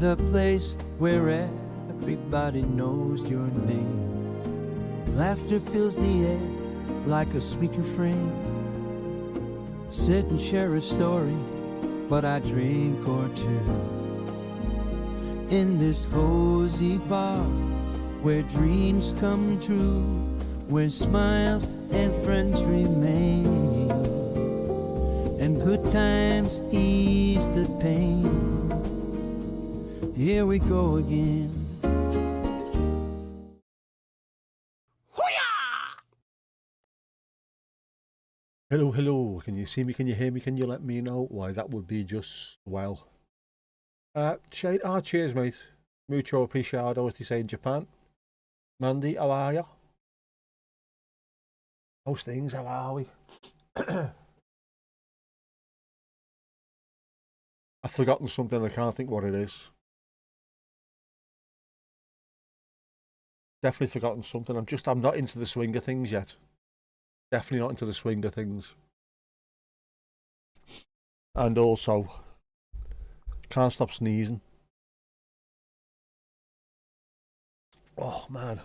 the place where everybody knows your name. Laughter fills the air like a sweet refrain. Sit and share a story, but I drink or two. In this cozy bar, where dreams come true, where smiles and friends remain, and good times ease the pain. Here we go again. Hello, hello. Can you see me? Can you hear me? Can you let me know? Why, that would be just well. Cheers, mate. Mucho apreciado, as they say in Japan. Mandy, how are you? How's things? How are we? I've forgotten something. I can't think what it is. Definitely forgotten something. I'm not into the swing of things yet. Definitely not into the swing of things. And also, can't stop sneezing. Oh, man.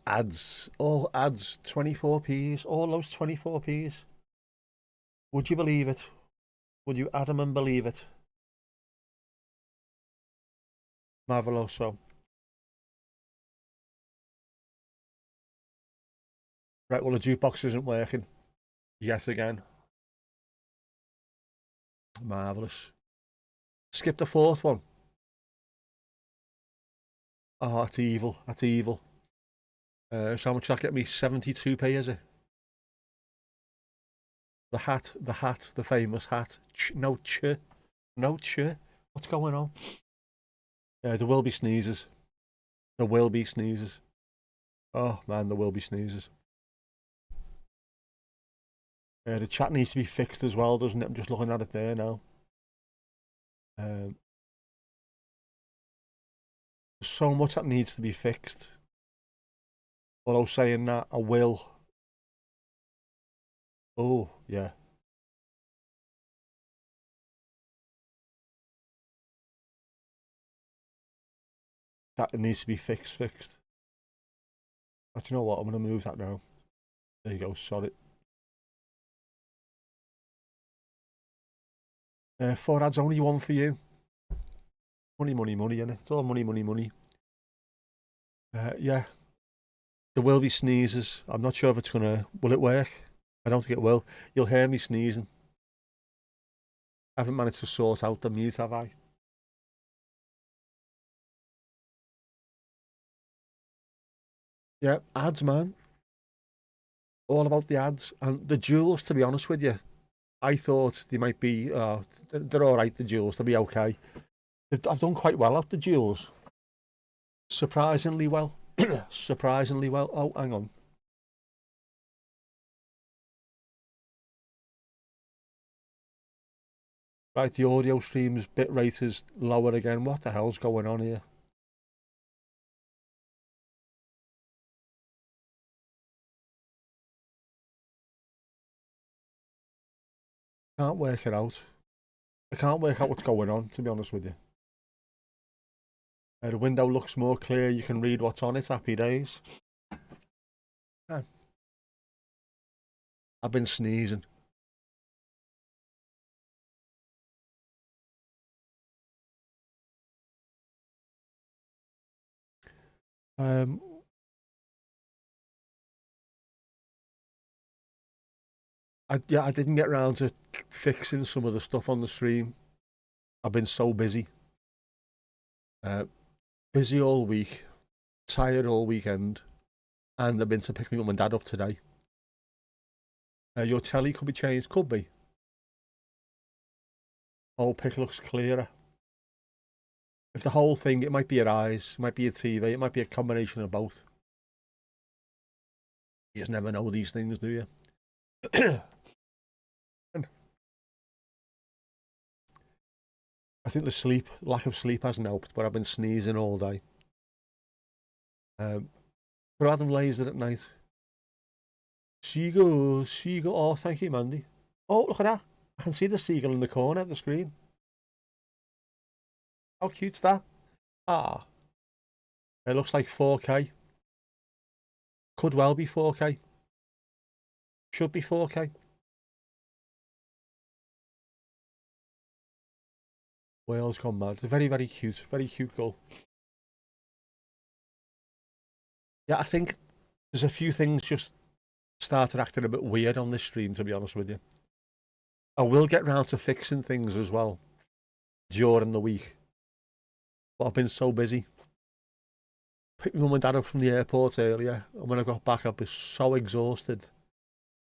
Ads. All ads. 24p's. All those 24p's. Would you believe it? Would you Adam and believe it? Marveloso. Right, well, the jukebox isn't working. Yet again. Marvellous. Skip the fourth one. Oh, that's evil. That's evil. So how much that get me? 72p, is it? The hat, the famous hat. No ch. What's going on? There will be sneezes. There will be sneezes. Oh, man, there will be sneezes. The chat needs to be fixed as well, doesn't it? I'm just looking at it there now. There's so much that needs to be fixed. Although saying that, I will. Oh, yeah. That needs to be fixed. But you know what? I'm going to move that now. There you go. Sorry. 4 ads, only one for you. Money, innit? It's all money. Yeah. There will be sneezes. I'm not sure if it's gonna... Will it work? I don't think it will. You'll hear me sneezing. I haven't managed to sort out the mute, have I? Yeah, ads, man. All about the ads. And the jewels, to be honest with you, I thought they might be... they're alright, the jewels. They'll be okay. I've done quite well out the jewels. Surprisingly well. Surprisingly well. Oh, hang on. Right, the audio stream's bitrate is lower again. What the hell's going on here? Can't work it out. I can't work out what's going on, to be honest with you. The window looks more clear. You can read what's on it. Happy days. Yeah. I've been sneezing. I didn't get around to fixing some of the stuff on the stream. I've been so busy. Busy all week, tired all weekend, and I've been to pick my mum and dad up today. Your telly could be changed, could be. Whole pic looks clearer. If the whole thing, it might be your eyes, it might be your TV, it might be a combination of both. You just never know these things, do you? I think the lack of sleep hasn't helped, but I've been sneezing all day. But Adam lays it at night. She goes, oh, thank you, Mandy. Oh, look at that. I can see the seagull in the corner of the screen. How cute's that? Ah, it looks like 4K. Could well be 4K. Should be 4K. Whales gone mad. It's a very, very cute gull. Yeah, I think there's a few things just started acting a bit weird on this stream, to be honest with you. I will get round to fixing things as well during the week. But I've been so busy. Picked my mum and dad up from the airport earlier, and when I got back, I was so exhausted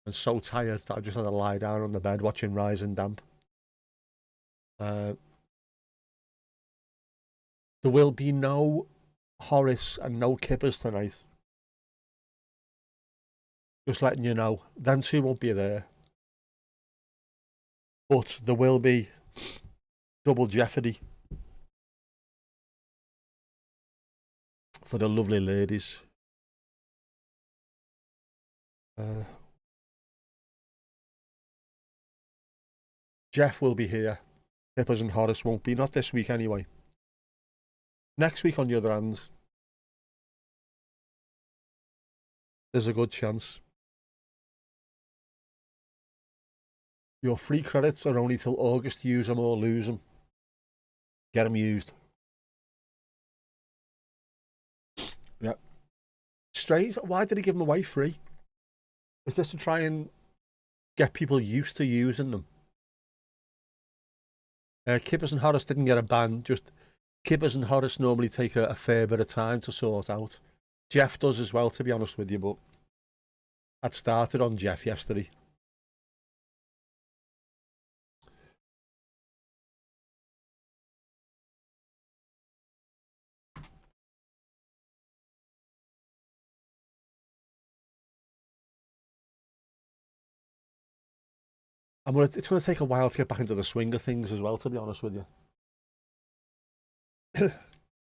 and so tired that I just had to lie down on the bed watching Rise and Damp. There will be no Horace and no Kippers tonight. Just letting you know. Them two won't be there. But there will be double jeopardy for the lovely ladies. Jeff will be here. Kippers and Horace won't be. Not this week anyway. Next week, on the other hand, there's a good chance. Your free credits are only till August. Use them or lose them. Get them used. Yep. Strange. Why did he give them away free? Is this to try and get people used to using them? Kippers and Horace didn't get a ban. Just Kippers and Horace normally take a fair bit of time to sort out. Jeff does as well, to be honest with you, but I'd started on Jeff yesterday. It's going to take a while to get back into the swing of things as well, to be honest with you.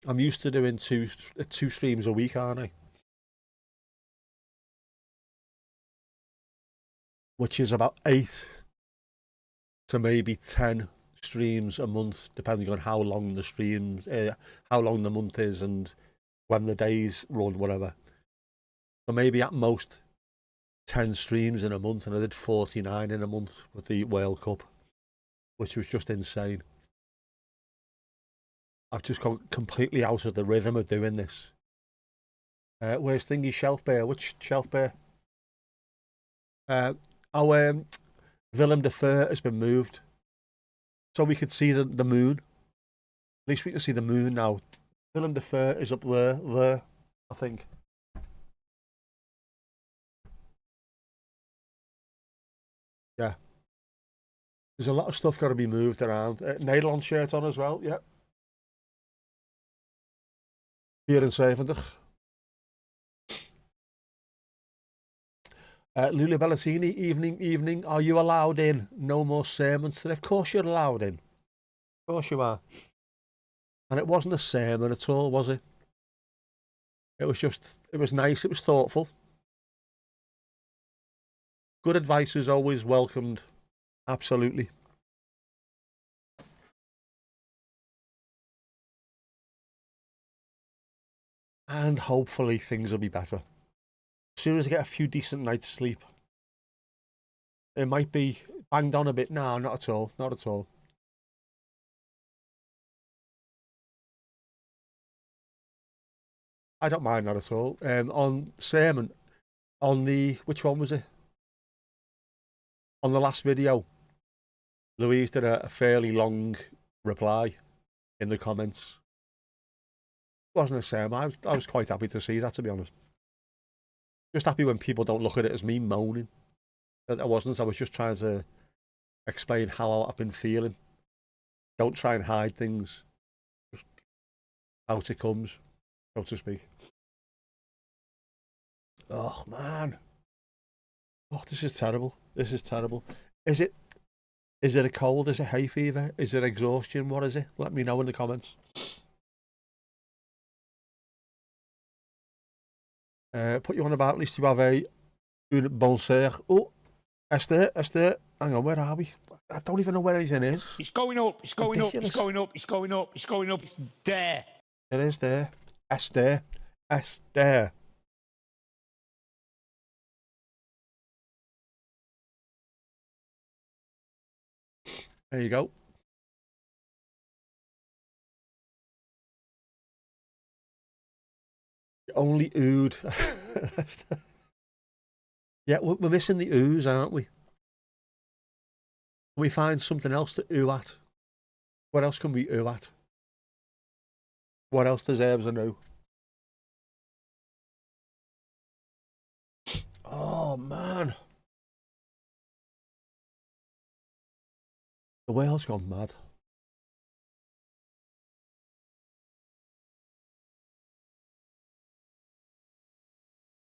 I'm used to doing two streams a week, aren't I? Which is about 8 to maybe 10 streams a month, depending on how long the streams, how long the month is, and when the days run, whatever. So maybe at most 10 streams in a month, and I did 49 in a month with the World Cup, which was just insane. I've just gone completely out of the rhythm of doing this. Where's Thingy Shelf Bear? Which Shelf Bear? Our Willem de Fur has been moved, so we could see the moon. At least we can see the moon now. Willem de Fur is up there, I think. Yeah. There's a lot of stuff got to be moved around. Nederland shirt on as well, yeah. 74. Lula Bellatini, evening. Are you allowed in? No more sermons today. Of course you're allowed in. Of course you are. And it wasn't a sermon at all, was it? It was nice, it was thoughtful. Good advice is always welcomed. Absolutely. And hopefully things will be better. As soon as I get a few decent nights sleep. It might be banged on a bit. No, not at all. Not at all. I don't mind that at all. On sermon, on the, which one was it? On the last video, Louise did a fairly long reply in the comments. It wasn't a sermon. I was quite happy to see that, to be honest. Just happy when people don't look at it as me moaning. I wasn't. I was just trying to explain how I've been feeling. Don't try and hide things. Just out it comes, so to speak. Oh, man. Oh, this is terrible. This is terrible. Is it a cold? Is it hay fever? Is it exhaustion? What is it? Let me know in the comments. Put you on about, at least you have a une bonne sœur. Oh, Esther. Hang on, where are we? I don't even know where anything is. It's going up, it's going up, Ridiculous. it's going up, it's going up, it's going up, it's there. It is there. S there. S there. There you go. Only ood. Yeah, we're missing the ooze, aren't we? Can we find something else to ooh at? What else can we ooh at? What else deserves a no? Oh, man. The world's gone mad.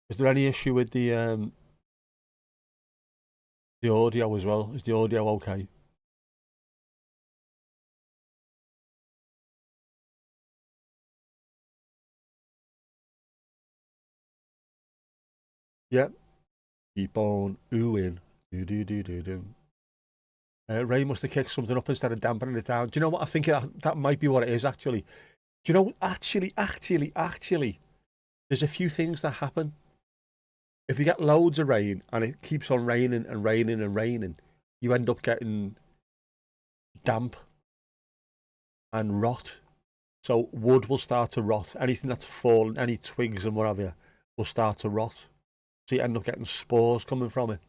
Is there any issue with the audio as well? Is the audio okay? Yeah. Keep on oohing. Do do do do do. Ray must have kicked something up instead of dampening it down. Do you know what? I think that might be what it is, actually. Do you know, actually, there's a few things that happen. If you get loads of rain and it keeps on raining and raining and raining, you end up getting damp and rot. So wood will start to rot. Anything that's fallen, any twigs and whatever, will start to rot. So you end up getting spores coming from it.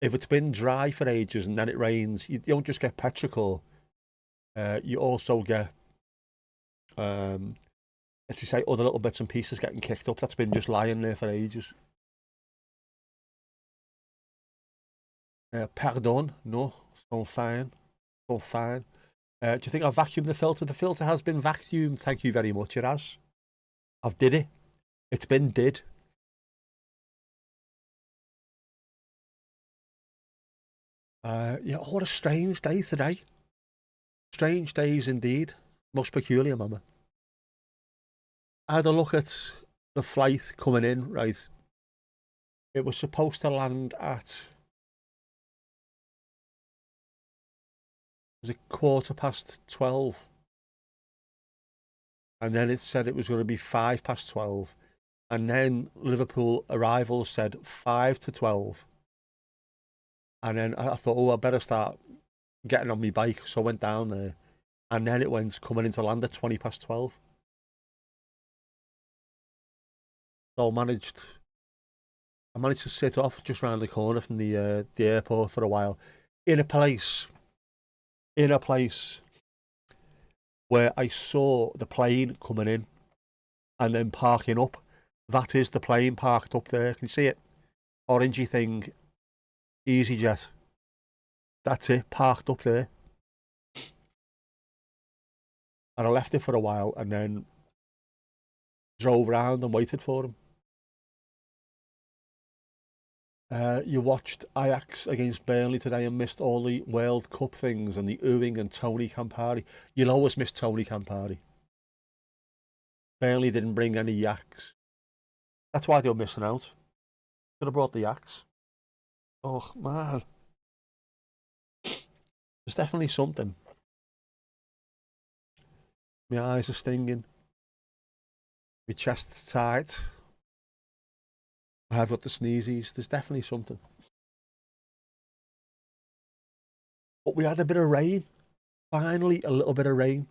If it's been dry for ages and then it rains, you don't just get petrichor. You also get, as you say, other little bits and pieces getting kicked up that's been just lying there for ages. Pardon, no, it's all fine. It's all fine. Do you think I've vacuumed the filter? The filter has been vacuumed. Thank you very much. It has. I've did it. It's been did. Yeah, what a strange day today. Strange days indeed. Most peculiar, mama. I had a look at the flight coming in, right? It was supposed to land at, was it 12:15? And then it said it was going to be 12:05. And then Liverpool arrival said 5 to 12. And then I thought, oh, I better start getting on my bike. So I went down there. And then it went coming into land at 12:20. So I managed to sit off just round the corner from the airport for a while in a place where I saw the plane coming in and then parking up. That is the plane parked up there. Can you see it? Orangey thing, EasyJet. That's it, parked up there. And I left it for a while and then drove around and waited for him. You watched Ajax against Burnley today and missed all the World Cup things and the oohing and Tony Campari. You'll always miss Tony Campari. Burnley didn't bring any yaks. That's why they were missing out. Should have brought the yaks. Oh, man. There's definitely something. My eyes are stinging. My chest's tight. I've got the sneezies. There's definitely something. But we had a bit of rain. Finally, a little bit of rain.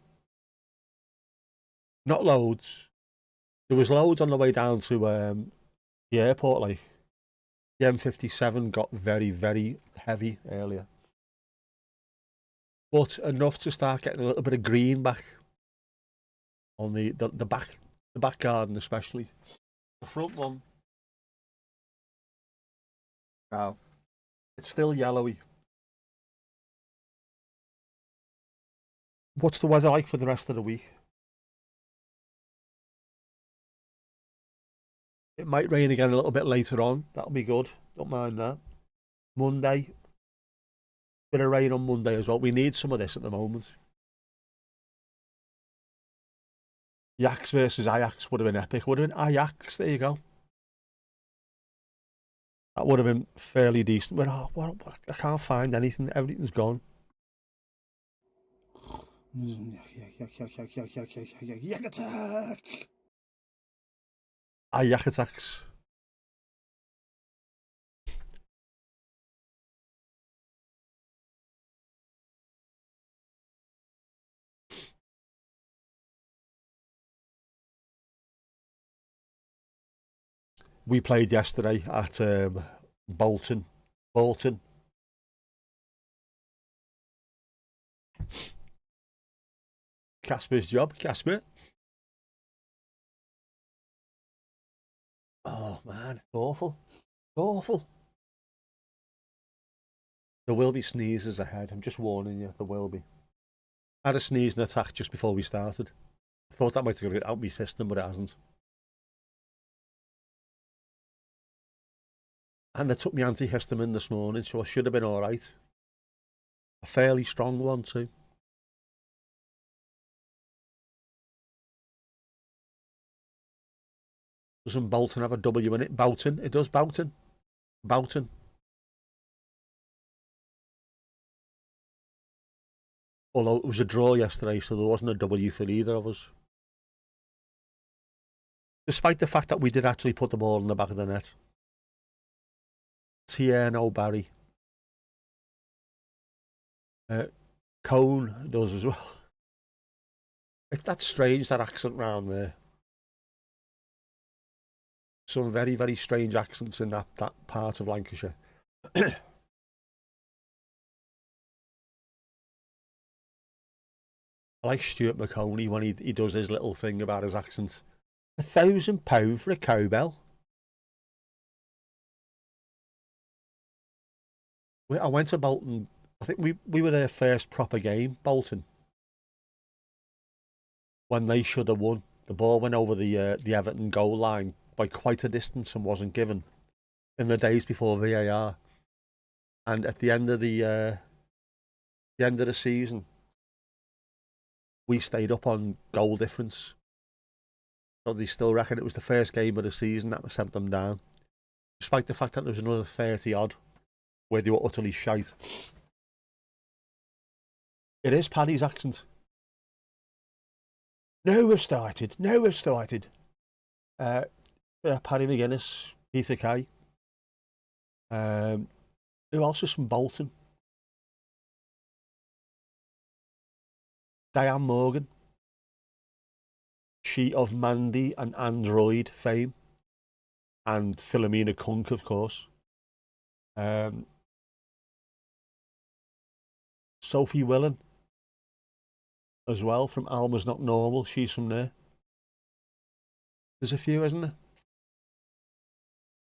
Not loads. There was loads on the way down to the airport. Like the M57 got very, very heavy earlier. But enough to start getting a little bit of green back on the back garden, especially. The front one, now, it's still yellowy. What's the weather like for the rest of the week? It might rain again a little bit later on. That'll be good. Don't mind that. Monday. Bit of rain on Monday as well. We need some of this at the moment. Ajax versus Ajax would have been epic. Would have been Ajax. There you go. That would have been fairly decent. But I can't find anything. Everything's gone. Yak attack! Yak attacks. We played yesterday at Bolton. Bolton. Casper's job. Casper. Oh man, it's awful. It's awful. There will be sneezes ahead. I'm just warning you. There will be. I had a sneeze and attack just before we started. I thought that might have got it out of my system, but it hasn't. And I took my antihistamine this morning, so I should have been all right. A fairly strong one too. Doesn't Bolton have a W in it? Boughton. It does. Boughton. Boughton. Although it was a draw yesterday, so there wasn't a W for either of us. Despite the fact that we did actually put the ball in the back of the net. Tierno Barry. Cone does as well. That's strange, that accent round there. Some very, very strange accents in that part of Lancashire. I like Stuart McConey when he does his little thing about his accent. £1,000 for a cowbell. I went to Bolton. I think we were their first proper game, Bolton. When they should have won. The ball went over the Everton goal line by quite a distance and wasn't given in the days before VAR. And at the end of the season, we stayed up on goal difference. So they still reckon it was the first game of the season that sent them down. Despite the fact that there was another 30 odd where they were utterly shite. It is Paddy's accent. Now we've started. Paddy McGuinness, Peter Kay. Who else is from Bolton? Diane Morgan. She of Mandy and Android fame. And Philomena Kunk, of course. Sophie Willen as well, from Alma's Not Normal. She's from there. There's a few, isn't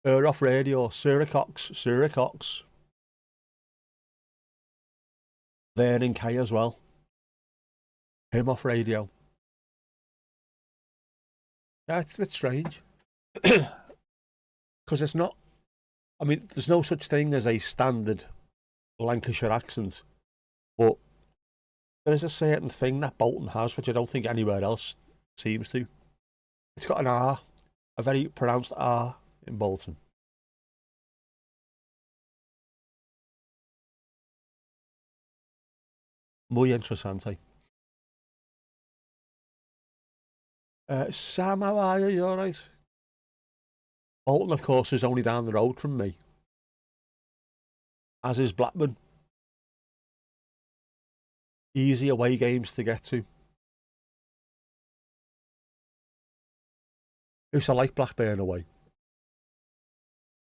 there? Off radio, Sarah Cox. Vernon Kay as well. Him off radio. Yeah, it's a bit strange. Because it's not, I mean, there's no such thing as a standard Lancashire accent. But there is a certain thing that Bolton has, which I don't think anywhere else seems to. It's got an R, a very pronounced R in Bolton. Muy interesante. Sam, how are you? You alright? Bolton, of course, is only down the road from me. As is Blackburn. Easy away games to get to. I used to like Blackburn away.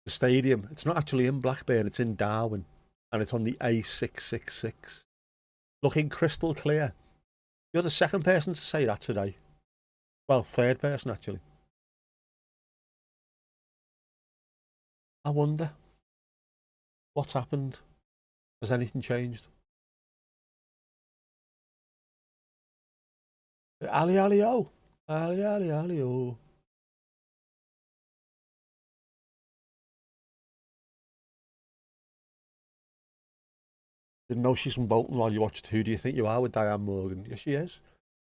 The stadium, it's not actually in Blackburn, it's in Darwin. And it's on the A666. Looking crystal clear. You're the second person to say that today. Well, third person, actually. I wonder what's happened. Has anything changed? Ali Ali O. Ali Ali Ali O. Didn't know she's from Bolton while you watched Who Do You Think You Are with Diane Morgan. Yes, she is.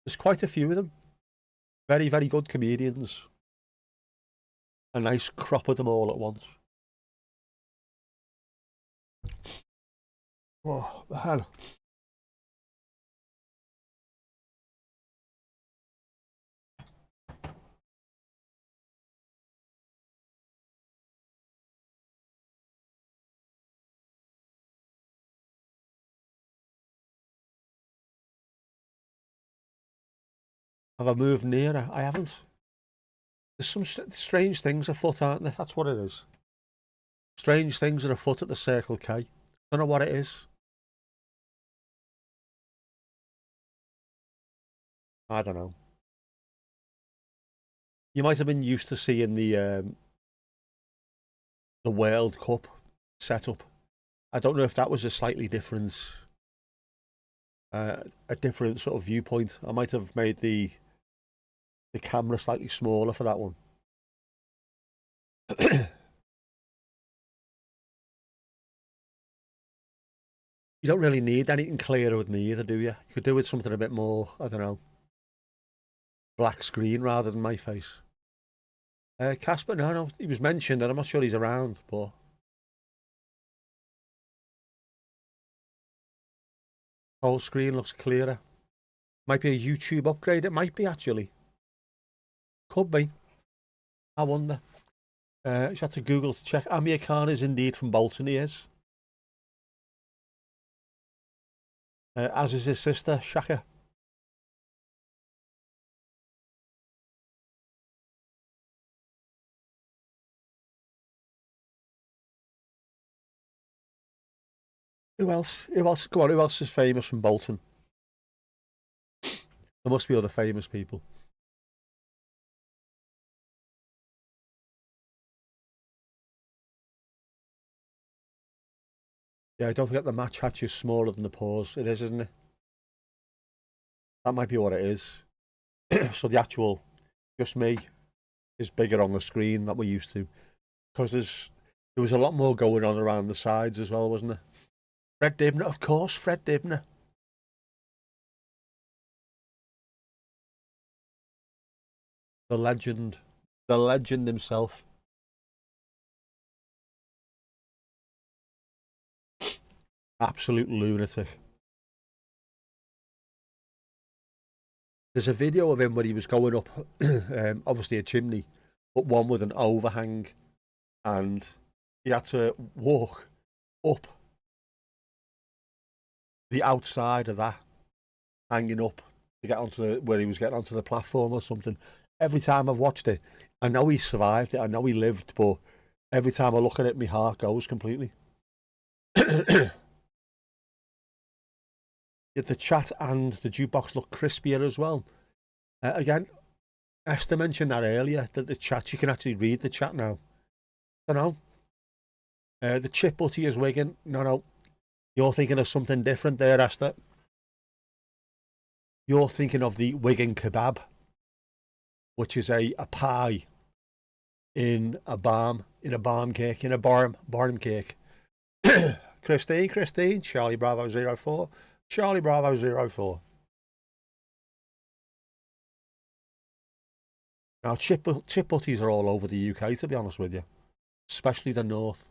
There's quite a few of them. Very, very good comedians. A nice crop of them all at once. Oh, the hell. Have I moved nearer? I haven't. There's some strange things afoot, aren't there? That's what it is. Strange things are afoot at the Circle K. Don't know what it is. I don't know. You might have been used to seeing the World Cup setup. I don't know if that was a slightly different, a different sort of viewpoint. I might have made the camera slightly smaller for that one. You don't really need anything clearer with me either, do you? You could do with something a bit more, I don't know, black screen rather than my face. Casper, no, he was mentioned, and I'm not sure he's around, but whole screen looks clearer. Might be a YouTube upgrade. It might be actually. Could be. I wonder. Just had to Google to check. Amir Khan is indeed from Bolton. He is. As is his sister, Shaka. Who else? Who else? Come on, who else is famous from Bolton? There must be other famous people. Yeah, don't forget the match hatch is smaller than the pause. It is, isn't it? That might be what it is. So the actual, just me, is bigger on the screen that we're used to. Because there was a lot more going on around the sides as well, wasn't there? Fred Dibner, of course, Fred Dibner. The legend himself. Absolute lunatic. There's a video of him when he was going up, obviously a chimney, but one with an overhang, and he had to walk up the outside of that, hanging up to get onto where he was getting onto the platform or something. Every time I've watched it, I know he survived it, I know he lived, but every time I look at it, my heart goes completely. The chat and the jukebox look crispier as well. Again, Esther mentioned that earlier, that the chat, you can actually read the chat now. I don't know. The chip butty is Wigan. No. You're thinking of something different there, Esther. You're thinking of the Wigan kebab, which is a pie in a barm cake, in a barm cake. Christine, Charlie Bravo 04. Charlie Bravo 04. Now, chip butties are all over the UK, to be honest with you, especially the north.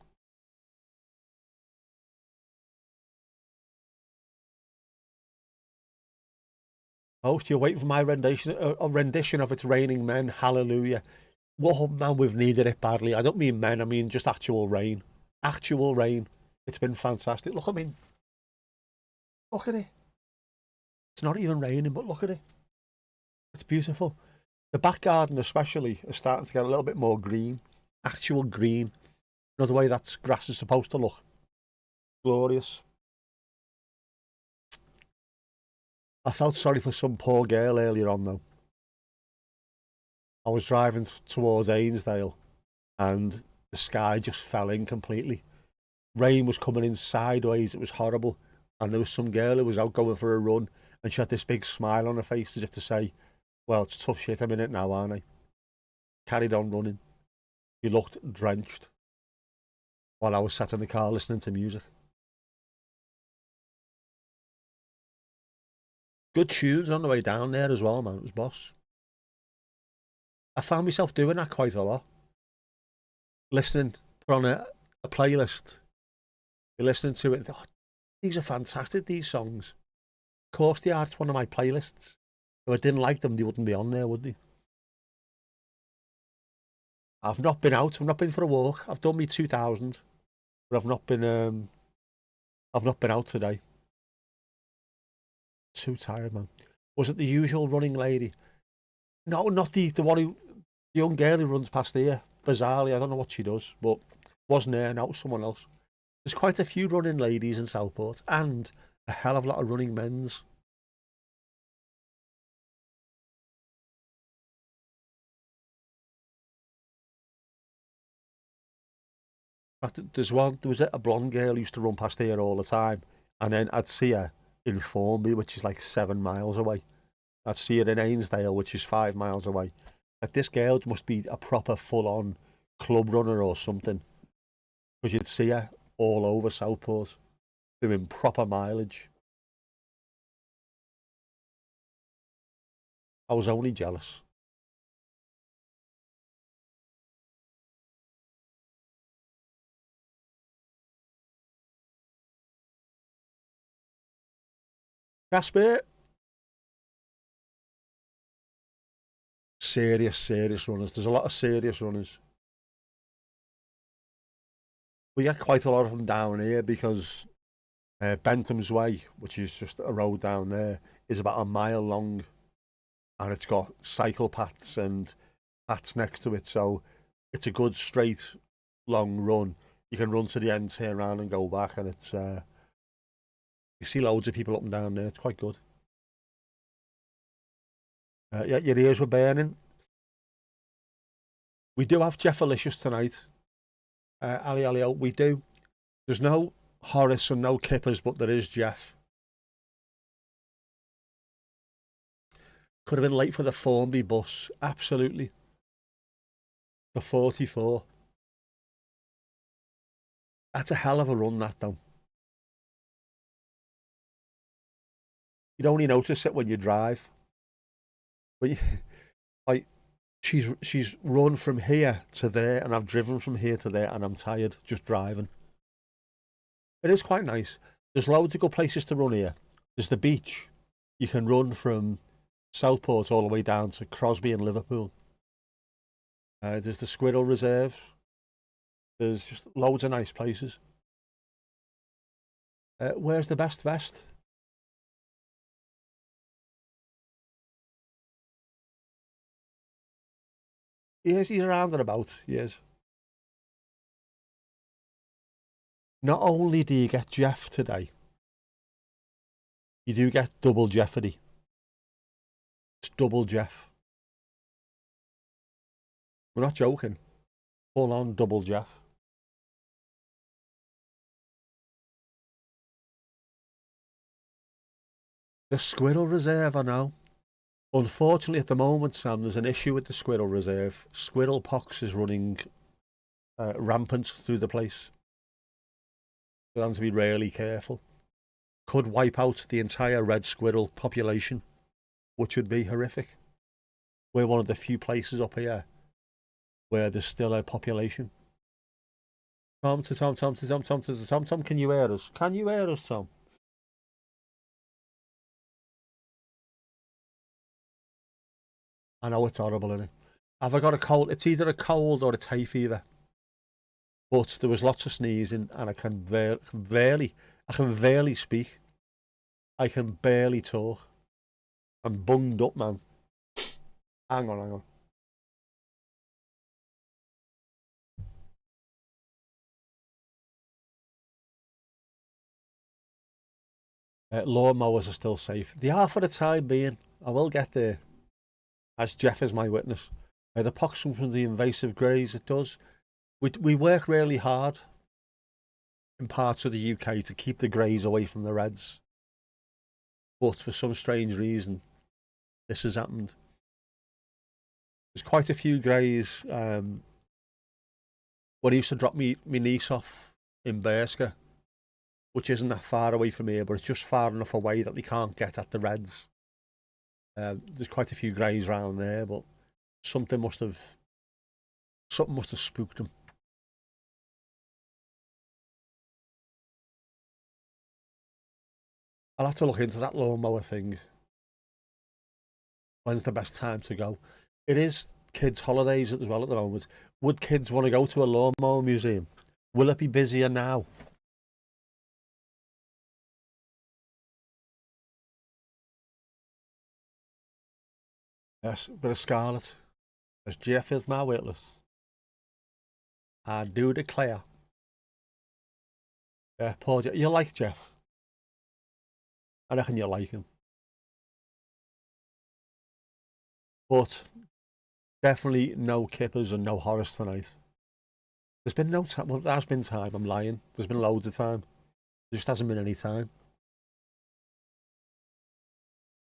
Host, you're waiting for my rendition of It's Raining Men. Hallelujah. Whoa, man, we've needed it badly. I don't mean men, I mean just actual rain. Actual rain. It's been fantastic. Look, I mean, look at it. It's not even raining, but look at it. It's beautiful. The back garden especially is starting to get a little bit more green. Actual green. Another way that grass is supposed to look. Glorious. I felt sorry for some poor girl earlier on though. I was driving towards Ainsdale and the sky just fell in completely. Rain was coming in sideways. It was horrible. And there was some girl who was out going for a run and she had this big smile on her face as if to say, well, it's tough shit I'm in it now, aren't I? Carried on running. She looked drenched while I was sat in the car listening to music. Good tunes on the way down there as well, man. It was boss. I found myself doing that quite a lot. Listening, put on a playlist. You're listening to it. Oh, These are fantastic, these songs. Of course they are, it's one of my playlists. If I didn't like them, they wouldn't be on there, would they? I've not been out, I've not been for a walk. I've done me 2000, but I've not been out today. Too tired, man. Was it the usual running lady? No, not the one who, the young girl who runs past here. Bizarrely, I don't know what she does, but wasn't her, now it was someone else. There's quite a few running ladies in Southport, and a hell of a lot of running men's. There was a blonde girl who used to run past here all the time, and then I'd see her in Formby, which is like 7 miles away. I'd see her in Ainsdale, which is 5 miles away. Like, this girl must be a proper full-on club runner or something, because you'd see her all over Southport doing proper mileage. I was only jealous. Casper, serious runners. There's a lot of serious runners. We get quite a lot of them down here because Bentham's Way, which is just a road down there, is about a mile long, and it's got cycle paths and paths next to it. So it's a good straight long run. You can run to the end, turn around, and go back, and it's you see loads of people up and down there. It's quite good. Yeah, your ears were burning. We do have Jeff Alicious tonight. Ali Alio, we do. There's no Horace and no Kippers, but there is Jeff. Could have been late for the Formby bus. Absolutely. The 44. That's a hell of a run, that, though. You'd only notice it when you drive. But like, she's run from here to there, and I've driven from here to there, and I'm tired just driving. It is quite nice. There's loads of good places to run here. There's the beach. You can run from Southport all the way down to Crosby and Liverpool. There's the Squirrel Reserve. There's just loads of nice places. Where's the best vest? He's around and about. He is. Not only do you get Jeff today, you do get double Jeopardy. It's double Jeff. We're not joking. Full on double Jeff. The Squirrel Reserve, I know. Unfortunately, at the moment, Sam, there's an issue with the Squirrel Reserve. Squirrel pox is running rampant through the place. You have to be really careful. Could wipe out the entire red squirrel population, which would be horrific. We're one of the few places up here where there's still a population. Tom, can you hear us? Can you hear us, Tom? I know it's horrible, isn't it? Have I got a cold? It's either a cold or it's hay fever. But there was lots of sneezing, and I can barely speak. I can barely talk. I'm bunged up, man. Hang on. Lawnmowers are still safe. They are for the time being. I will get there, as Jeff is my witness. The pox comes from the invasive greys. It does. We work really hard in parts of the UK to keep the greys away from the reds. But for some strange reason, this has happened. There's quite a few greys. When I used to drop me niece off in Berska, which isn't that far away from here, but it's just far enough away that they can't get at the reds. There's quite a few greys around there, but something must have spooked them. I'll have to look into that lawnmower thing. When's the best time to go? It is kids' holidays as well at the moment. Would kids want to go to a lawnmower museum? Will it be busier now? Yes, bit of Scarlet. As Jeff is my witness. I do declare. Yeah, poor Jeff. You like Jeff? I reckon you like him. But definitely no kippers and no Horace tonight. There's been no time. Well, there's been time. I'm lying. There's been loads of time. There just hasn't been any time.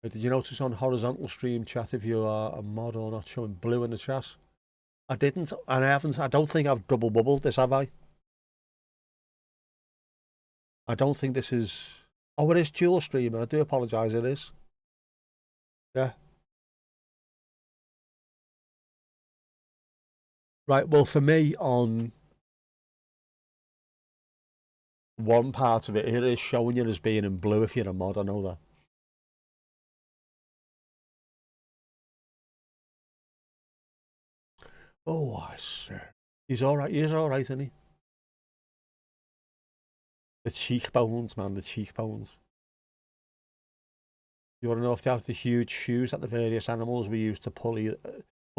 Did you notice on horizontal stream chat if you are a mod or not showing blue in the chat? I didn't, and I haven't. I don't think I've double bubbled this, have I? I don't think this is. Oh, it is dual streaming. I do apologise. It is. Yeah. Right. Well, for me, on one part of it, it is showing you as being in blue if you're a mod. I know that. Oh, I sir. He's all right. He's all right, isn't he? The cheekbones, man. The cheekbones. You want to know if they have the huge shoes that the various animals we use to pull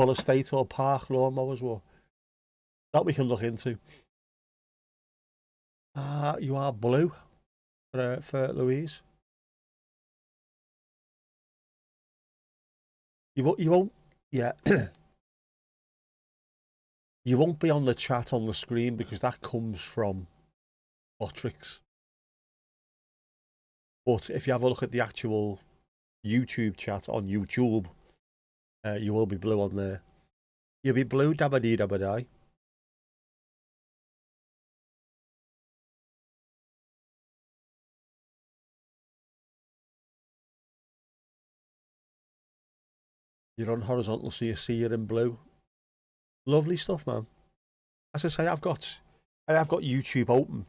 estate or park lawnmowers were? That we can look into. You are blue for Louise. You won't, yeah. You won't be on the chat on the screen because that comes from Otrix. But if you have a look at the actual YouTube chat on YouTube, you will be blue on there. You'll be blue, dabba dee dabba die. You're on horizontal, so you see you're in blue. Lovely stuff, man. As I say, I have got YouTube open,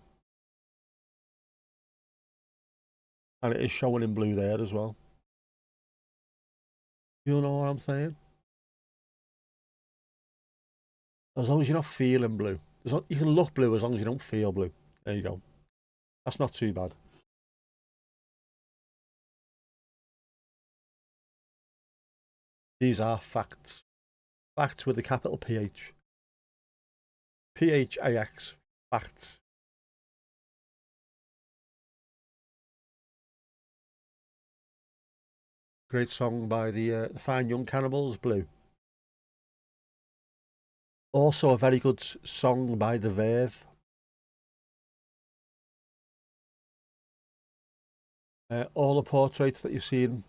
and it is showing in blue there as well. You know what I'm saying? As long as you're not feeling blue, you can look blue as long as you don't feel blue. There you go. That's not too bad. These are facts. Facts with a capital PH. PHAX. Facts. Great song by the Fine Young Cannibals, Blue. Also a very good song by The Verve. All the portraits that you've seen,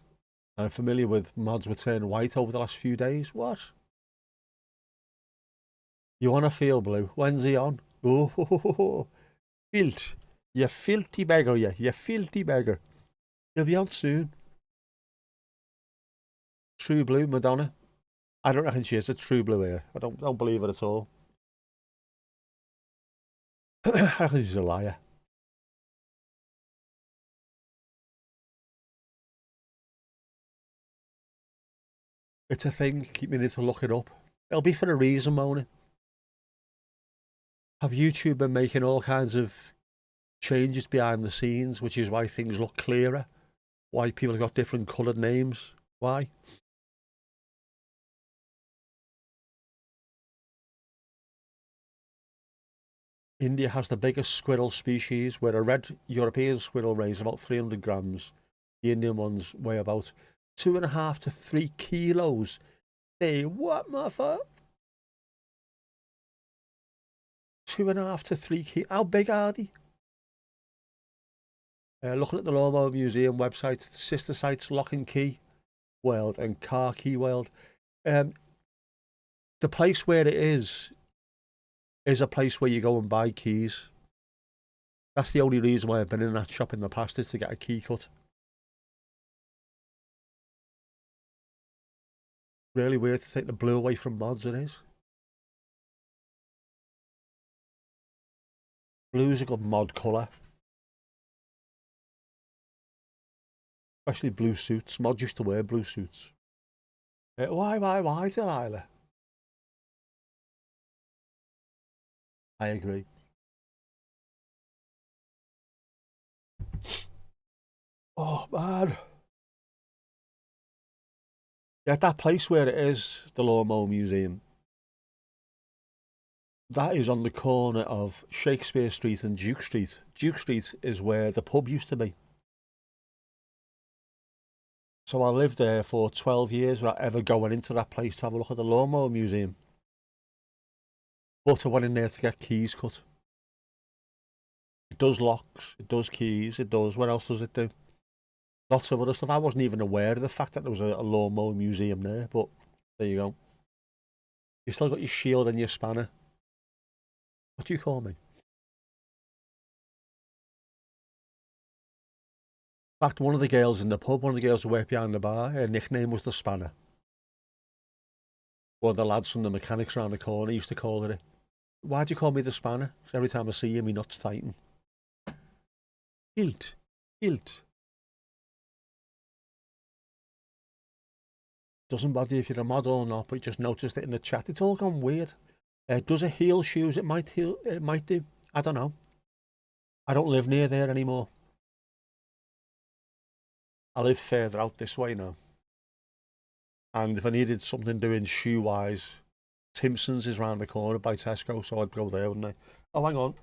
I'm familiar with mods were turning white over the last few days. What? You want to feel blue? When's he on? Oh, filth. You filthy beggar, you filthy beggar. He'll be on soon. True Blue, Madonna. I don't reckon she is a true blue here. I don't believe it at all. I reckon she's a liar. It's a thing. Keep me to look it up. It'll be for a reason, Mona. Have YouTube been making all kinds of changes behind the scenes, which is why things look clearer? Why people have got different coloured names? Why? India has the biggest squirrel species, where a red European squirrel weighs about 300 grams. The Indian ones weigh about 2.5 to 3 kilos. Hey, what, motherfucker? 2.5 to 3 kilos. How big are they? Looking at the Lawnmower Museum website, sister sites Lock and Key World and Car Key World. The place where it is a place where you go and buy keys. That's the only reason why I've been in that shop in the past, is to get a key cut. Really weird to take the blue away from mods, it is. Blue's a good mod colour. especially blue suits. Mod used to wear blue suits. Why, Delilah? I agree. Oh, man. Yeah, that place where it is, the Lawnmower Museum, that is on the corner of Shakespeare Street and Duke Street. Duke Street is where the pub used to be. So I lived there for 12 years without ever going into that place to have a look at the Lawnmower Museum. But I went in there to get keys cut. It does locks, it does keys, it does. What else does it do? Lots of other stuff. I wasn't even aware of the fact that there was a lawnmower museum there, but there you go. You still got your shield and your spanner. What do you call me? In fact, one of the girls in the pub, one of the girls who worked behind the bar, her nickname was the Spanner. One of the lads from the mechanics around the corner used to call her it. Why do you call me the Spanner? 'Cause every time I see you, my nuts tighten. Guilt. Guilt. Doesn't bother you if you're a model or not, but you just noticed it in the chat. It's all gone weird. Does it heal shoes? It might heal. It might do. I don't know. I don't live near there anymore. I live further out this way now. And if I needed something doing shoe wise, Timpson's is round the corner by Tesco, so I'd go there, wouldn't I? Oh, hang on.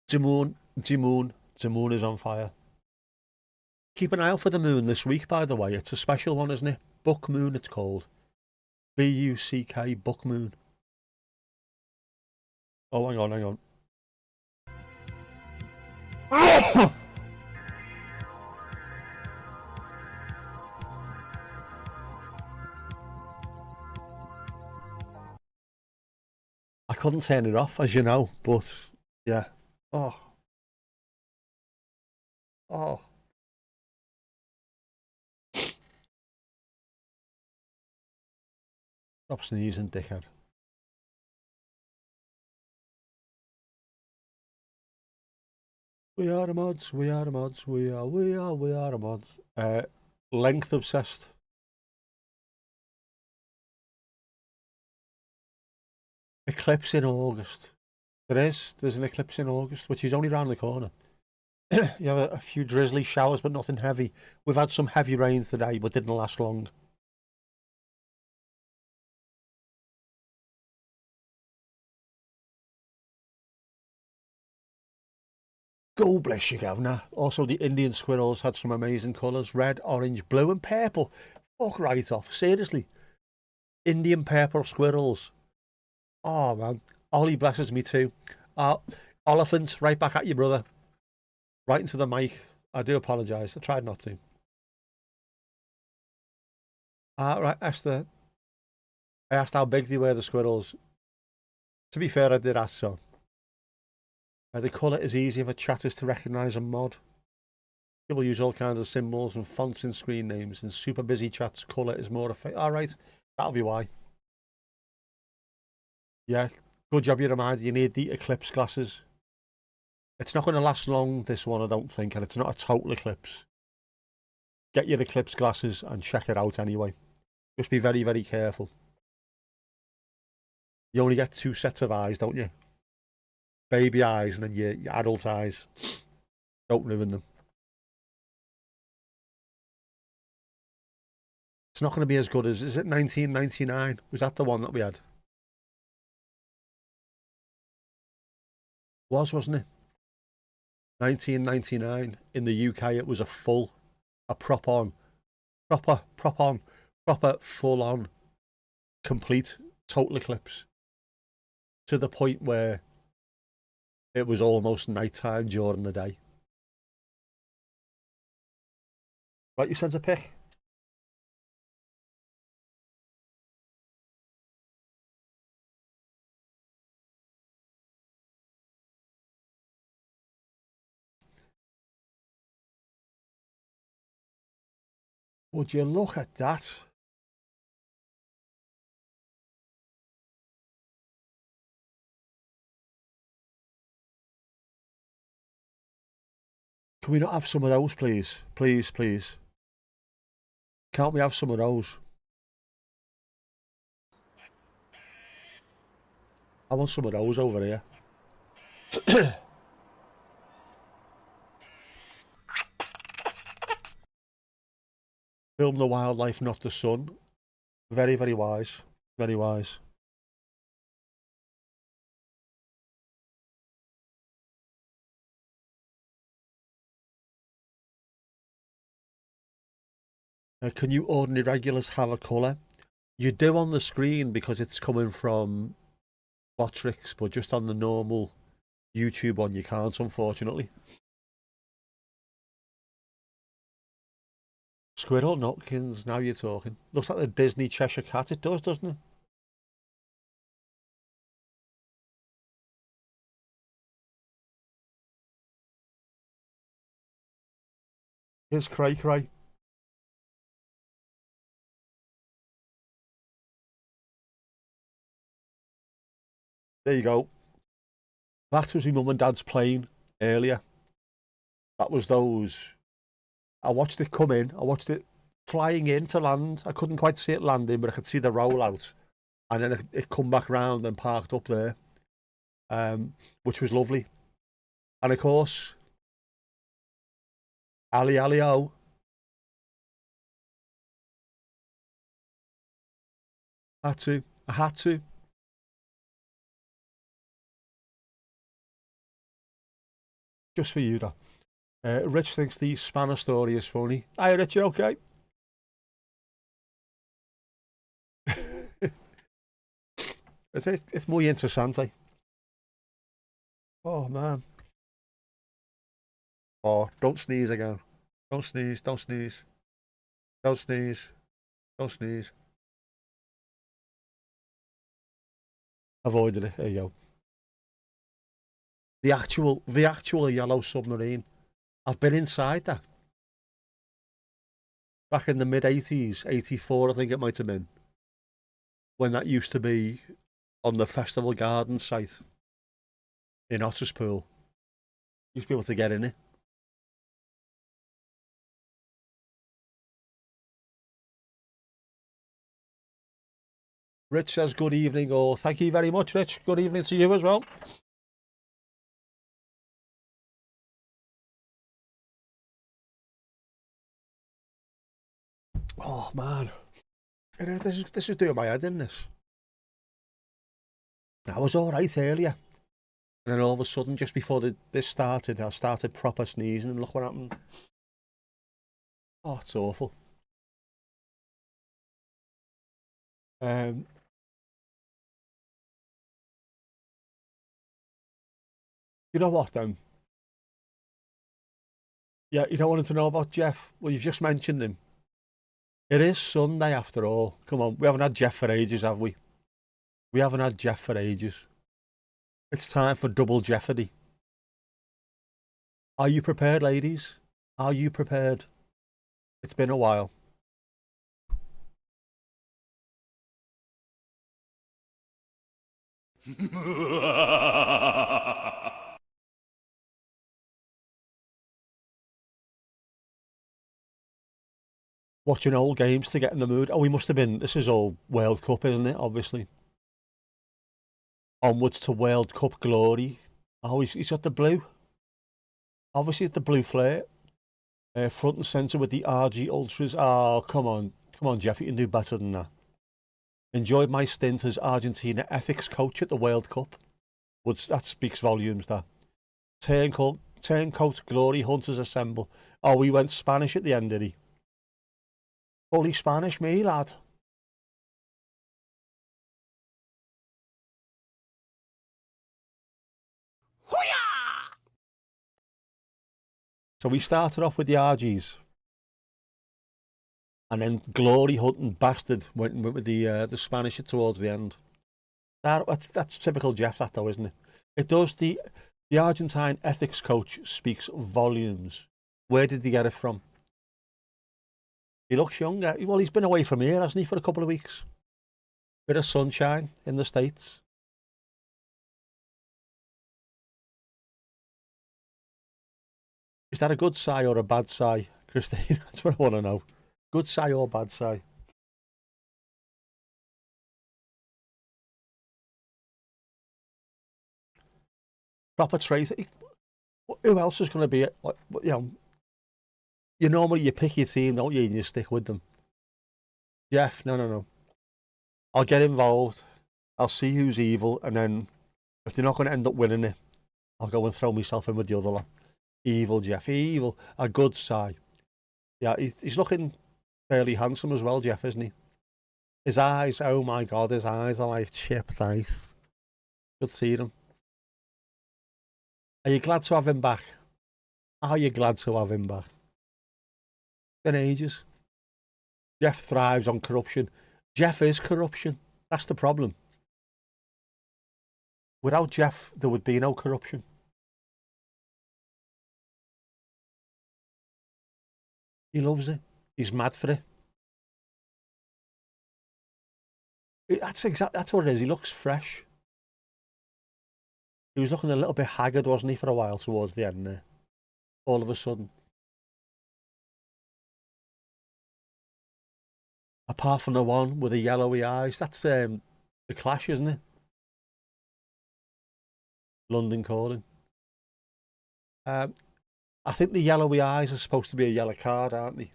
The moon is on fire. Keep an eye out for the moon this week, by the way. It's a special one, isn't it? Buck Moon, it's called. B-U-C-K, Buck Moon. Oh, hang on, hang on. I couldn't turn it off, as you know, but yeah. Oh. Oh. Stop sneezing, dickhead. We are the mods, we are the mods, we are the mods. Length obsessed. Eclipse in August. There's an eclipse in August, which is only round the corner. You have a few drizzly showers, but nothing heavy. We've had some heavy rain today, but didn't last long. Go bless you, Governor. Also, the Indian squirrels had some amazing colours. Red, orange, blue and purple. Fuck right off. Seriously. Indian purple squirrels. Oh, man. Ollie blesses me too. Oliphant, right back at you, brother. Right into the mic. I do apologise. I tried not to. Right, Esther. I asked how big they were, the squirrels. To be fair, I did ask so. The colour is easy for chatters to recognise and mod. People use all kinds of symbols and fonts in screen names. In super busy chats, colour is more effective. Alright, that'll be why. Yeah, good job you reminded. You need the eclipse glasses. It's not going to last long, this one, I don't think, and it's not a total eclipse. Get your eclipse glasses and check it out anyway. Just be very, very careful. You only get 2 sets of eyes, don't you? Baby eyes and then your adult eyes. Don't ruin them. It's not going to be as good as, is it 1999? Was that the one that we had? Wasn't it? 1999. In the UK, it was a proper, full on, complete, total eclipse. To the point where it was almost nighttime during the day. Right, you sent a pic? Would you look at that? Can we not have some of those, please? Please, please. Can't we have some of those? I want some of those over here. Film the wildlife, not the sun. Very, very wise. Very wise. Can you ordinary regulars have a colour? You do on the screen because it's coming from Botrix, but just on the normal YouTube one you can't, unfortunately. Squirrel Notkins, now you're talking. Looks like the Disney Cheshire Cat. It does, doesn't it? Here's Cray Cray. There you go. That was my mum and dad's plane earlier. That was those. I watched it come in. I watched it flying in to land. I couldn't quite see it landing, but I could see the rollout. And then it come back round and parked up there, which was lovely. And of course, Ali Ali O. Had to. I had to. Just for you, though. Rich thinks the Spanner story is funny. Hi, Rich, you okay? It's muy interessante. Oh, man. Oh, don't sneeze again. Don't sneeze, don't sneeze. Don't sneeze. Don't sneeze. Avoided it. There you go. The actual yellow submarine. I've been inside that. Back in the mid-80s, 84 I think it might have been. When that used to be on the Festival Garden site in Otterspool. Used to be able to get in it. Rich says good evening, or thank you very much, Rich. Good evening to you as well. Oh man, this is doing my head in this. I was all right earlier, and then all of a sudden, just before this started, I started proper sneezing, and look what happened. Oh, it's awful. You know what then? Yeah, you don't want to know about Jeff? Well, you've just mentioned him. It is Sunday after all. Come on, we haven't had Jeff for ages, have we? We haven't had Jeff for ages. It's time for double jeopardy. Are you prepared, ladies? Are you prepared? It's been a while. Watching old games to get in the mood. Oh, we must have been. This is all World Cup, isn't it? Obviously. Onwards to World Cup glory. Oh, he's got the blue. Obviously, the blue flare. Front and centre with the RG Ultras. Oh, come on. Come on, Jeff. You can do better than that. Enjoyed my stint as Argentina ethics coach at the World Cup. That speaks volumes, that. Turncoat glory hunters assemble. Oh, we went Spanish at the end, did he? Fully Spanish, me, lad. So we started off with the RGs. And then glory hunting bastard went with the Spanish towards the end. That's typical Jeff, that though, isn't it? It does. The Argentine ethics coach speaks volumes. Where did he get it from? He looks younger. Well, he's been away from here, hasn't he, for a couple of weeks? Bit of sunshine in the States. Is that a good sigh or a bad sigh, Christine? That's what I want to know. Good sigh or bad sigh? Proper trait. Who else is going to be it? Like, you normally you pick your team, don't you, and you stick with them. Jeff, no. I'll get involved. I'll see who's evil, and then if they're not going to end up winning it, I'll go and throw myself in with the other lot. Evil, Jeff. Evil. A good sigh. Yeah, he's looking fairly handsome as well, Jeff, isn't he? His eyes, oh my God, his eyes are like chipped ice. Good to see them. Are you glad to have him back? Are you glad to have him back? In ages. Jeff thrives on corruption. Jeff is corruption. That's the problem. Without Jeff, there would be no corruption. He loves it. He's mad for it. That's what it is. He looks fresh. He was looking a little bit haggard, wasn't he, for a while towards the end there. All of a sudden. Apart from the one with the yellowy eyes, that's the Clash, isn't it? London Calling. I think the yellowy eyes are supposed to be a yellow card, aren't they?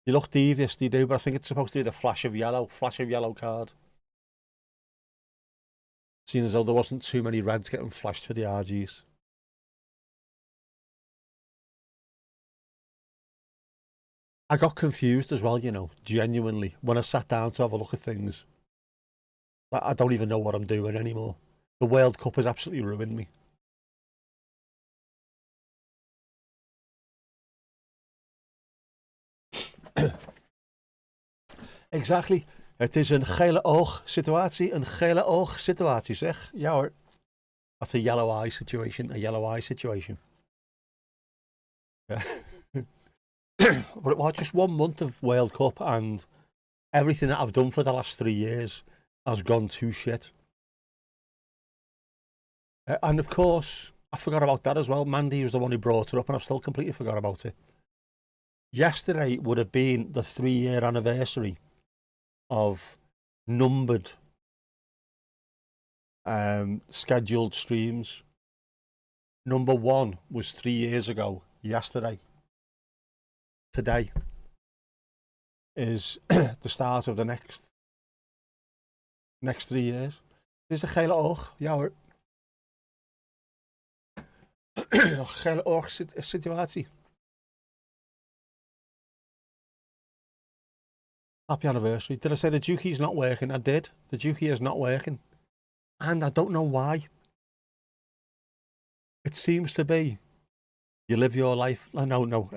You look devious, they do, but I think it's supposed to be the flash of yellow card. Seeing as though there wasn't too many reds getting flashed for the RGs. I got confused as well, genuinely, when I sat down to have a look at things. I don't even know what I'm doing anymore. The World Cup has absolutely ruined me. Exactly. Het is een gele oog situatie. Een gele oog situatie, zeg. Ja hoor. That's a yellow eye situation. A yellow eye situation. Yeah. But it was just 1 month of World Cup and everything that I've done for the last 3 years has gone to shit. And of course, I forgot about that as well. Mandy was the one who brought it up and I've still completely forgot about it. Yesterday would have been the 3-year anniversary of numbered scheduled streams. Number 1 was 3 years ago, yesterday. Today is the start of the next 3 years. Dit is een gele oog, ja hoor. Gele oog situatie. Happy anniversary. Did I say the Dukey's not working? I did. The Dukey is not working. And I don't know why. It seems to be you live your life. No.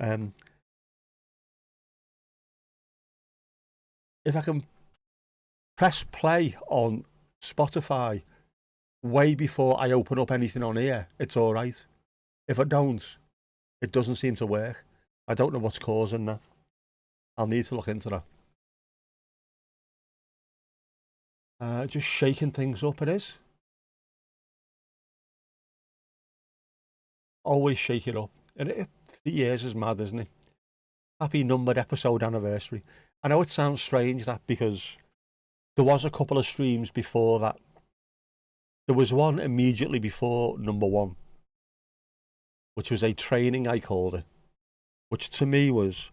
If I can press play on Spotify way before I open up anything on here, it's all right. If I don't, it doesn't seem to work. I don't know what's causing that. I'll need to look into that. Just shaking things up, it is. Always shake it up. And 3 years is mad, isn't it? Happy numbered episode anniversary. I know it sounds strange that because there was a couple of streams before that. There was one immediately before number 1, which was a training, I called it, which to me was,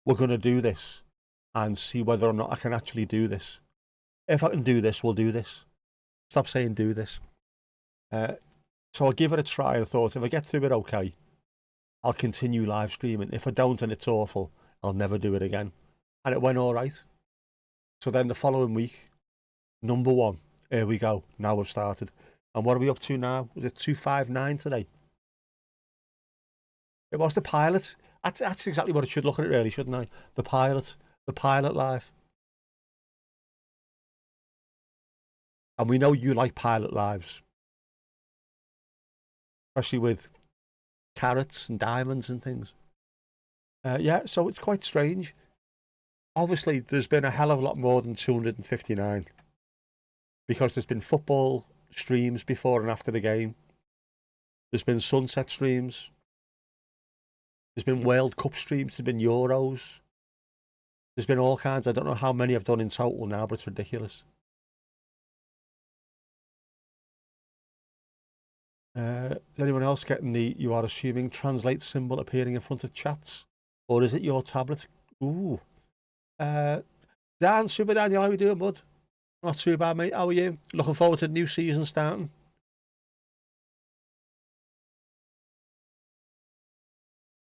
we're going to do this and see whether or not I can actually do this. If I can do this, we'll do this. Stop saying do this. So I'll give it a try. I thought if I get through it okay, I'll continue live streaming. If I don't and it's awful, I'll never do it again. And it went all right. So then the following week, number 1, here we go. Now we've started. And what are we up to now? Was it 259 today? It was the pilot. That's exactly what it should look at, really, shouldn't I? The pilot live. And we know you like pilot lives, especially with carrots and diamonds and things. Yeah, so it's quite strange. Obviously, there's been a hell of a lot more than 259 because there's been football streams before and after the game. There's been sunset streams. There's been World Cup streams, there's been Euros. There's been all kinds. I don't know how many I've done in total now, but it's ridiculous. Is anyone else getting the "you are assuming" translate symbol appearing in front of chats? Or is it your tablet? Ooh. Dan, Super Daniel, how you doing, bud? Not too bad, mate. How are you? Looking forward to the new season starting.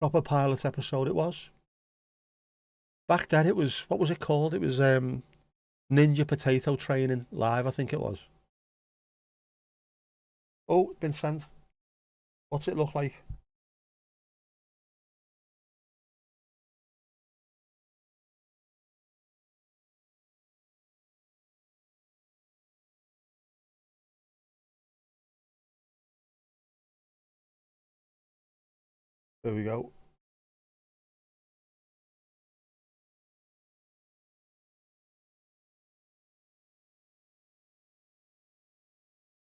Proper pilot episode it was. Back then it was, what was it called? It was Ninja Potato Training Live, I think it was. Oh, it's been sent. What's it look like? There we go.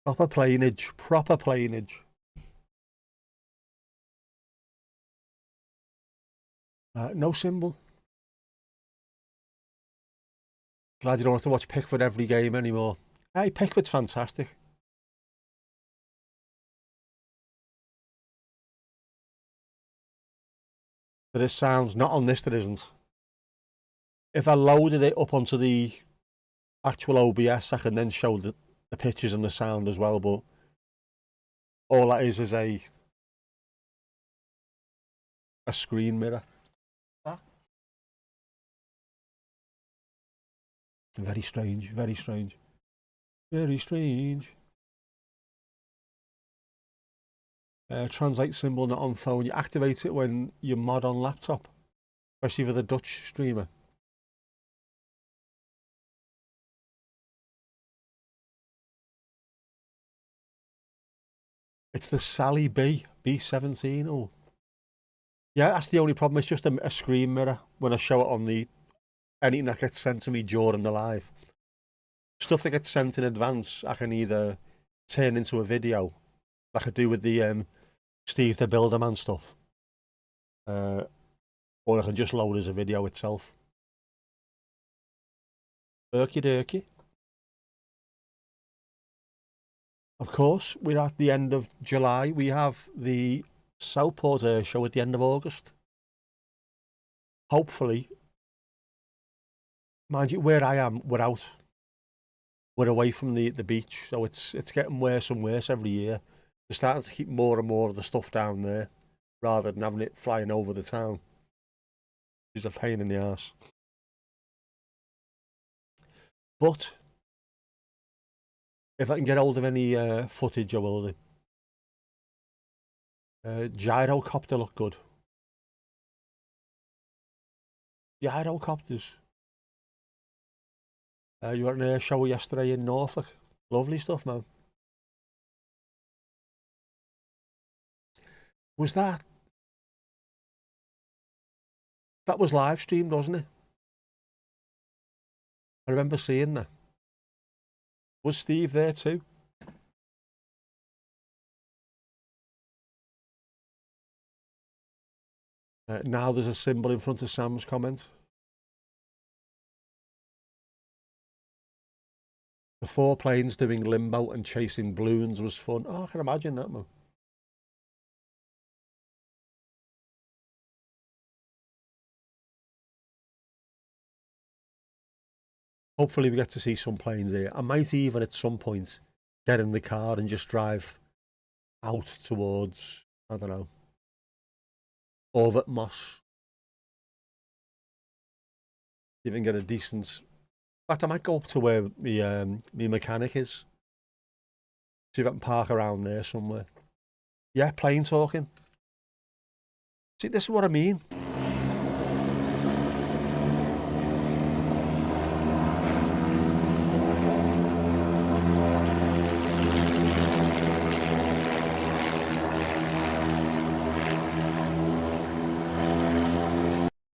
Proper plainage, proper plainage. No symbol. Glad you don't have to watch Pickford every game anymore. Hey, Pickford's fantastic. There is sounds, not on this there isn't. If I loaded it up onto the actual OBS, I can then show the pictures and the sound as well, but all that is a screen mirror. Very strange, very strange. Very strange. Translate symbol not on phone. You activate it when you mod on laptop, especially for the Dutch streamer. It's the Sally B17. Oh, yeah, that's the only problem. It's just a screen mirror when I show it on the anything that gets sent to me during the live. Stuff that gets sent in advance, I can either turn into a video, like I do with the Steve the Builderman stuff, or I can just load as a video itself. Okie dokie. Of course, we're at the end of July. We have the Southport Air Show at the end of August. Hopefully, mind you, where I am, we're out. We're away from the beach, so it's getting worse and worse every year. They're starting to keep more and more of the stuff down there, rather than having it flying over the town. It's a pain in the arse. But if I can get hold of any footage, I will do. Gyrocopter look good. Gyrocopters. You were at an air show yesterday in Norfolk. Lovely stuff, man. Was that was live streamed, wasn't it? I remember seeing that. Was Steve there too? Now there's a symbol in front of Sam's comment. The 4 planes doing limbo and chasing balloons was fun. Oh, I can imagine that, man. Hopefully we get to see some planes here. I might even at some point get in the car and just drive out towards, I don't know, over at Moss. Even get a decent... In fact, I might go up to where the mechanic is. See if I can park around there somewhere. Yeah, plane talking. See, this is what I mean.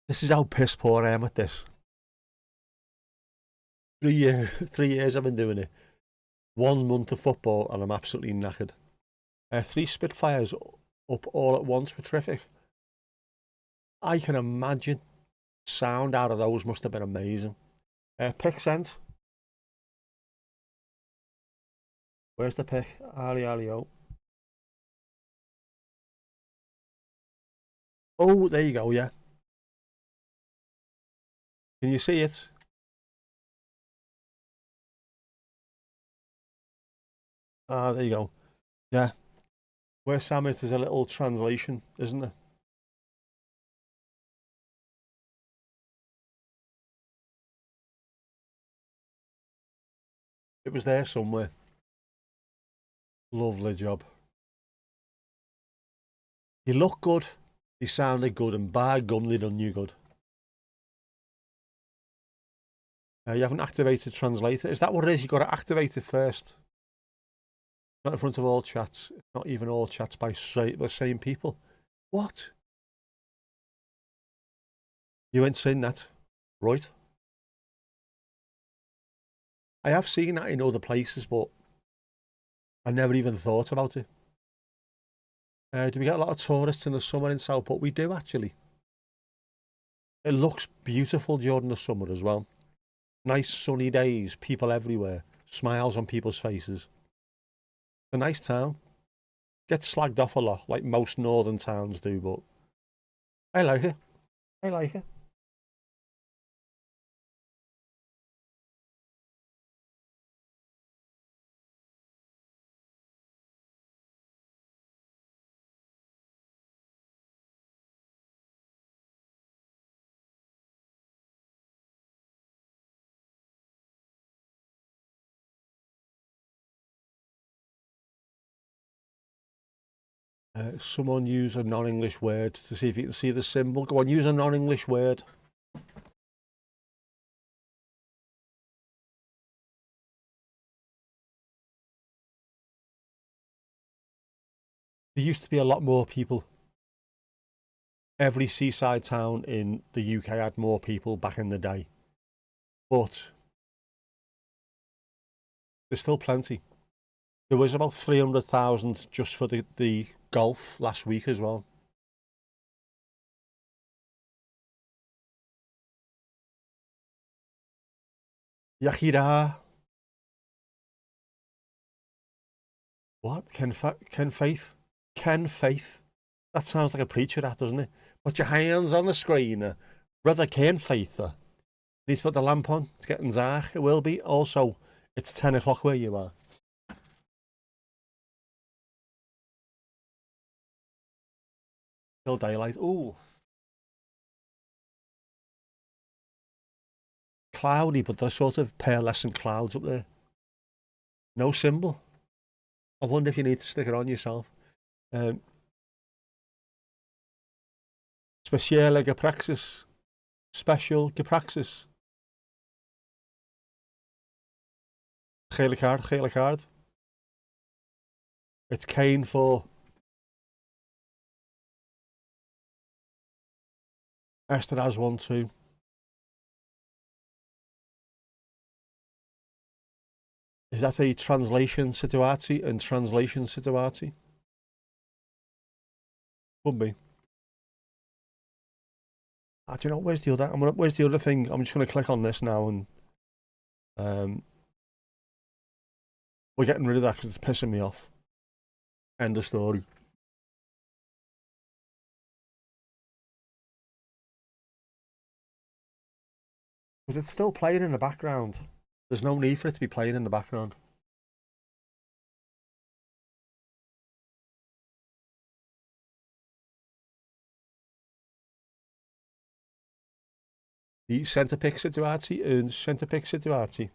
This is how piss poor I am at this. 3 years I've been doing it. 1 month of football and I'm absolutely knackered. 3 Spitfires up all at once were terrific. I can imagine sound out of those must have been amazing. Pick sent. Where's the pick? Ali Ali O. Oh, there you go, yeah. Can you see it? Ah, there you go. Yeah. Where Sam is, there's a little translation, isn't there? It was there somewhere. Lovely job. You look good, you sounded good, and by gum, they done you good. You haven't activated translator. Is that what it is? You've got to activate it first. Not in front of all chats. Not even all chats by the same people. What? You ain't seen that, right? I have seen that in other places, but I never even thought about it. Do we get a lot of tourists in the summer in Southport? We do, actually. It looks beautiful during the summer as well. Nice sunny days, people everywhere, smiles on people's faces. It's a nice town. Gets slagged off a lot, like most northern towns do, but I like it. I like it. Someone use a non-English word to see if you can see the symbol. Go on, use a non-English word. There used to be a lot more people. Every seaside town in the UK had more people back in the day. But there's still plenty. There was about 300,000 just for the golf last week as well. Yakira. What? Ken Faith? Ken Faith? That sounds like a preacher, that, doesn't it? Put your hands on the screen. Brother Ken Faith. Needs to put the lamp on. It's getting dark. It will be. Also, it's 10 o'clock where you are. Still daylight. Ooh. Cloudy, but there's sort of pearlescent clouds up there. No symbol. I wonder if you need to stick it on yourself. Speciale Gepraxis. Special Gepraxis. Gele kaart, gele kaart. It's Kane for Esther has one too. Is that a translation situatie? And translation situatie? Could be. Do you know where's the other? Where's the other thing? I'm just going to click on this now, and we're getting rid of that because it's pissing me off. End of story. But it's still playing in the background. There's no need for it to be playing in the background. The centre pick situatie and centre pick situatie.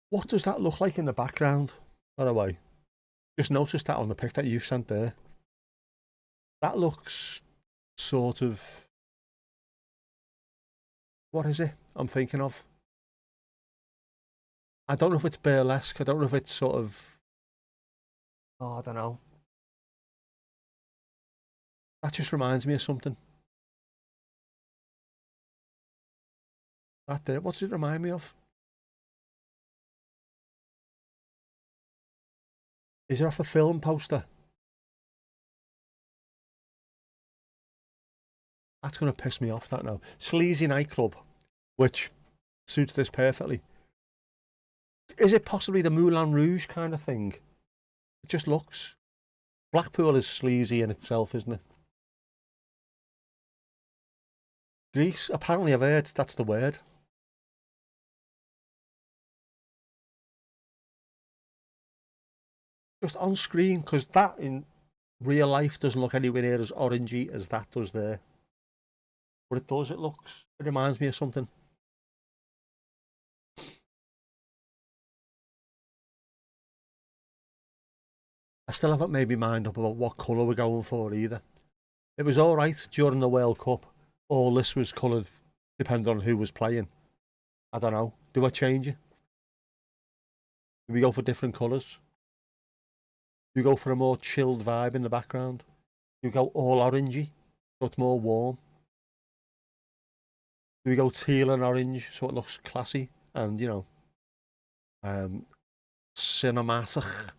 What does that look like in the background, by the way? Just noticed that on the pic that you've sent there. That looks sort of... What is it I'm thinking of? I don't know if it's burlesque. I don't know if it's sort of... Oh, I don't know. That just reminds me of something. That there. What's it remind me of? Is it off a film poster? That's going to piss me off, that now. Sleazy nightclub, which suits this perfectly. Is it possibly the Moulin Rouge kind of thing? It just looks. Blackpool is sleazy in itself, isn't it? Greece, apparently I've heard that's the word. Just on screen, because that in real life doesn't look anywhere near as orangey as that does there. But it does, it looks. It reminds me of something. I still haven't made my mind up about what colour we're going for either. It was alright during the World Cup. All this was coloured depending on who was playing. I don't know. Do I change it? Do we go for different colours? Do we go for a more chilled vibe in the background? Do we go all orangey so it's more warm? Do we go teal and orange so it looks classy and, you know, cinematic?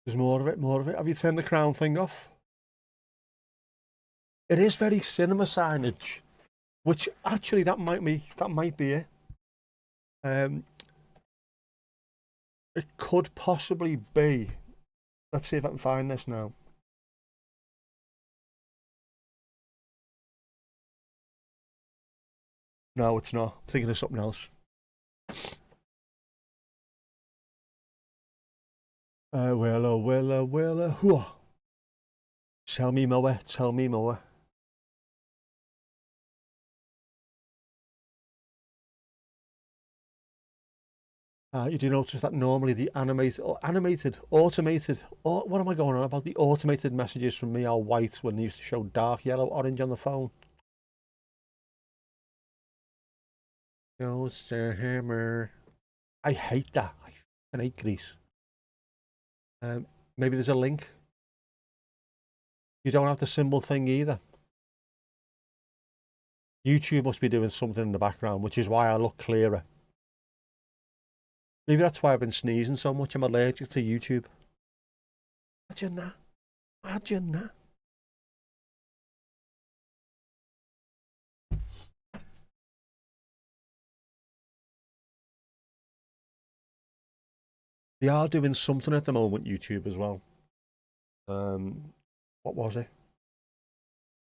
There's more of it, more of it. Have you turned the crown thing off? It is very cinema signage, which actually that might be it. It could possibly be. Let's see if I can find this now. No, it's not. I'm thinking of something else. Willa. Tell me more, tell me more. You do notice that normally the automated, what am I going on about? The automated messages from me are white when they used to show dark yellow, orange on the phone. Sir Hammer. I hate that. I hate Greece. Maybe there's a link. You don't have the symbol thing either. YouTube must be doing something in the background, which is why I look clearer. Maybe that's why I've been sneezing so much. I'm allergic to YouTube. Imagine that. Imagine that. They are doing something at the moment, YouTube as well. What was it?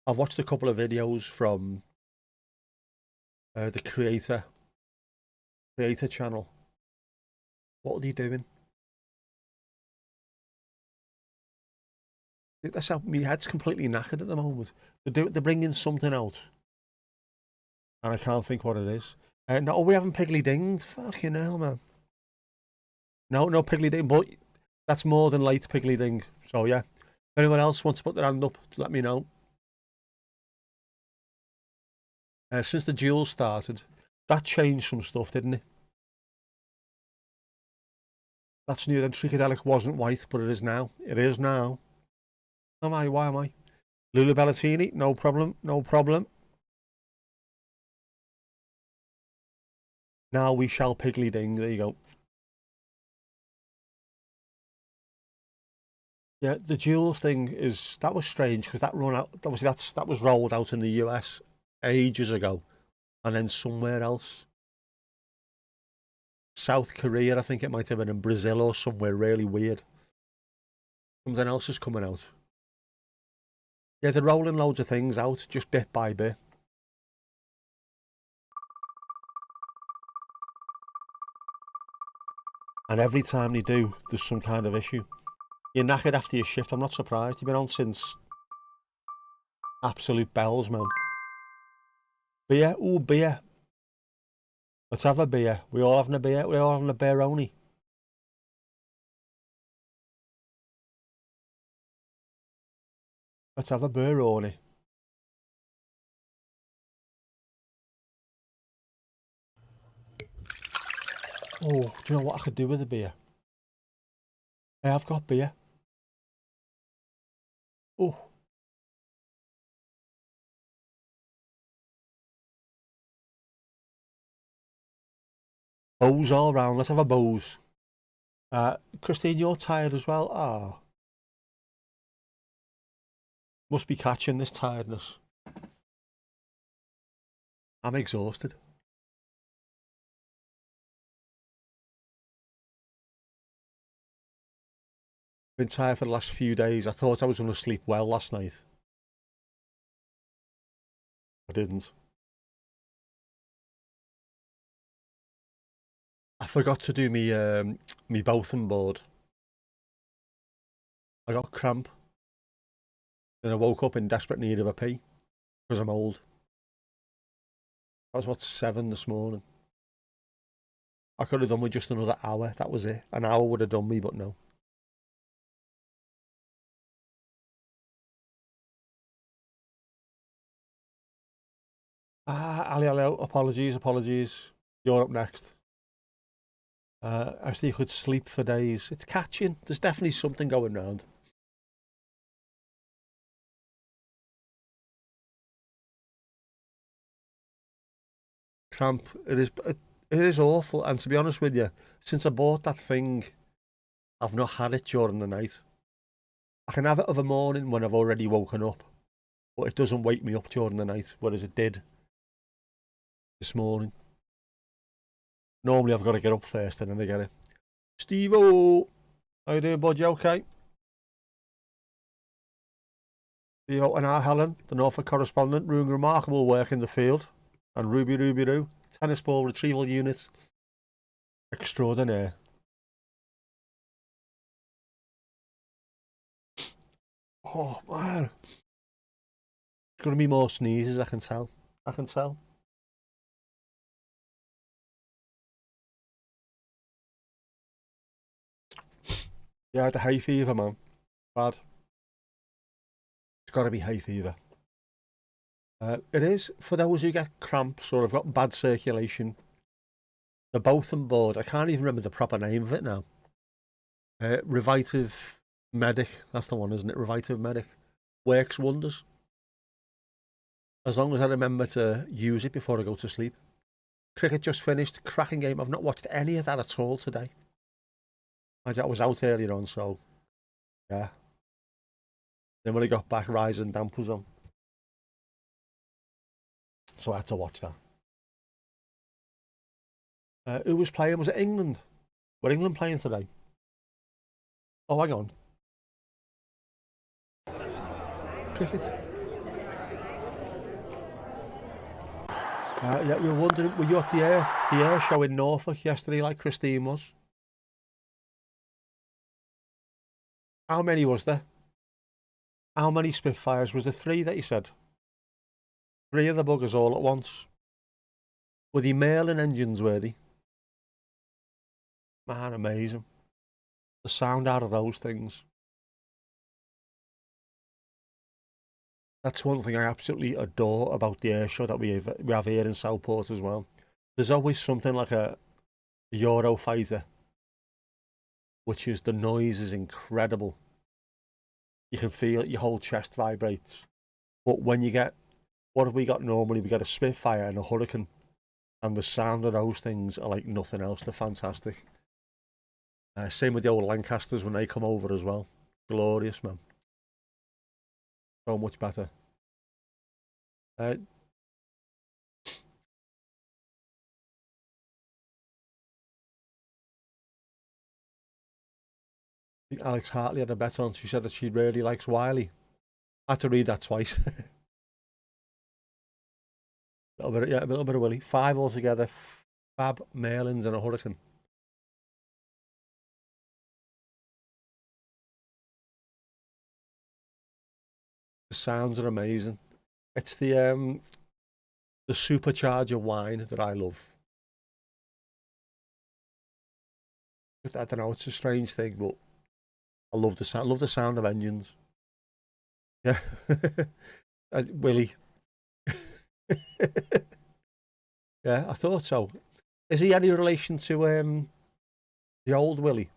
I've watched a couple of videos from the creator channel. What are they doing? That's how my head's completely knackered at the moment. They're bringing something out, and I can't think what it is. No, we haven't piggly dinged. Fucking hell, man. No piggly ding, but that's more than light piggly ding. So yeah, if anyone else wants to put their hand up, let me know. Since the duel started, that changed some stuff, didn't it? That's new. Then Trichadelic wasn't white, but it is now. It is now. Why am I? Lulu Bellatini, no problem, no problem. Now we shall piggly ding. There you go. Yeah, the duels thing that was strange because that run out. Obviously, that was rolled out in the US ages ago, and then somewhere else, South Korea, I think it might have been in Brazil or somewhere really weird. Something else is coming out. Yeah, they're rolling loads of things out just bit by bit. And every time they do, there's some kind of issue. You're knackered after your shift. I'm not surprised. You've been on since absolute bells, man. Beer? Ooh, beer. Let's have a beer. We all having a beer? We're all having a beeroni. Let's have a burroni. Oh, do you know what I could do with a beer? I have got beer. Oh. Bows all round. Let's have a bows. Christine, you're tired as well? Ah. Must be catching this tiredness. I'm exhausted. Been tired for the last few days. I thought I was going to sleep well last night. I didn't. I forgot to do me Botham board. I got cramp. Then I woke up in desperate need of a pee because I'm old. I was about 7 this morning. I could have done with just another hour. That was it. An hour would have done me, but no. Ali, apologies. You're up next. I see you could sleep for days. It's catching. There's definitely something going round. Cramp. It is awful. And to be honest with you, since I bought that thing, I've not had it during the night. I can have it of a morning when I've already woken up, but it doesn't wake me up during the night, whereas it did this morning. Normally I've got to get up first and then I get it. Steve-O! How you doing, bud? You okay? Steve-O and our Helen, the Norfolk correspondent, doing remarkable work in the field. And Ruby Roo, tennis ball retrieval unit. Extraordinaire. Oh, man. It's going to be more sneezes, I can tell. Yeah, the hay fever, man. Bad. It's got to be hay fever. It is, for those who get cramps or have got bad circulation, the Botham board, I can't even remember the proper name of it now. Revitive Medic, that's the one, isn't it? Revitive Medic. Works wonders. As long as I remember to use it before I go to sleep. Cricket just finished, cracking game. I've not watched any of that at all today. I was out earlier on, so yeah. Then when I got back, Rising Damp was on. So I had to watch that. Who was playing? Was it England? Were England playing today? Oh, hang on. Cricket. Yeah, we were wondering, were you at the air show in Norfolk yesterday like Christine was? How many was there? How many Spitfires? Was there 3 that you said? 3 of the buggers all at once. Were they Merlin engines, were they? Man, amazing. The sound out of those things. That's one thing I absolutely adore about the air show that we have here in Southport as well. There's always something like a Eurofighter, which is the noise is incredible. You can feel it, your whole chest vibrates. But when you get, what have we got normally? We get a Spitfire and a Hurricane, and the sound of those things are like nothing else. They're fantastic. Same with the old Lancasters when they come over as well. Glorious, man. So much better. I think Alex Hartley had a bet on. She said that she really likes Wiley. I had to read that twice. A little bit of Willie. 5 altogether. Fab, Merlins, and a Hurricane. The sounds are amazing. It's the supercharger wine that I love. I don't know. It's a strange thing, but I love the sound. Love the sound of engines. Yeah. Willie. Yeah, I thought so. Is he any relation to the old Willie?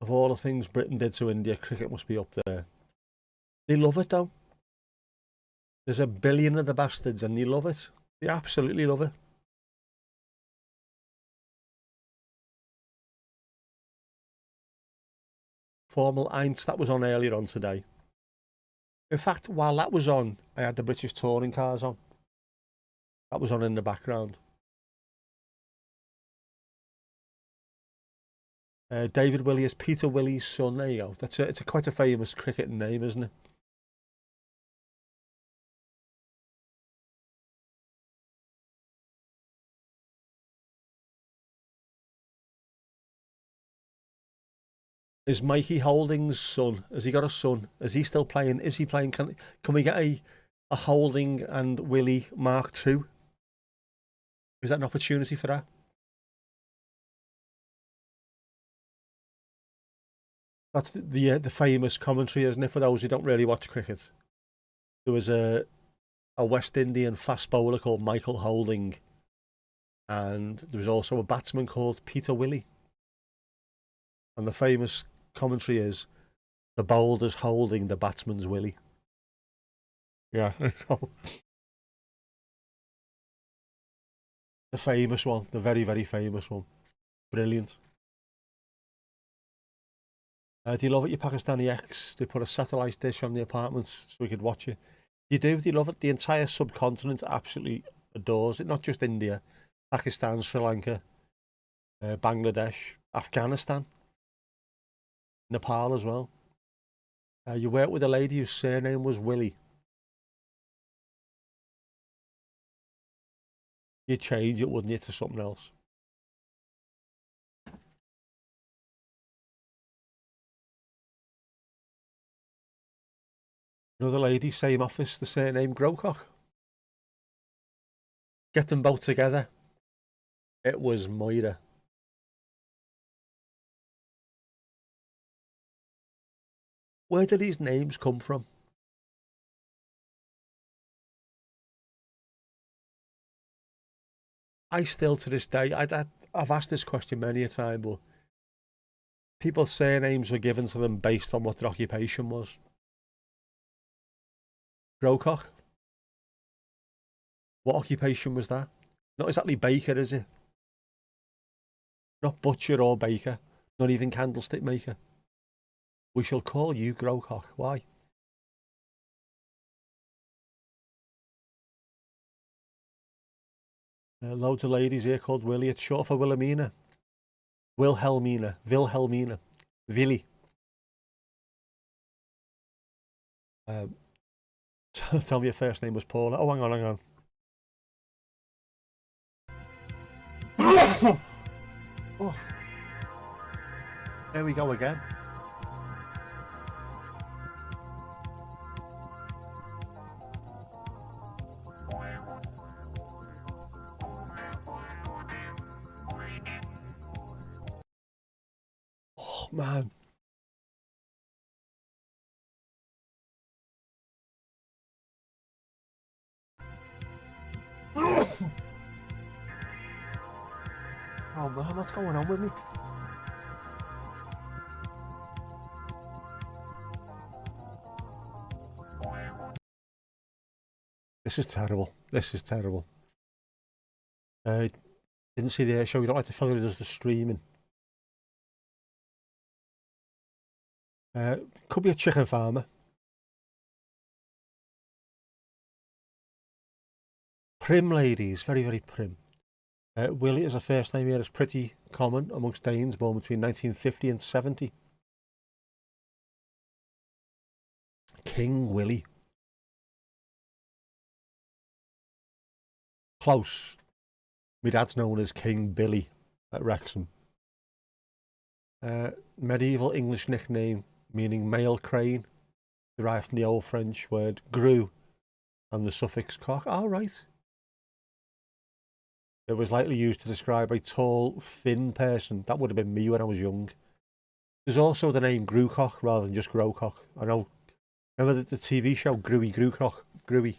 Of all the things Britain did to India, cricket must be up there. They love it though. There's a billion of the bastards and they love it. They absolutely love it. Formal Eins, that was on earlier on today. In fact, while that was on, I had the British touring cars on. That was on in the background. David Willey is Peter Willey's son. There you go. It's quite a famous cricket name, isn't it? Is Mikey Holding's son? Has he got a son? Is he still playing? Is he playing? Can we get a Holding and Willie Mark II? Is that an opportunity for that? That's the famous commentary, isn't it? For those who don't really watch cricket, there was a West Indian fast bowler called Michael Holding, and there was also a batsman called Peter Willey. And the famous commentary is the bowler's holding, the batsman's Willie. Yeah. The famous one, the very, very famous one. Brilliant. Do you love it, your Pakistani ex? They put a satellite dish on the apartment so we could watch it. You do? Do you love it? The entire subcontinent absolutely adores it. Not just India, Pakistan, Sri Lanka, Bangladesh, Afghanistan, Nepal as well. You worked with a lady whose surname was Willie. You'd change it, wouldn't you, to something else? Another lady, same office, the surname Growcock. Get them both together. It was Moira. Where do these names come from? I still, to this day, I've asked this question many a time, but people's surnames were given to them based on what their occupation was. Growcock? What occupation was that? Not exactly baker, is it? Not butcher or baker. Not even candlestick maker. We shall call you Growcock. Why? Loads of ladies here called Willie. It's short for Wilhelmina. Wilhelmina. Willy. Tell me your first name was Paula. Oh, hang on. Oh. There we go again. Oh, man. Oh, man, what's going on with me? This is terrible. Didn't see the air show. You don't like the fella who does the streaming. Could be a chicken farmer. Prim ladies, very, very prim. Willie is a first name here. It's pretty common amongst Danes born between 1950 and 70. King Willie. Close. My dad's known as King Billy at Wrexham. Medieval English nickname meaning male crane, derived from the Old French word grue and the suffix cock. All right. It was likely used to describe a tall, thin person. That would have been me when I was young. There's also the name Grewcock rather than just Growcock. I know. Remember the TV show Grewy Grewcock? Grewy.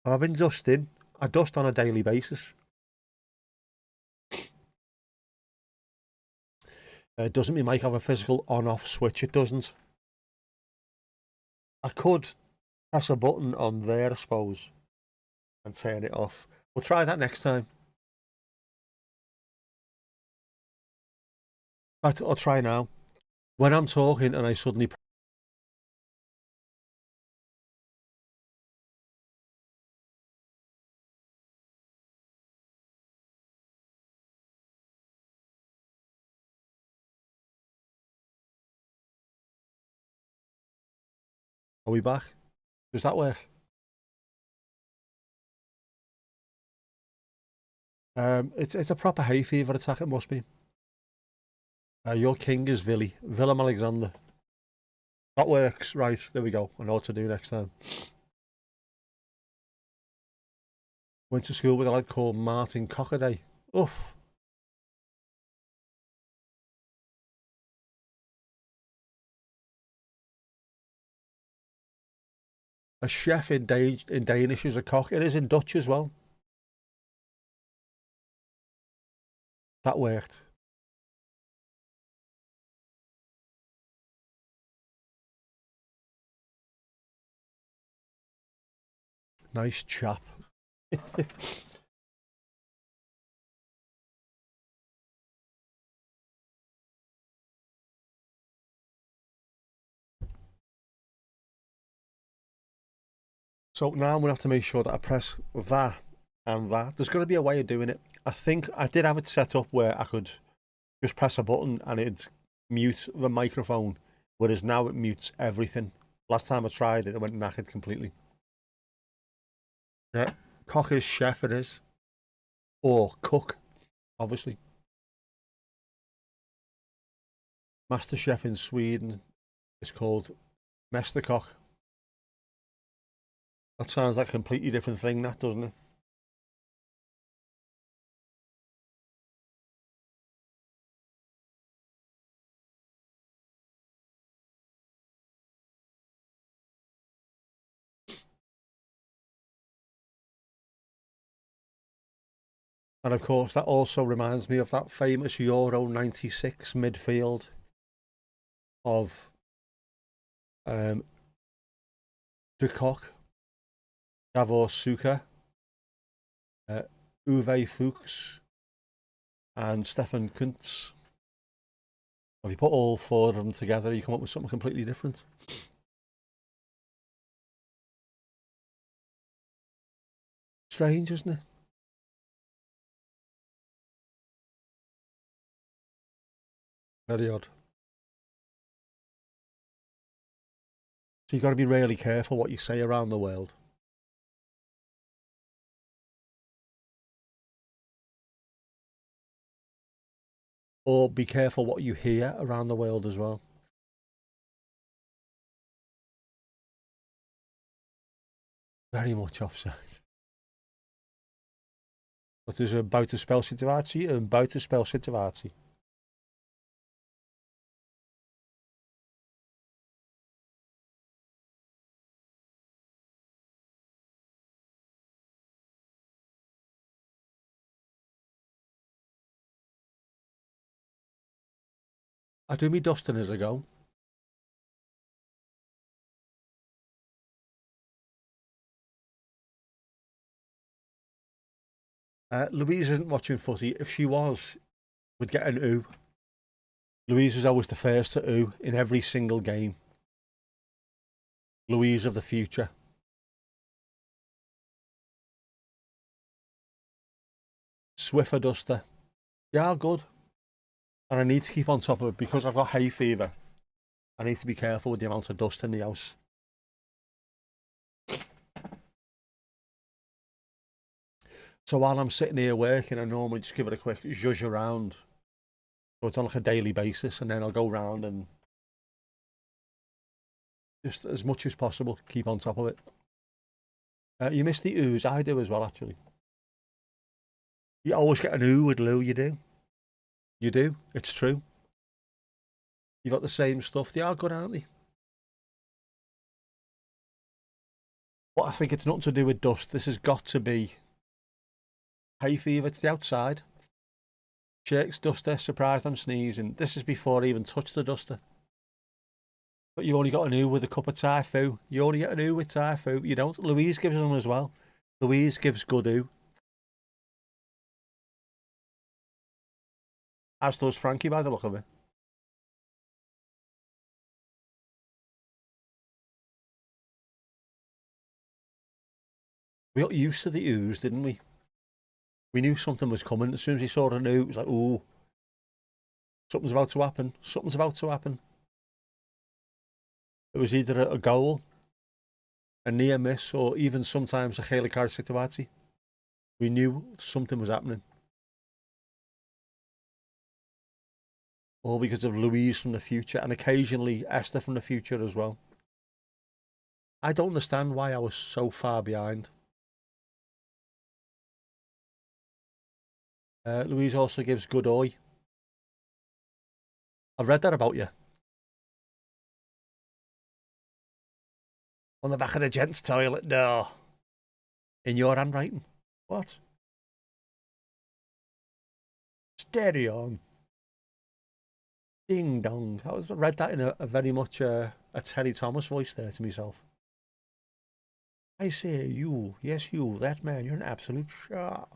I've been dusting. I dust on a daily basis. Doesn't my mic have a physical on-off switch? It doesn't. I could press a button on there, I suppose, and turn it off. We'll try that next time. I'll try now. When I'm talking and I suddenly... Are we back? Does that work? It's a proper hay fever attack, it must be. Your king is Willem Alexander. That works, right, there we go. I know what to do next time. Went to school with a lad called Martin Cockaday. Oof. A chef in Danish is a cock. It is in Dutch as well. That worked. Nice chap. So now I'm going to have to make sure that I press that and that. There's going to be a way of doing it. I think I did have it set up where I could just press a button and it'd mute the microphone, whereas now it mutes everything. Last time I tried it, it went knackered completely. Yeah, cock is chef, it is. Or cook, obviously. Master chef in Sweden is called Mästerkock. That sounds like a completely different thing, that, doesn't it? And of course, that also reminds me of that famous Euro 96 midfield of De Kock, Davor Suker, Uwe Fuchs, and Stefan Kuntz. If you put all four of them together, you come up with something completely different. Strange, isn't it? Very odd. So you've got to be really careful what you say around the world. Or be careful what you hear around the world as well. Very much offside. Dat is een buitenspelsituatie, een buitenspelsituatie. I do me dusting as I go. Louise isn't watching footy. If she was, would get an ooh. Louise is always the first to ooh in every single game. Louise of the future. Swiffer duster. Yeah, good. And I need to keep on top of it because I've got hay fever. I need to be careful with the amount of dust in the house. So while I'm sitting here working, I normally just give it a quick zhuzh around. So it's on like a daily basis, and then I'll go round and just as much as possible keep on top of it. You miss the oohs. I do as well, actually. You always get an ooh with Lou, you do. You do. It's true. You've got the same stuff. They are good, aren't they? But I think it's nothing to do with dust. This has got to be hay fever. It's the outside. Shakes duster, surprised I'm sneezing. This is before I even touched the duster. But you only got an ooh with a cup of Thai food. You only get an ooh with Thai food. You don't. Louise gives them as well. Louise gives good ooh. As does Frankie by the look of it. We got used to the oohs, didn't we? We knew something was coming. As soon as we saw an ooh, it was like, ooh, something's about to happen. Something's about to happen. It was either a goal, a near miss, or even sometimes a Gaelic situation. We knew something was happening. All because of Louise from the future and occasionally Esther from the future as well. I don't understand why I was so far behind. Louise also gives good oi. I've read that about you. On the back of the gents' toilet, no. In your handwriting. What? Steady on. Ding dong. I read that in a very much a Terry Thomas voice there to myself. I say, you, yes, you, that man, you're an absolute shark.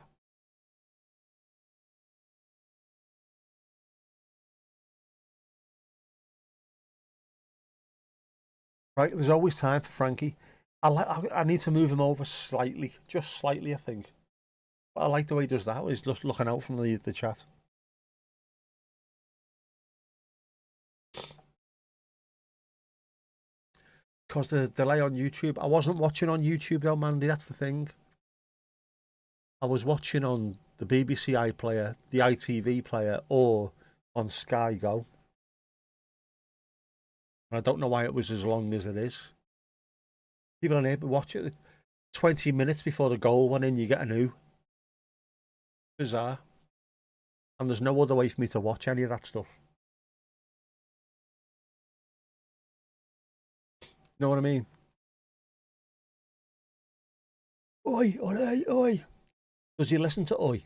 Right, there's always time for Frankie. I need to move him over slightly, just slightly, I think. But I like the way he does that. He's just looking out from the chat. Because the delay on YouTube, I wasn't watching on YouTube though, Mandy. That's the thing. I was watching on the BBC iPlayer, the ITV player, or on Sky Go. And I don't know why it was as long as it is. People are able to watch it 20 minutes before the goal went in, you get a new. Bizarre. And there's no other way for me to watch any of that stuff. You know what I mean? Oi, oi, oi. Does he listen to oi?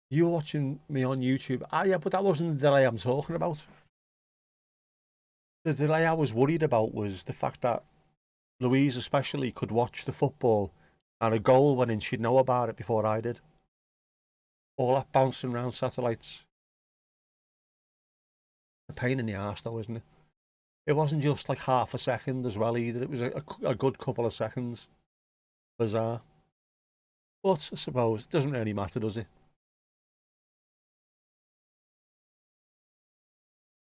You were watching me on YouTube. Ah, yeah, but that wasn't the delay I'm talking about. The delay I was worried about was the fact that Louise especially could watch the football and a goal went in, she'd know about it before I did. All that bouncing around satellites. A pain in the arse though, isn't it? It wasn't just like half a second as well either. It was a good couple of seconds. Bizarre. But I suppose it doesn't really matter, does it?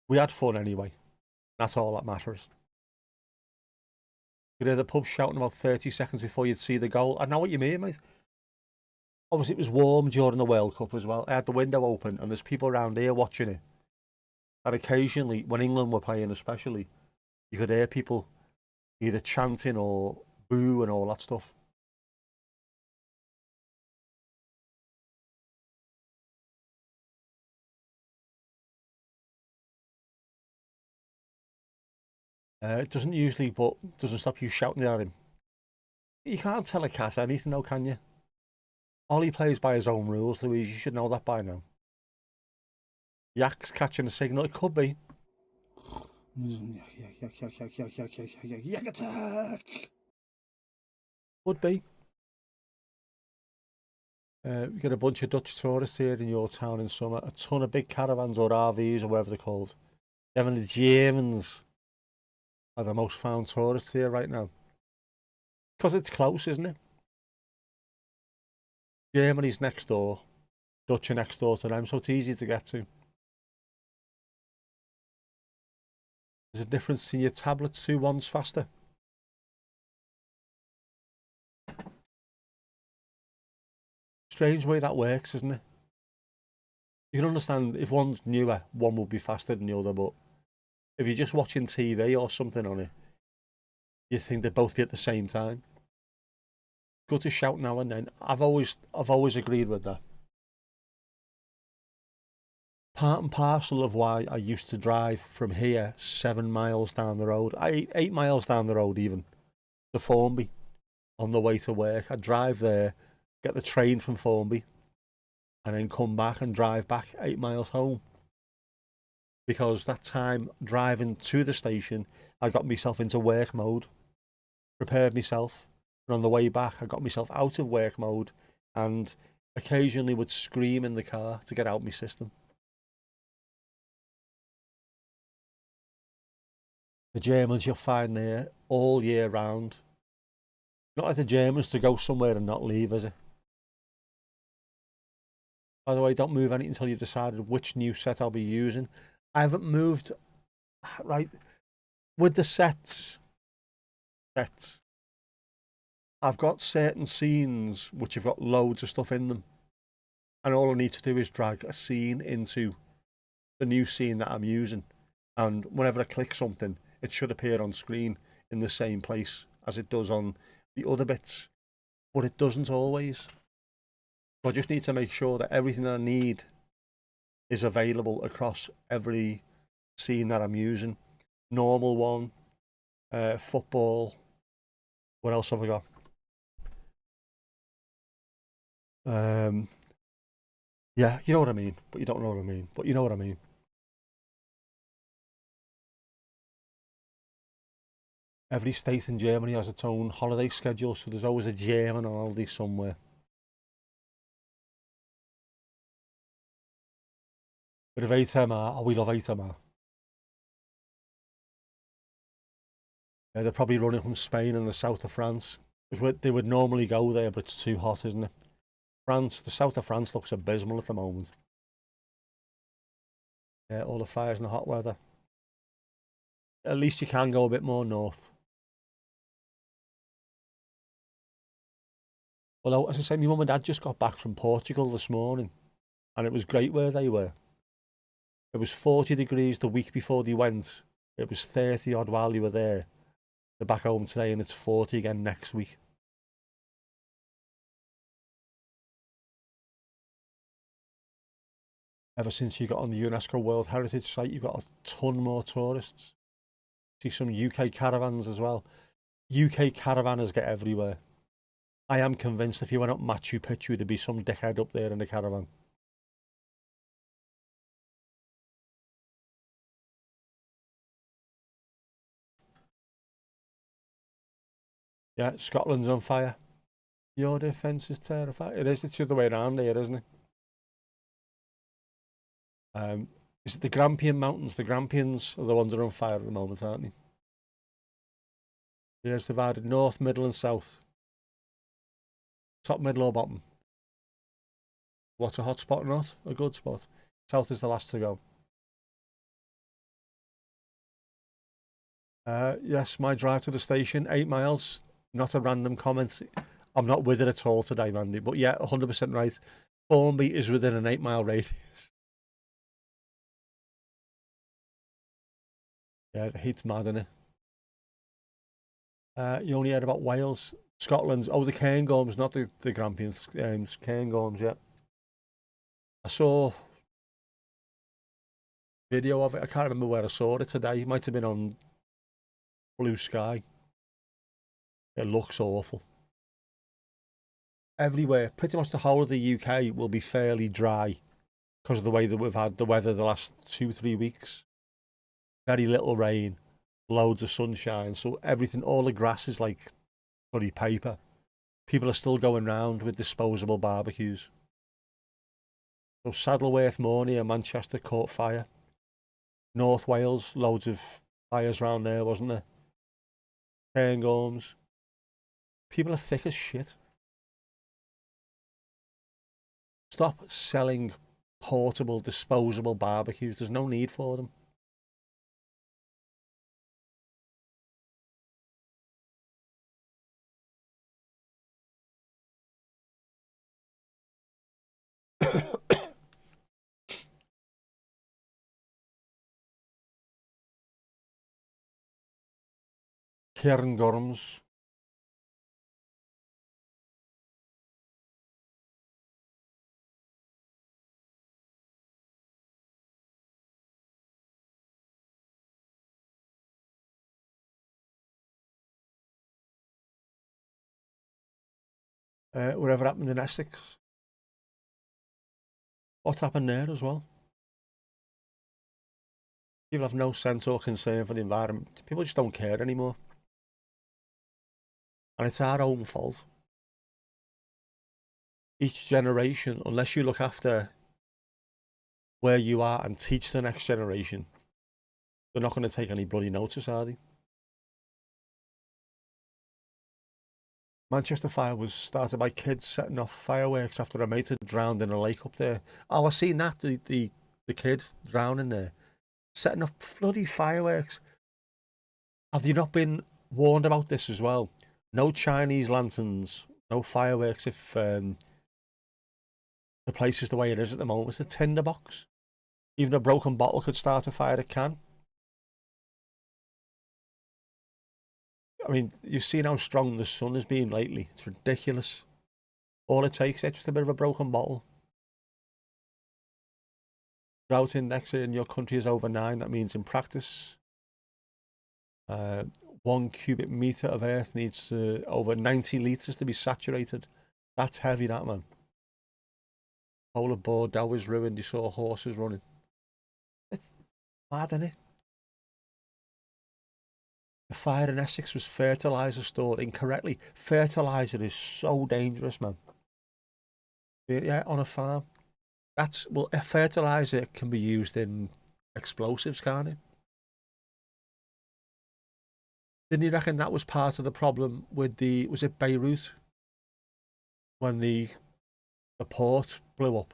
We had fun anyway. That's all that matters. You hear the pub shouting about 30 seconds before you'd see the goal. I know what you mean, mate. Obviously, it was warm during the World Cup as well. I had the window open and there's people around here watching it. And occasionally, when England were playing especially, you could hear people either chanting or boo and all that stuff. It doesn't usually, but doesn't stop you shouting at him. You can't tell a cat anything though, can you? Ollie plays by his own rules, Louise. You should know that by now. Yak's catching a signal. It could be. Yak attack! Could be. We get a bunch of Dutch tourists here in your town in summer. A ton of big caravans or RVs or whatever they're called. Even the Germans are the most found tourists here right now. Because it's close, isn't it? Germany's next door. Dutch are next door to them, so it's easy to get to. There's a difference in your tablet. 2 ones faster. Strange way that works, isn't it? You can understand if one's newer, one will be faster than the other, but if you're just watching TV or something on it, you think they'd both be at the same time. Good to shout now and then. I've always agreed with that. Part and parcel of why I used to drive from here 7 miles down the road, 8 miles down the road even, to Formby on the way to work. I'd drive there, get the train from Formby, and then come back and drive back 8 miles home. Because that time driving to the station, I got myself into work mode, prepared myself, and on the way back, I got myself out of work mode and occasionally would scream in the car to get out my system. The Germans you'll find there all year round. Not like the Germans to go somewhere and not leave, is it? By the way, don't move anything until you've decided which new set I'll be using. I haven't moved, right, with the sets, I've got certain scenes which have got loads of stuff in them. And all I need to do is drag a scene into the new scene that I'm using. And whenever I click something, it should appear on screen in the same place as it does on the other bits. But it doesn't always. So I just need to make sure that everything that I need is available across every scene that I'm using. Normal one, football. What else have I got? Yeah, you know what I mean, but you don't know what I mean, but you know what I mean. Every state in Germany has its own holiday schedule, so there's always a German holiday somewhere. Bit of HMR, oh, we love HMR. Yeah, they're probably running from Spain and the south of France. They would normally go there, but it's too hot, isn't it? France, the south of France looks abysmal at the moment. Yeah, all the fires and the hot weather. At least you can go a bit more north. Although, as I said, my mum and dad just got back from Portugal this morning, and it was great where they were. It was 40 degrees the week before they went. It was 30 odd while they were there. They're back home today, and it's 40 again next week. Ever since you got on the UNESCO World Heritage Site, you've got a ton more tourists. See some UK caravans as well. UK caravanners get everywhere. I am convinced if you went up Machu Picchu, there'd be some dickhead up there in a caravan. Yeah, Scotland's on fire. Your defence is terrifying. It is. It's the other way around here, isn't it? Is it the Grampian Mountains? The Grampians are the ones that are on fire at the moment, aren't they? Here's divided north, middle, and south. Top, middle, or bottom? What's a hot spot or not? A good spot. South is the last to go. Yes, my drive to the station, 8 miles. Not a random comment. I'm not with it at all today, Mandy. But yeah, 100% right. Formby is within an 8 mile radius. Yeah, the heat's mad, isn't it? You only heard about Wales. Scotland's, oh, the Cairngorms, not the Grampians. Cairngorms, yeah. I saw video of it. I can't remember where I saw it today. It might have been on Blue Sky. It looks awful. Everywhere, pretty much the whole of the UK will be fairly dry because of the way that we've had the weather the last 2-3 weeks. Very little rain, loads of sunshine. So everything, all the grass is like bloody paper. People are still going round with disposable barbecues. So Saddleworth Moor near Manchester caught fire. North Wales, loads of fires round there, wasn't there? Cairngorms. People are thick as shit. Stop selling portable, disposable barbecues. There's no need for them. Cairngorms. Whatever happened in Essex. What happened there as well? People have no sense or concern for the environment. People just don't care anymore. And it's our own fault. Each generation, unless you look after where you are and teach the next generation, they're not going to take any bloody notice, are they? Manchester Fire was started by kids setting off fireworks after a mate had drowned in a lake up there. Oh, I seen that, the kid drowning there. Setting off bloody fireworks. Have you not been warned about this as well? No Chinese lanterns, no fireworks if the place is the way it is at the moment. It's a tinderbox. Even a broken bottle could start a fire, it can. I mean, you've seen how strong the sun has been lately. It's ridiculous. All it takes is just a bit of a broken bottle. Drought index in your country is over 9. That means in practice, 1 cubic meter of earth needs over 90 litres to be saturated. That's heavy, that, man. Whole of Bordeaux is ruined. You saw horses running. It's mad, isn't it? The fire in Essex was fertiliser stored incorrectly. Fertiliser is so dangerous, man. Yeah, on a farm. Well, a fertiliser can be used in explosives, can't it? Didn't you reckon that was part of the problem with was it Beirut? When the port blew up.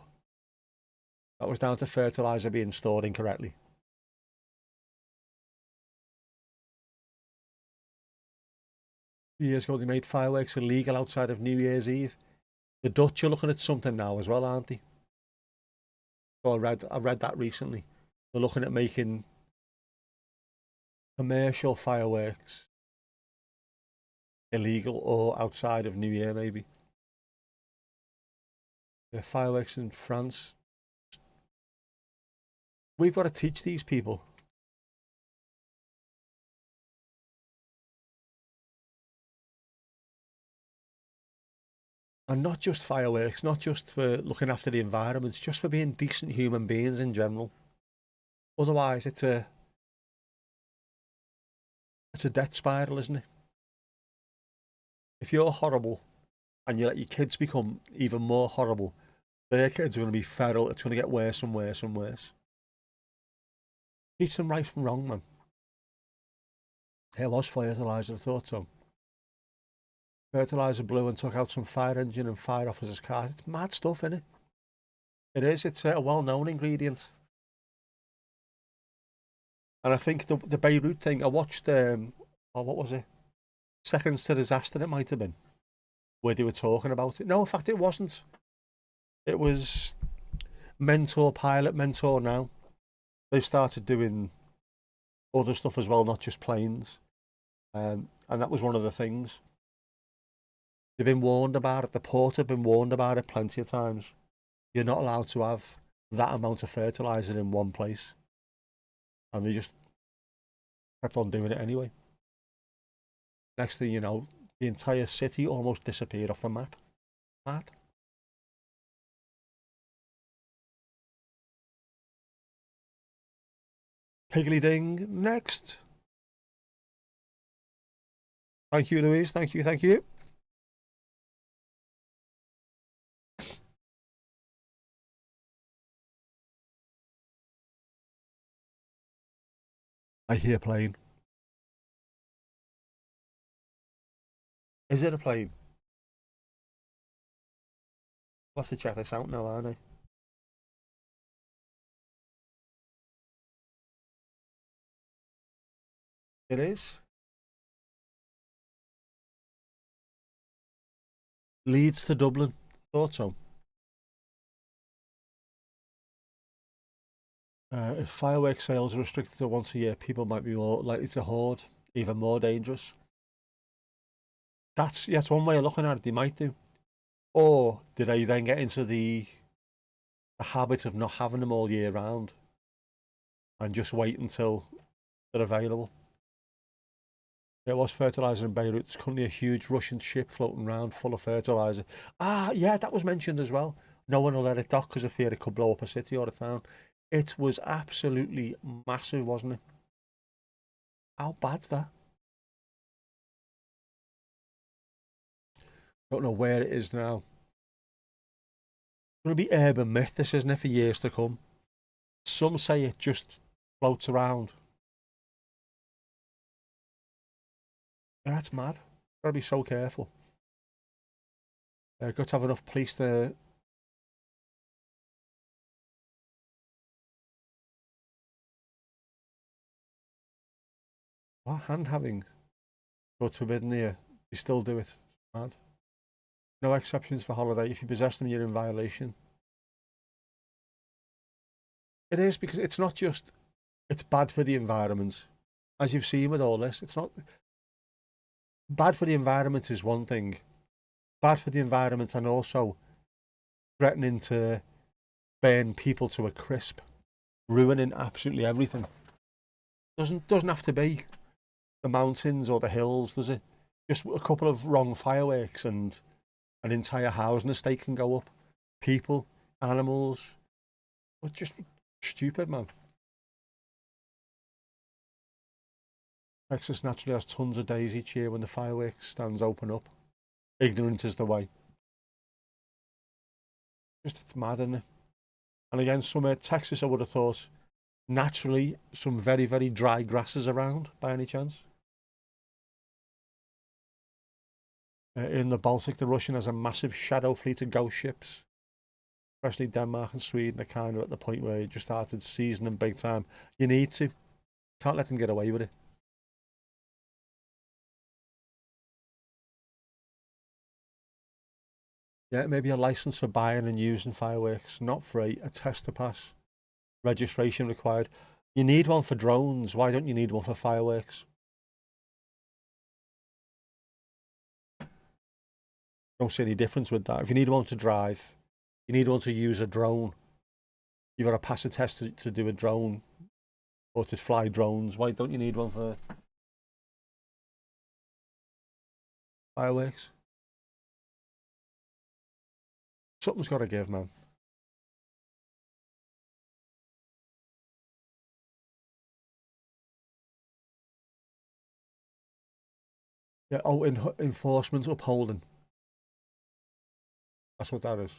That was down to fertiliser being stored incorrectly. Years ago, they made fireworks illegal outside of New Year's Eve. The Dutch are looking at something now as well, aren't they? So I read that recently. They're looking at making commercial fireworks illegal or outside of New Year, maybe. The fireworks in France. We've got to teach these people. And not just fireworks, not just for looking after the environment, just for being decent human beings in general. Otherwise, it's a death spiral, isn't it? If you're horrible and you let your kids become even more horrible, their kids are going to be feral. It's going to get worse and worse and worse. Teach them right from wrong, man. It was fertiliser, I thought so. Fertiliser blew and took out some fire engine and fire officer's car. It's mad stuff, isn't it? It is. It's a well-known ingredient. And I think the Beirut thing, I watched, what was it? Seconds to Disaster, it might have been, where they were talking about it. No, in fact, it wasn't. It was Mentor Pilot, Mentor Now. They've started doing other stuff as well, not just planes. And that was one of the things. They've been warned about it. The port have been warned about it plenty of times. You're not allowed to have that amount of fertiliser in one place. And they just kept on doing it anyway. Next thing you know, the entire city almost disappeared off the map. Mad. Piggly Ding next. Thank you, Louise. Thank you, thank you. I hear plane. Is it a plane? I'll have to check this out now, aren't I? It is. Leeds to Dublin. Thought so. If fireworks sales are restricted to once a year, people might be more likely to hoard, even more dangerous. That's one way of looking at it. They might do. Or did they then get into the habit of not having them all year round and just wait until they're available? There was fertilizer in Beirut. There's currently a huge Russian ship floating around full of fertilizer. Ah, yeah, that was mentioned as well. No one will let it dock because of fear it could blow up a city or a town. It was absolutely massive, wasn't it? How bad's that? Don't know where it is now. It's going to be urban myth, this, isn't it, for years to come? Some say it just floats around. That's mad. Gotta be so careful. Got to have enough police to. What hand having? God's forbidden here. You still do it. Mad. No exceptions for holiday. If you possess them, you're in violation. It is, because it's not just. It's bad for the environment. As you've seen with all this, it's not. Bad for the environment is one thing. Bad for the environment and also threatening to burn people to a crisp, ruining absolutely everything. Doesn't have to be the mountains or the hills, does it? Just a couple of wrong fireworks and an entire housing estate can go up. People, animals, it's just stupid, man. Texas naturally has tons of days each year when the fireworks stands open up. Ignorance is the way. Just, it's mad, isn't it? And again, somewhere Texas, I would have thought, naturally, some very, very dry grasses around, by any chance. In the Baltic, the Russian has a massive shadow fleet of ghost ships. Especially Denmark and Sweden are kind of at the point where you just started seasoning big time. You need to. Can't let them get away with it. Yeah, maybe a license for buying and using fireworks, not free, a test to pass, registration required. You need one for drones. Why don't you need one for fireworks? Don't see any difference with that. If you need one to drive, you need one to use a drone. You've got to pass a test to do a drone or to fly drones. Why don't you need one for fireworks? Something's got to give, man. Yeah. Oh, enforcement upholding. That's what that is.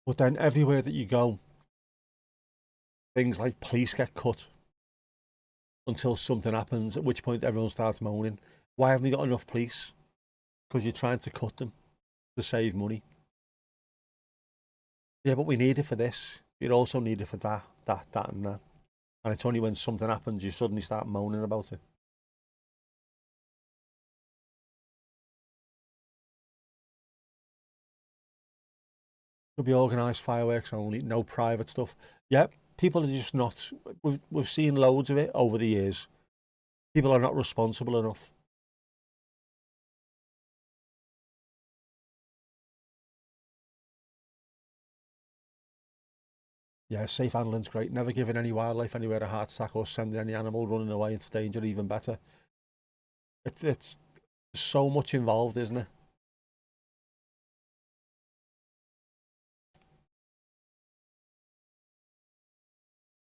But then everywhere that you go, things like police get cut until something happens, at which point everyone starts moaning. Why haven't we got enough police? Because you're trying to cut them to save money. Yeah, but we need it for this. You also need it for that, and that. And it's only when something happens you suddenly start moaning about it. Could be organised fireworks only, no private stuff. Yep, people are just not. We've seen loads of it over the years. People are not responsible enough. Yeah, safe handling's great. Never giving any wildlife anywhere a heart attack or sending any animal running away into danger, even better. It's so much involved, isn't it?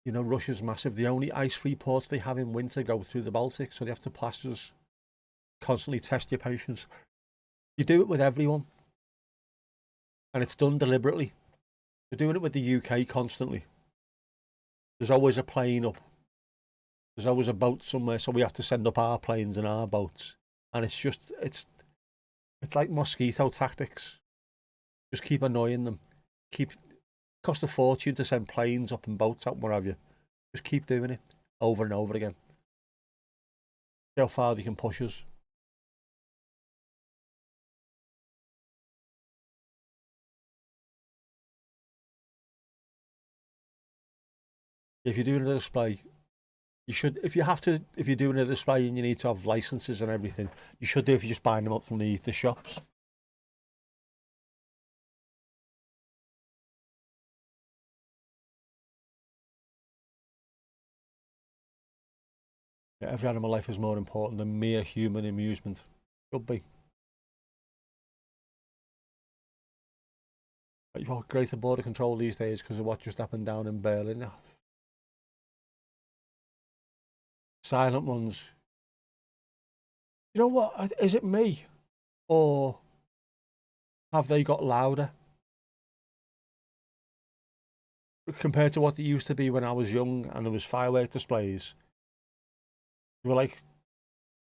You know, Russia's massive. The only ice-free ports they have in winter go through the Baltic, so they have to passengers constantly test your patience. You do it with everyone, and it's done deliberately. They're doing it with the UK constantly. There's always a plane up. There's always a boat somewhere, so we have to send up our planes and our boats. And it's just, it's like mosquito tactics. Just keep annoying them. Cost a fortune to send planes up and boats out, what have you. Just keep doing it over and over again. See how far they can push us. If you're doing a display, you should, if you're doing a display and you need to have licenses and everything, you should do if you're just buying them up from the shops. Yeah, every animal life is more important than mere human amusement. Should be. You've got greater border control these days because of what just happened down in Berlin. Silent ones. You know what? Is it me? Or have they got louder? Compared to what they used to be when I was young and there was firework displays. They were like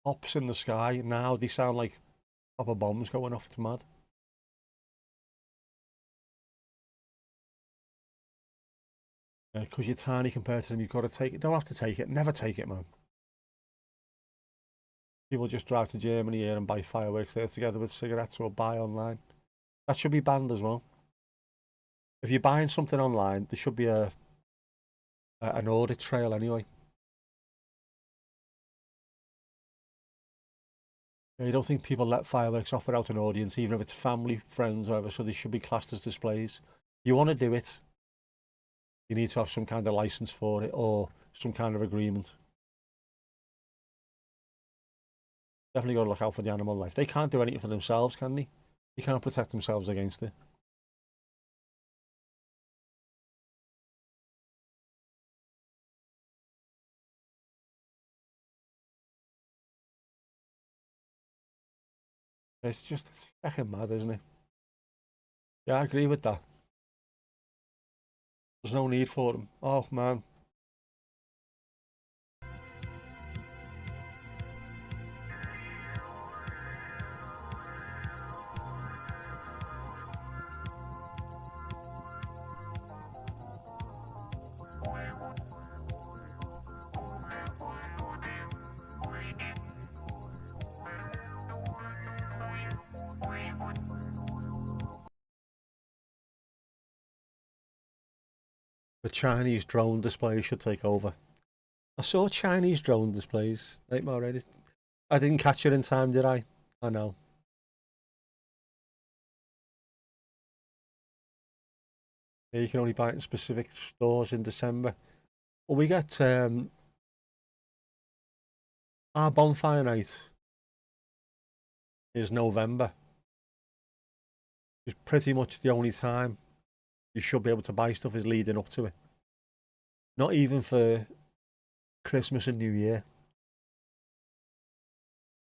pops in the sky. Now they sound like proper bombs going off. It's mad. Because you're tiny compared to them, you've got to take it. Don't have to take it. Never take it, man. People just drive to Germany here and buy fireworks there together with cigarettes or buy online. That should be banned as well. If you're buying something online, there should be an audit trail anyway. You don't think people let fireworks off without an audience, even if it's family, friends, or whatever, so they should be classed as displays. You want to do it, you need to have some kind of license for it or some kind of agreement. Definitely got to look out for the animal life. They can't do anything for themselves, can they? They can't protect themselves against it. It's fucking mad, isn't it? Yeah, I agree with that. There's no need for them. Oh, man. The Chinese drone display should take over. I saw Chinese drone displays. Right, already. I didn't catch it in time, did I? I know. Yeah, you can only buy it in specific stores in December. Well, we get our bonfire night is November. It's pretty much the only time you should be able to buy stuff is leading up to it. Not even for Christmas and New Year.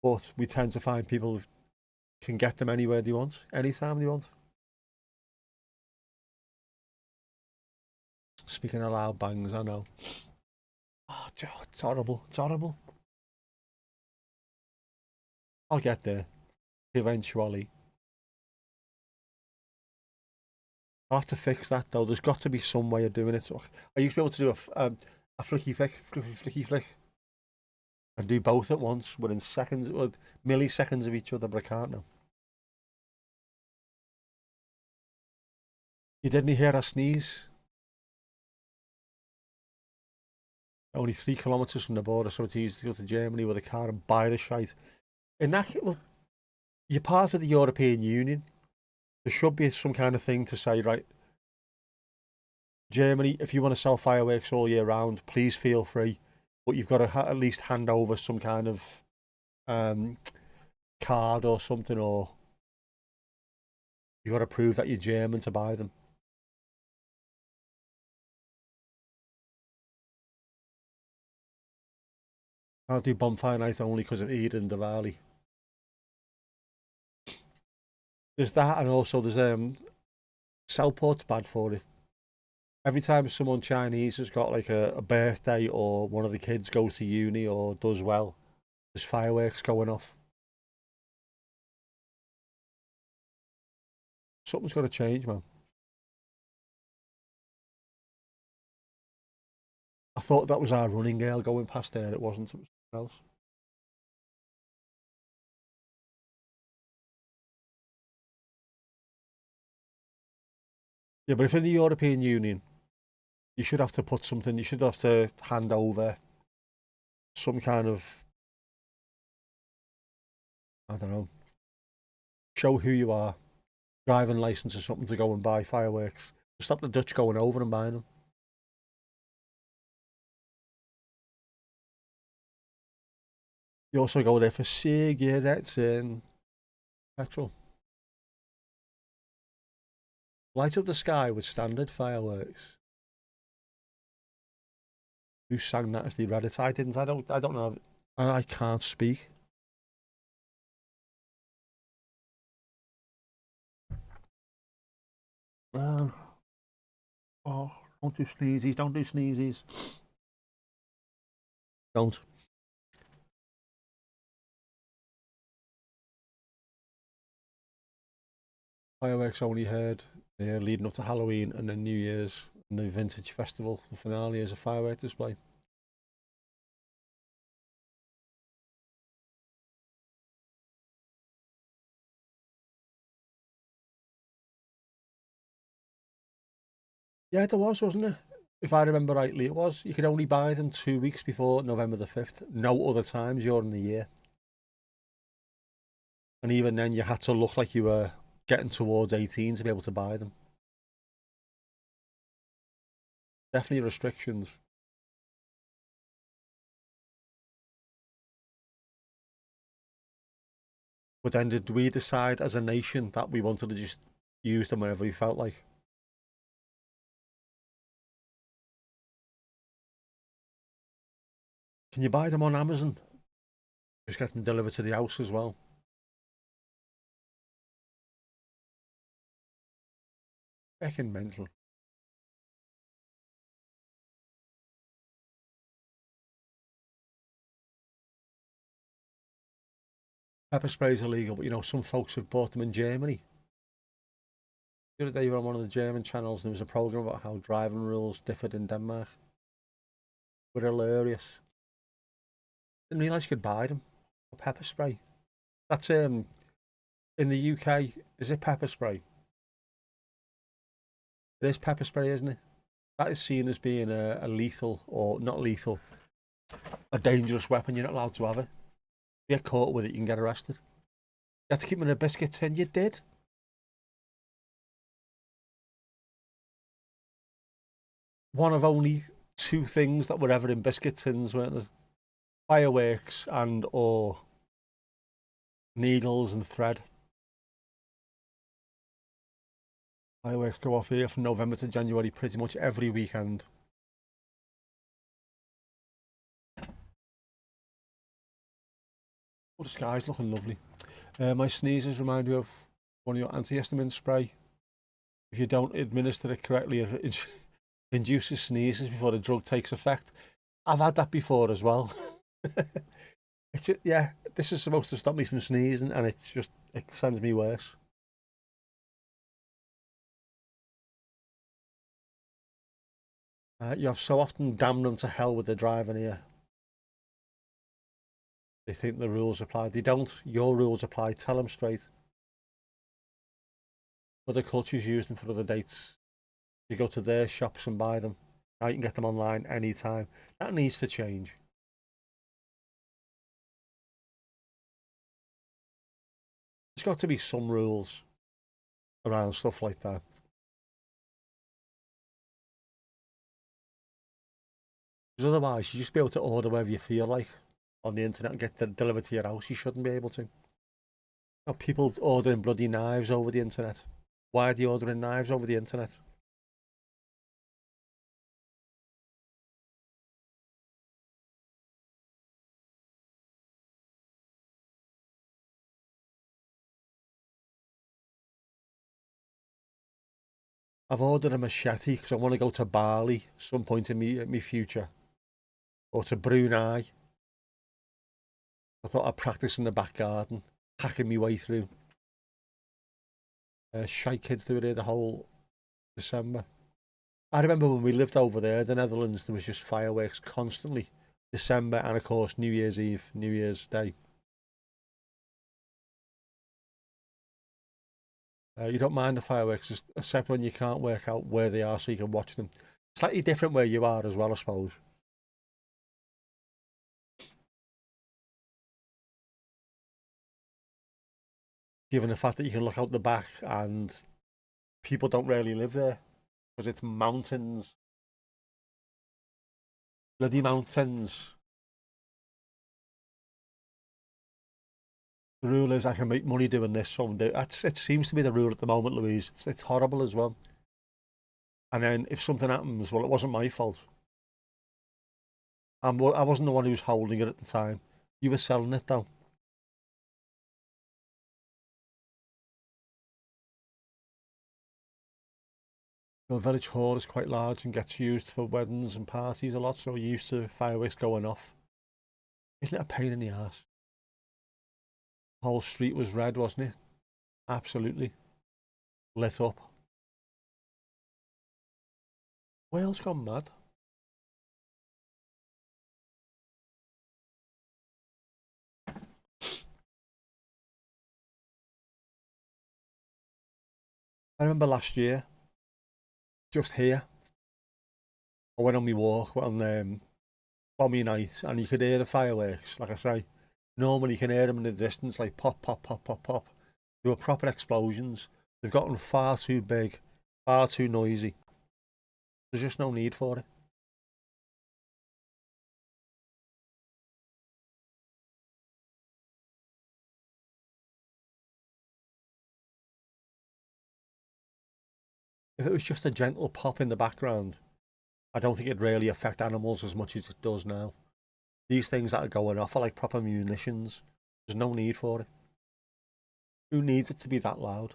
But we tend to find people can get them anywhere they want, anytime they want. Speaking of loud bangs, I know. Oh, it's horrible. It's horrible. I'll get there eventually. I'll have to fix that though. There's got to be some way of doing it. So I used to be able to do a flicky flick, and do both at once within seconds, milliseconds of each other, but I can't now. You didn't hear a sneeze? Only 3 kilometres from the border, so it's easy to go to Germany with a car and buy the shite. In that, well, you're part of the European Union. There should be some kind of thing to say, right, Germany, if you want to sell fireworks all year round, please feel free. But you've got to at least hand over some kind of card or something, or you've got to prove that you're German to buy them. Can't do bonfire night only because of Eid and Diwali. There's that, and also there's Southport's bad for it. Every time someone Chinese has got like a birthday or one of the kids goes to uni or does well, there's fireworks going off. Something's got to change, man. I thought that was our running girl going past there. It wasn't. It was something else. Yeah, but if in the European Union You should have to put something, you should have to hand over some kind of, I don't know, show who you are, driving license or something to go and buy fireworks. Stop the Dutch going over and buying them. You also go there for cigarettes and petrol. Light up the sky with standard fireworks. Who sang that if they read it? I didn't. I don't know. And I can't speak. Man. Oh, don't do sneezies. Don't do sneezies. Don't. Fireworks only heard leading up to Halloween and then New Year's and the Vintage Festival. The finale is a firework display. Yeah, there was, wasn't it? If I remember rightly, it was. You could only buy them 2 weeks before November the 5th. No other times during the year. And even then, you had to look like you were getting towards 18 to be able to buy them. Definitely restrictions. But then did we decide as a nation that we wanted to just use them whenever we felt like? Can you buy them on Amazon? Just get them delivered to the house as well. Fucking mental. Pepper spray's illegal, but you know, some folks have bought them in Germany. The other day, you were on one of the German channels, and there was a program about how driving rules differed in Denmark. Were hilarious. Didn't realise you could buy them. Pepper spray. That's in the UK. Is it pepper spray? It is pepper spray, isn't it? That is seen as being a lethal, or not lethal, a dangerous weapon. You're not allowed to have it. If you get caught with it, you can get arrested. You have to keep them in a biscuit tin. You did. One of only two things that were ever in biscuit tins, weren't there? Fireworks and or needles and thread. Fireworks go off here from November to January pretty much every weekend. Oh, the sky's looking lovely. My sneezes remind me of one of your antihistamine spray. If you don't administer it correctly, it induces sneezes before the drug takes effect. I've had that before as well. Yeah, this is supposed to stop me from sneezing, and it sends me worse. You have so often damned them to hell with the driving here. They think the rules apply. They don't. Your rules apply. Tell them straight. Other cultures use them for other dates. You go to their shops and buy them. Now you can get them online anytime. That needs to change. There's got to be some rules around stuff like that. Because otherwise, you just be able to order wherever you feel like on the internet and get them delivered to your house. You shouldn't be able to. You know, people ordering bloody knives over the internet. Why are they ordering knives over the internet? I've ordered a machete because I want to go to Bali some point in me future, or to Brunei. I thought I'd practice in the back garden, hacking my way through. Shy kids do it here the whole December. I remember when we lived over there, the Netherlands, there was just fireworks constantly. December and of course New Year's Eve, New Year's Day. You don't mind the fireworks, except when you can't work out where they are so you can watch them. Slightly different where you are as well, I suppose. Given the fact that you can look out the back and people don't really live there because it's mountains, bloody mountains. The rule is I can make money doing this, so it seems to be the rule at the moment, Louise. It's horrible as well. And then if something happens, well, it wasn't my fault. I wasn't the one who was holding it at the time. You were selling it though. The village hall is quite large and gets used for weddings and parties a lot, so you're used to fireworks going off. Isn't it a pain in the ass? The whole street was red, wasn't it? Absolutely. Lit up. Wales gone mad. I remember last year, just here, I went on my walk on Bommy night, and you could hear the fireworks, like I say. Normally you can hear them in the distance, like pop, pop, pop, pop, pop. They were proper explosions. They've gotten far too big, far too noisy. There's just no need for it. If it was just a gentle pop in the background, I don't think it'd really affect animals as much as it does now. These things that are going off are like proper munitions. There's no need for it. Who needs it to be that loud?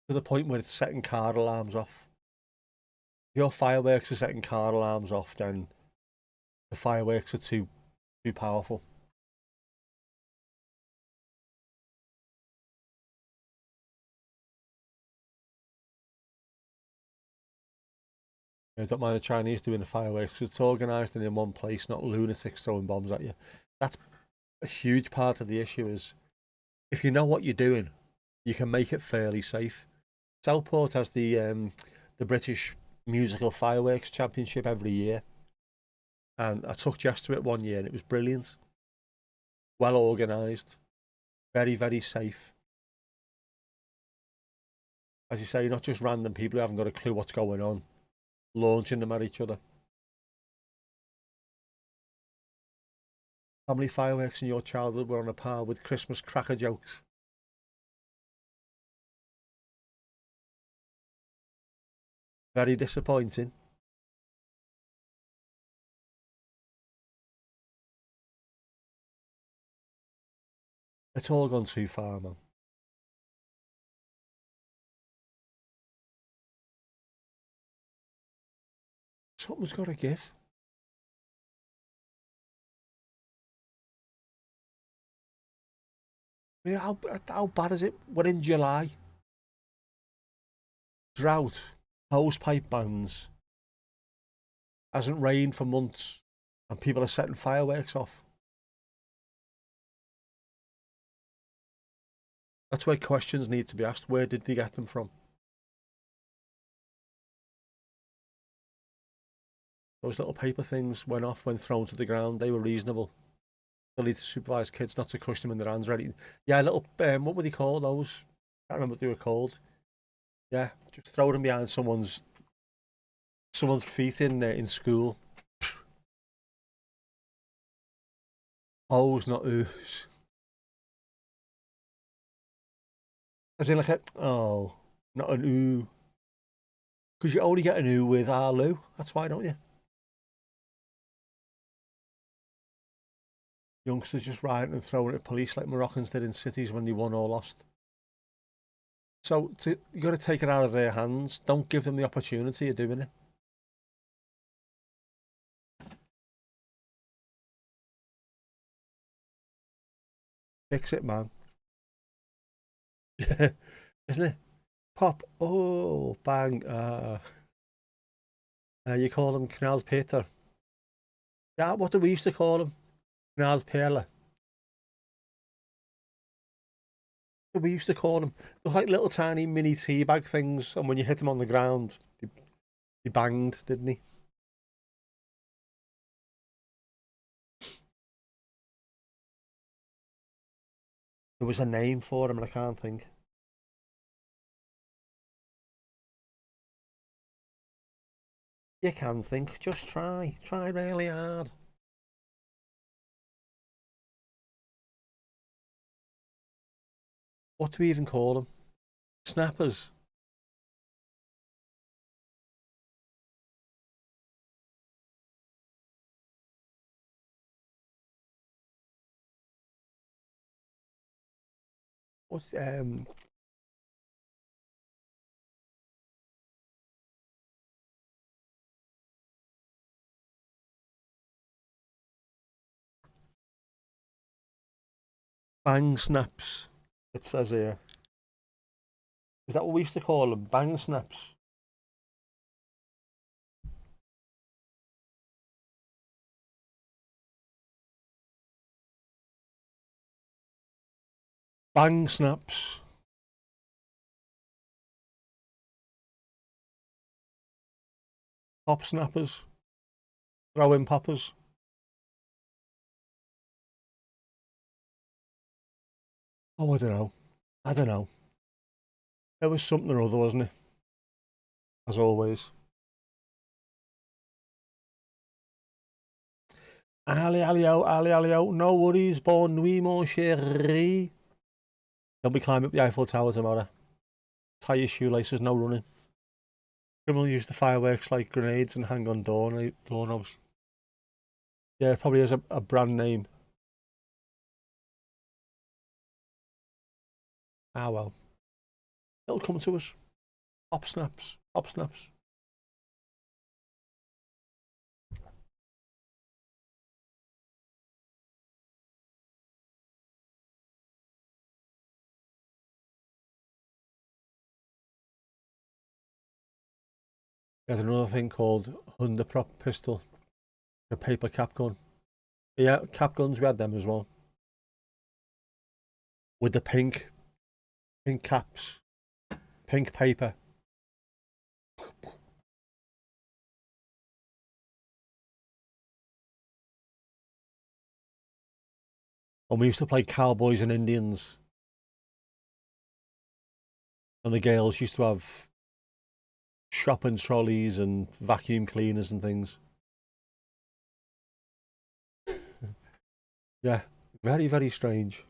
To the point where it's setting car alarms off. If your fireworks are setting car alarms off, then the fireworks are too powerful. I don't mind the Chinese doing the fireworks. It's organised and in one place, not lunatics throwing bombs at you. That's a huge part of the issue. Is if you know what you're doing, you can make it fairly safe. Southport has the British Musical Fireworks Championship every year, and I took Jess to it one year, and it was brilliant. Well organised, very very safe. As you say, not just random people who haven't got a clue what's going on, launching them at each other. How many fireworks in your childhood were on a par with Christmas cracker jokes? Very disappointing. It's all gone too far, man. Something's got to give. I mean, how bad is it? We're in July. Drought, hosepipe bans, hasn't rained for months, and people are setting fireworks off. That's where questions need to be asked. Where did they get them from? Those little paper things went off when thrown to the ground. They were reasonable. They'll need to supervise kids not to crush them in their hands or anything. Yeah, little, what were they called, those? I can't remember what they were called. Yeah, just throw them behind someone's feet in school. Ohs, not oohs. As in like not an ooh. Because you only get an ooh with Arlo. That's why, don't you? Youngsters just riding and throwing at police like Moroccans did in cities when they won or lost. So you got to take it out of their hands. Don't give them the opportunity of doing it. Fix it, man. Yeah, isn't it? Pop. Oh, bang. You call them Canal Peter. Yeah, what do we used to call them? Canal Perla. We used to call them. They're like little tiny mini tea bag things, and when you hit them on the ground, they banged, didn't he? There was a name for them, and I can't think. You can think. Just try. Try really hard. What do we even call them? Snappers. What's bang snaps? It says here. Is that what we used to call them? Bang snaps. Bang snaps. Pop snappers. Throw in poppers. Oh, I don't know. I don't know. It was something or other, wasn't it? As always. Ali, alio, no worries, bon nuit, mon chéri. They'll be climbing up the Eiffel Tower tomorrow. Tie your shoelaces, no running. Criminal use the fireworks like grenades and hang on doorknobs. Yeah, it probably is a brand name. Ah, well. It'll come to us. Hop snaps. Hop snaps. We had another thing called underprop pistol. A paper cap gun. Yeah, cap guns, we had them as well. With the pink caps. Pink paper. And we used to play cowboys and Indians. And the girls used to have shopping trolleys and vacuum cleaners and things. Yeah, very, very strange.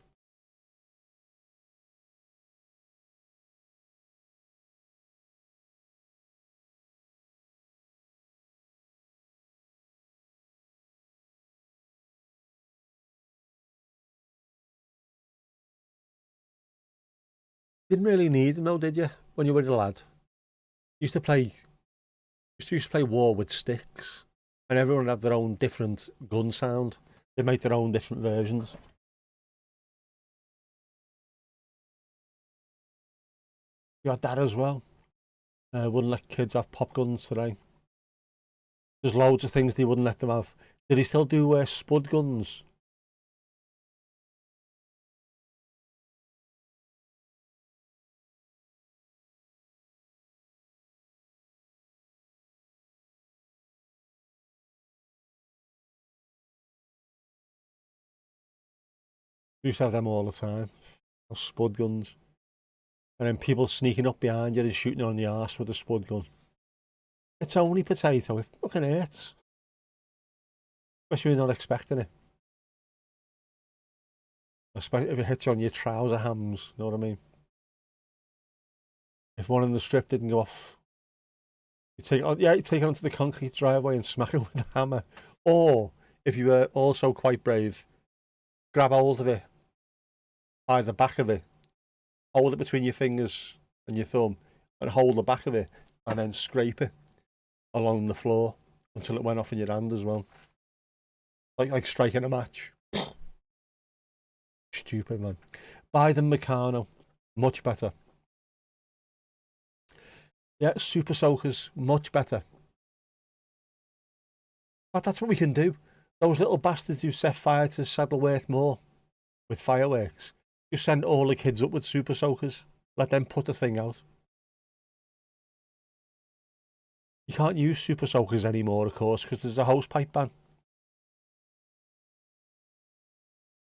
Didn't really need them though, did you? When you were a lad, you used to play war with sticks, and everyone had their own different gun sound. They make their own different versions. You had that as well. Wouldn't let kids have pop guns today. There's loads of things they wouldn't let them have. Did he still do spud guns? We used to have them all the time. Those spud guns. And then people sneaking up behind you and shooting on the arse with a spud gun. It's only potato. It fucking hurts. Especially when you're not expecting it. Especially if it hits you on your trouser hams. You know what I mean? If one in the strip didn't go off, you take it onto the concrete driveway and smack it with a hammer. Or, if you were also quite brave, grab hold of it by the back of it, hold it between your fingers and your thumb, and hold the back of it, and then scrape it along the floor until it went off in your hand as well. Like striking a match. Stupid, man. Buy the Meccano. Much better. Yeah, super soakers. Much better. But that's what we can do. Those little bastards who set fire to Saddleworth Moor with fireworks. Just send all the kids up with super soakers. Let them put the thing out. You can't use super soakers anymore, of course, because there's a hose pipe ban.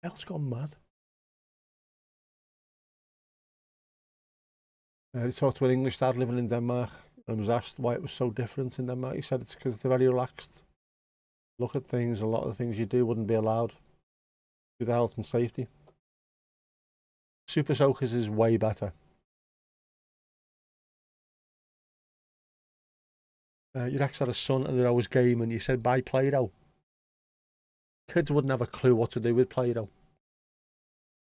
Hell's gone mad. I talked to an English dad living in Denmark and was asked why it was so different in Denmark. He said it's because they're very relaxed. Look at things, a lot of the things you do wouldn't be allowed due to health and safety. Super soakers is way better. Your ex had a son and they're always game and you said buy Play-Doh. Kids wouldn't have a clue what to do with Play-Doh.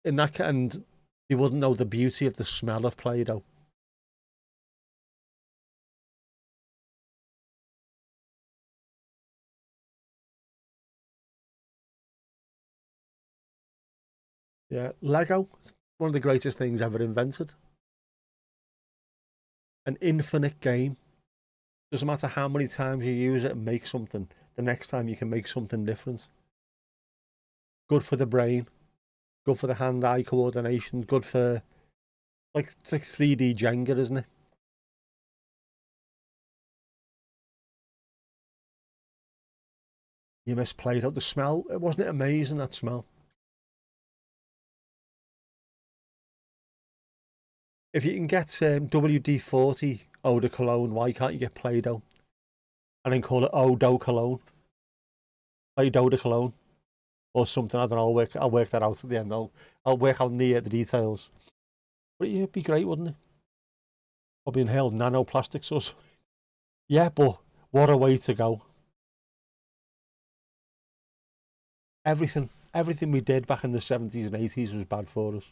In that, and they wouldn't know the beauty of the smell of Play-Doh. Yeah, Lego, one of the greatest things ever invented. An infinite game. Doesn't matter how many times you use it and make something, the next time you can make something different. Good for the brain, good for the hand-eye coordination, good for, like, it's like 3D Jenga, isn't it? You misplayed out the smell. Wasn't it amazing, that smell? If you can get WD-40 eau de cologne, why can't you get Play-Doh? And then call it eau de cologne. Play-Doh de cologne. Or something, I don't know, I'll work that out at the end. I'll work out the details. But it'd be great, wouldn't it? Probably inhaled nanoplastics or something. Yeah, but what a way to go. Everything we did back in the 70s and 80s was bad for us.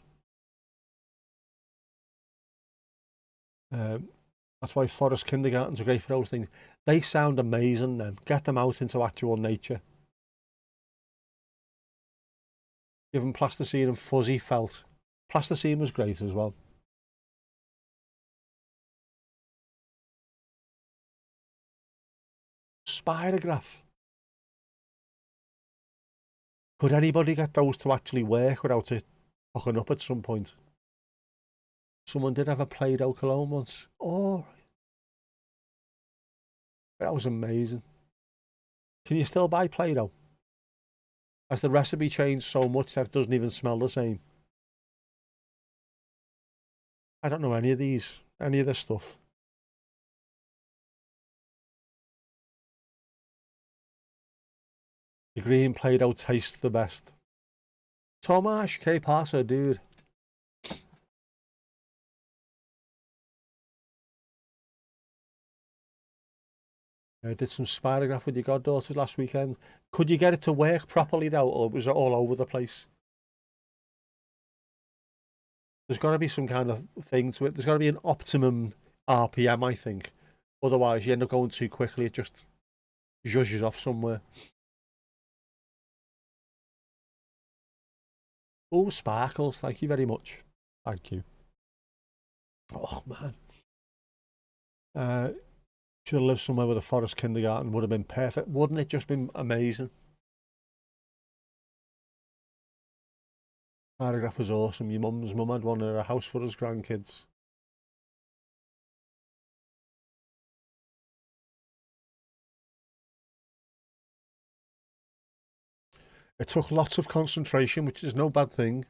That's why forest kindergartens are great for those things. They sound amazing then. Get them out into actual nature. Give them plasticine and fuzzy felt. Plasticine was great as well. Spirograph. Could anybody get those to actually work without it fucking up at some point? Someone did have a Play-Doh cologne once. Oh, that was amazing. Can you still buy Play-Doh? Has the recipe changed so much that it doesn't even smell the same? I don't know any of this stuff. The green Play-Doh tastes the best. Tomash, que pasa, dude? I did some spirograph with your goddaughters last weekend. Could you get it to work properly though, or was it all over the place? There's got to be some kind of thing to it. There's got to be an optimum RPM, I think. Otherwise, you end up going too quickly. It just zhuzhes off somewhere. Oh, sparkles. Thank you very much. Thank you. Oh, man. Should have lived somewhere with a forest kindergarten. Would have been perfect. Wouldn't it just been amazing? Paragraph was awesome. Your mum's mum had one in her house for us grandkids. It took lots of concentration, which is no bad thing,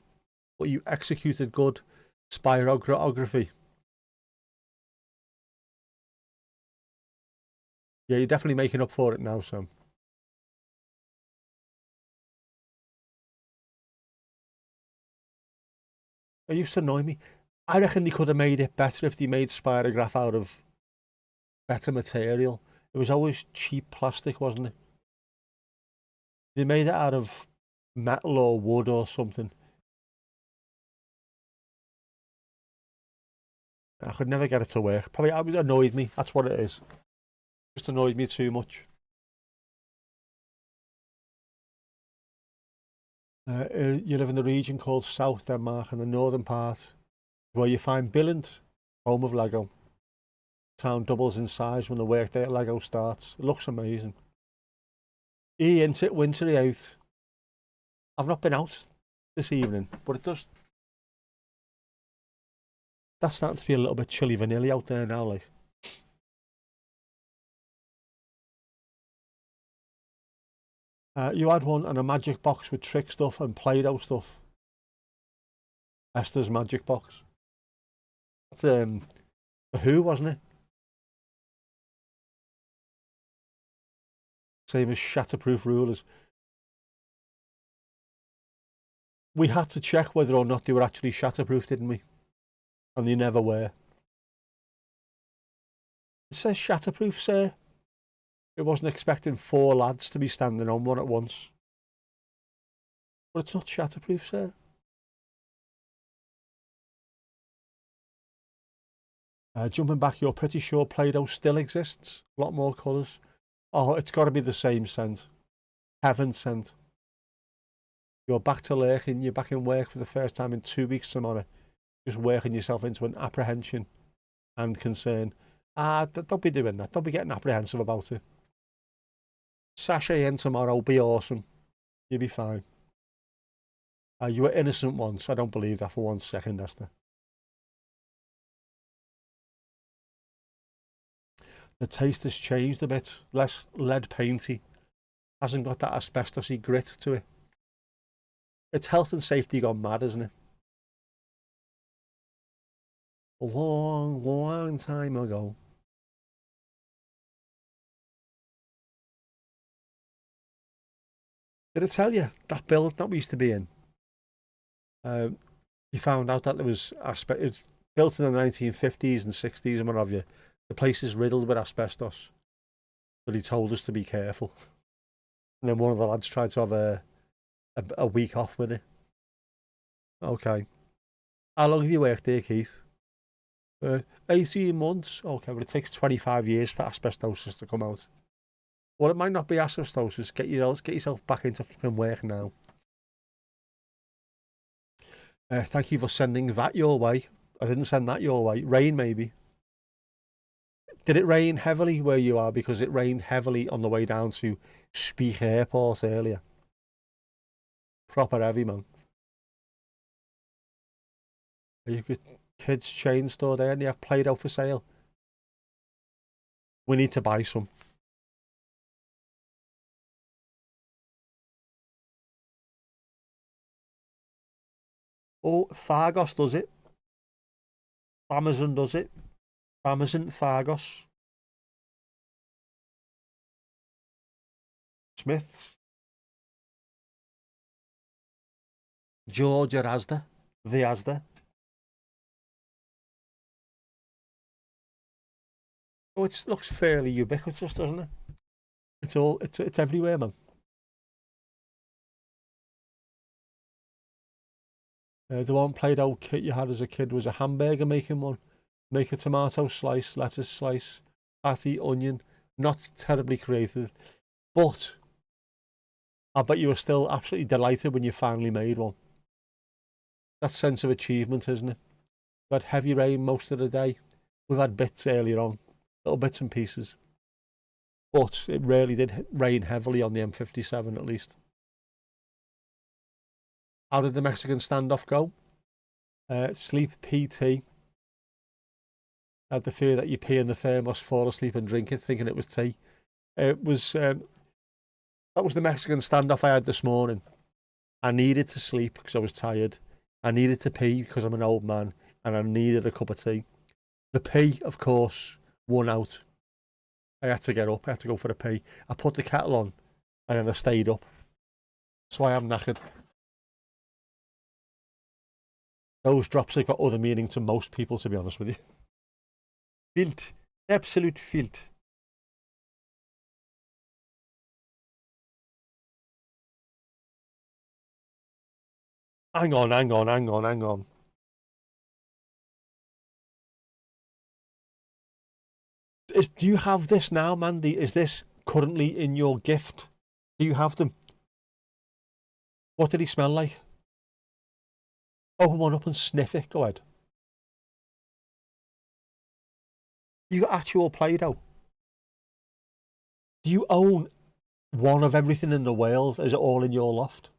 but you executed good spirography. Yeah, you're definitely making up for it now, Sam. It used to annoy me. I reckon they could have made it better if they made spirograph out of better material. It was always cheap plastic, wasn't it? They made it out of metal or wood or something. I could never get it to work. Probably it annoyed me. That's what it is. Just annoyed me too much. You live in the region called South Denmark, in the northern part, where you find Billund, home of Lego. Town doubles in size when the workday at Lego starts. It looks amazing. Into it, wintry out. I've not been out this evening, but it does That's starting to feel a little bit chilly vanilly out there now, like. You had one and a magic box with trick stuff and Play-Doh stuff. Esther's magic box. That's the Who, wasn't it? Same as shatterproof rulers. We had to check whether or not they were actually shatterproof, didn't we? And they never were. It says shatterproof, sir. It wasn't expecting 4 lads to be standing on one at once. But it's not shatterproof, sir. Jumping back, you're pretty sure Play-Doh still exists? A lot more colours. Oh, it's got to be the same scent. Heaven scent. You're back to lurking. You're back in work for the first time in 2 weeks tomorrow. Just working yourself into an apprehension and concern. Don't be doing that. Don't be getting apprehensive about it. Sashay in tomorrow. Be awesome. You'll be fine. You were innocent once. I don't believe that for 1 second, Esther. The taste has changed a bit. Less lead painty. Hasn't got that asbestos-y grit to it. It's health and safety gone mad, isn't it? A long, long time ago. Did I tell you that building that we used to be in? You found out that it was built in the 1950s and 60s and what have you. The place is riddled with asbestos. But he told us to be careful. And then one of the lads tried to have a week off with it. Okay. How long have you worked there, Keith? 18 months. Okay, but it takes 25 years for asbestosis to come out. Well, it might not be asbestosis. Get yourself back into flipping work now. Thank you for sending that your way. I didn't send that your way. Rain, maybe. Did it rain heavily where you are? Because it rained heavily on the way down to Speak Airport earlier. Proper heavy, man. Are you good? Kids chain store there and you have Play-Doh for sale. We need to buy some. Oh, Fargos does it. Amazon does it. Amazon, Fargos. Smiths. Georgia Asda. The Asda. Oh, it looks fairly ubiquitous, doesn't it? It's everywhere, man. The one Play-Doh kit you had as a kid was a hamburger making one. Make a tomato slice, lettuce slice, patty, onion. Not terribly creative, but I bet you were still absolutely delighted when you finally made one. That sense of achievement, isn't it? We had heavy rain most of the day. We've had bits earlier on, little bits and pieces. But it really did rain heavily on the M57 at least. How did the Mexican standoff go? Sleep PT. I had the fear that you pee in the thermos, fall asleep and drink it, thinking it was tea. It was that was the Mexican standoff I had this morning. I needed to sleep because I was tired. I needed to pee because I'm an old man, and I needed a cup of tea. The pee, of course, won out. I had to get up. I had to go for a pee. I put the kettle on, and then I stayed up. So I am knackered. Those drops have got other meaning to most people, to be honest with you. Filth. Absolute filth. Hang on. Do you have this now, Mandy? Is this currently in your gift? Do you have them? What did he smell like? Open one up and sniff it. Go ahead. You got actual Play-Doh. Do you own one of everything in the world? Is it all in your loft?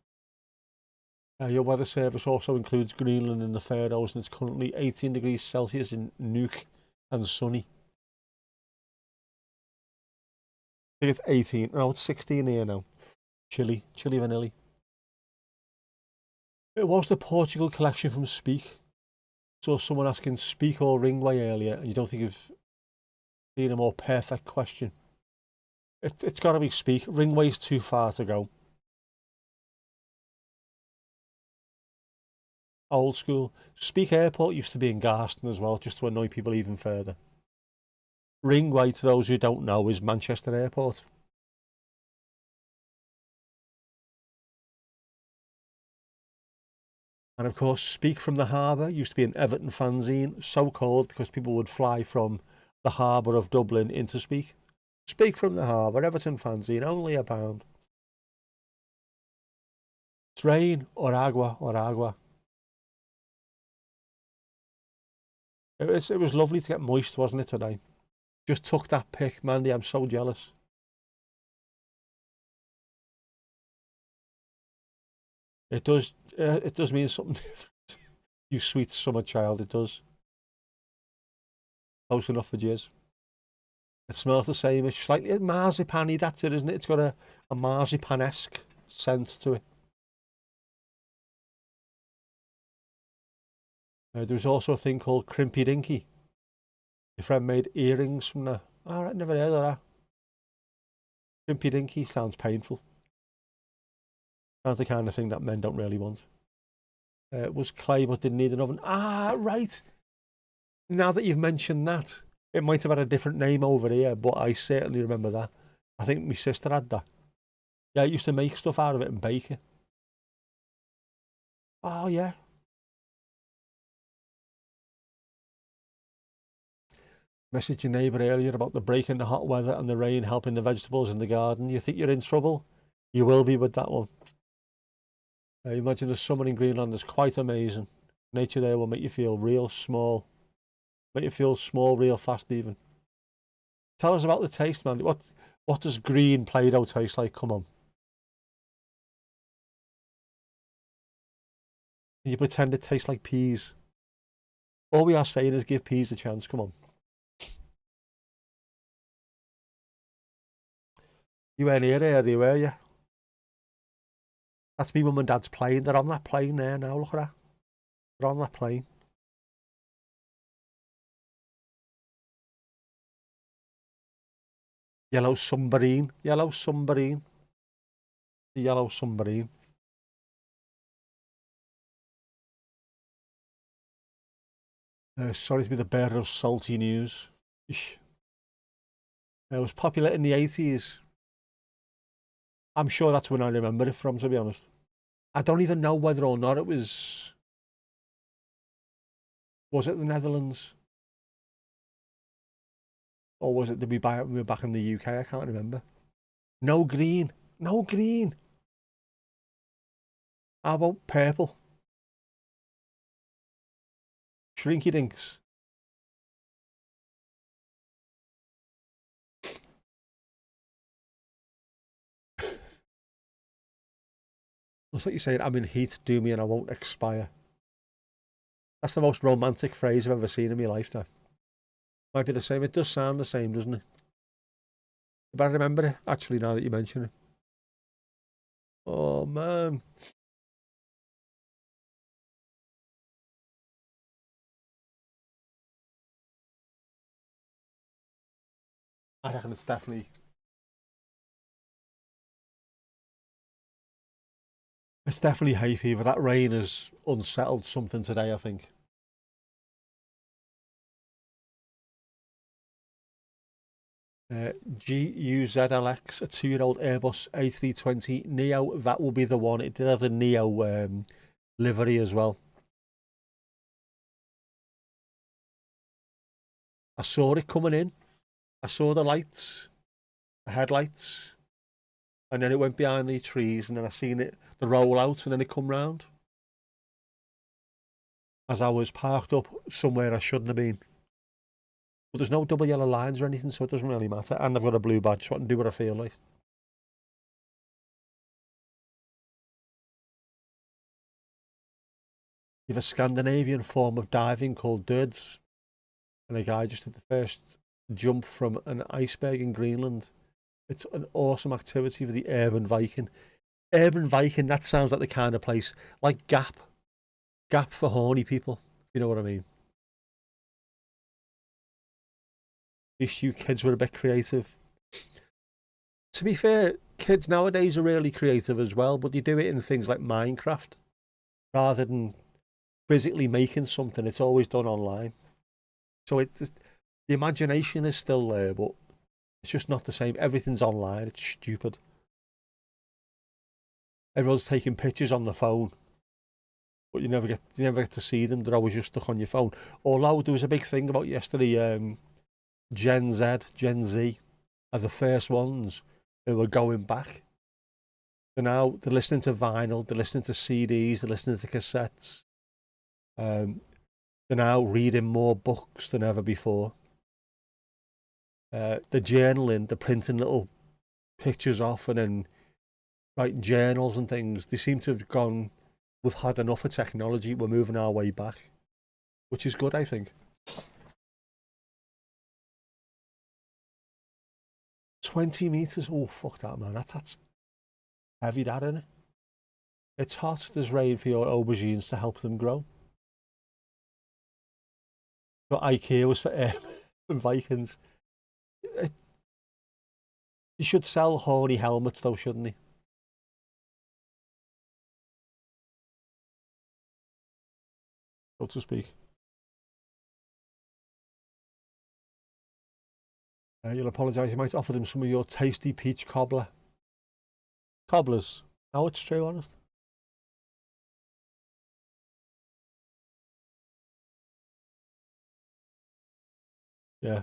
Your weather service also includes Greenland and the Faroes, and it's currently 18 degrees Celsius in Nuuk and sunny. I think it's 18. No, it's 16 here now. Chilly vanilli. It was the Portugal collection from Speak. Saw someone asking Speak or Ringway earlier, and you don't think you've seen a more perfect question. It's got to be Speak. Ringway's too far to go. Old school. Speak Airport used to be in Garston as well, just to annoy people even further. Ringway, to those who don't know, is Manchester Airport. And of course, Speak from the Harbour used to be an Everton fanzine, so called because people would fly from the harbour of Dublin into Speak. Speak from the Harbour, Everton fanzine, only £1. It's rain or agua or agua. It was lovely to get moist, wasn't it, today? Just took that pic, Mandy. I'm so jealous. It does mean something different. You sweet summer child, it does. Close enough for jizz. It smells the same. It's slightly marzipan-y, that's it, isn't it? It's got a marzipan-esque scent to it. There was also a thing called Crimpy Dinky. Your friend made earrings from that. All right, never heard of that. Crimpy Dinky sounds painful. Sounds the kind of thing that men don't really want. It was clay but didn't need an oven. Ah, right. Now that you've mentioned that, it might have had a different name over here, but I certainly remember that. I think my sister had that. Yeah, I used to make stuff out of it and bake it. Oh, yeah. Messaged your neighbour earlier about the break in the hot weather and the rain helping the vegetables in the garden. You think you're in trouble? You will be with that one. Imagine the summer in Greenland is quite amazing. Nature there will make you feel real small. Make you feel small real fast even. Tell us about the taste, man. What does green Play-Doh taste like? Come on. Can you pretend it tastes like peas? All we are saying is give peas a chance. Come on. You weren't here earlier, were you? That's me mum and dad's plane. They're on that plane there now. Look at that. They're on that plane. Yellow submarine. Yellow submarine. The yellow submarine. Sorry to be the bearer of salty news. It was popular in the 80s. I'm sure that's when I remember it from, to be honest. I don't even know whether or not it was... Was it the Netherlands? Or was it, did we buy it when we were back in the UK? I can't remember. No green. No green. How about purple? Shrinky dinks. Looks like you're saying, I'm in heat, do me and I won't expire. That's the most romantic phrase I've ever seen in my lifetime. Might be the same. It does sound the same, doesn't it? But I remember it, actually, now that you mention it. Oh, man. I reckon it's definitely hay fever. That rain has unsettled something today, I think. GUZLX, a 2-year-old Airbus A320 Neo. That will be the one. It did have the Neo livery as well. I saw it coming in. I saw the lights, the headlights, and then it went behind the trees, and then I seen it, the roll out, and then it come round. As I was parked up somewhere I shouldn't have been. But there's no double yellow lines or anything, so it doesn't really matter. And I've got a blue badge, so I can do what I feel like. You have a Scandinavian form of diving called dirds, and a guy just did the first jump from an iceberg in Greenland. It's an awesome activity for the urban Viking. Urban Viking, that sounds like the kind of place like Gap. Gap for horny people. You know what I mean? At least you kids were a bit creative. To be fair, kids nowadays are really creative as well, but they do it in things like Minecraft rather than physically making something. It's always done online. So the imagination is still there, but it's just not the same. Everything's online. It's stupid. Everyone's taking pictures on the phone, but you never get to see them. They're always just stuck on your phone. Although there was a big thing about yesterday, Gen Z are the first ones who are going back. So now they're listening to vinyl, they're listening to CDs, they're listening to cassettes. They're now reading more books than ever before. The journaling, the printing little pictures off and then writing journals and things. They seem to have gone, we've had enough of technology, we're moving our way back, which is good, I think. 20 metres? Oh, fuck that, man. That's heavy, that, isn't it? It's hot. There's rain for your aubergines to help them grow. But IKEA was for Vikings. They should sell horny helmets, though, shouldn't they? So to speak. You'll apologise. You might offer them some of your tasty peach cobblers. No, it's true, honest. Yeah.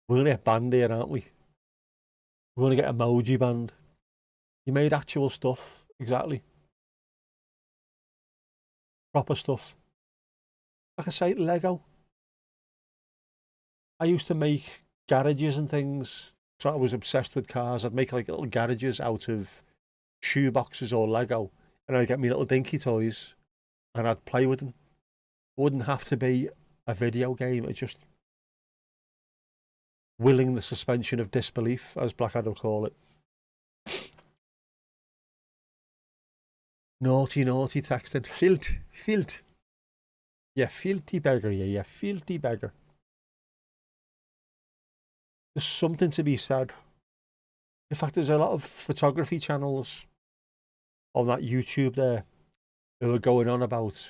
We're going to get banned here, aren't we? We're going to get emoji banned. You made actual stuff. Exactly. Proper stuff. Like I say, Lego. I used to make garages and things. So I was obsessed with cars. I'd make like little garages out of shoe boxes or Lego. And I'd get me little dinky toys and I'd play with them. It wouldn't have to be a video game. It's just willing the suspension of disbelief, as Blackadder call it. Naughty texting. Filth. You filthy beggar, you filthy beggar. There's something to be said. In fact, there's a lot of photography channels on that YouTube there who are going on about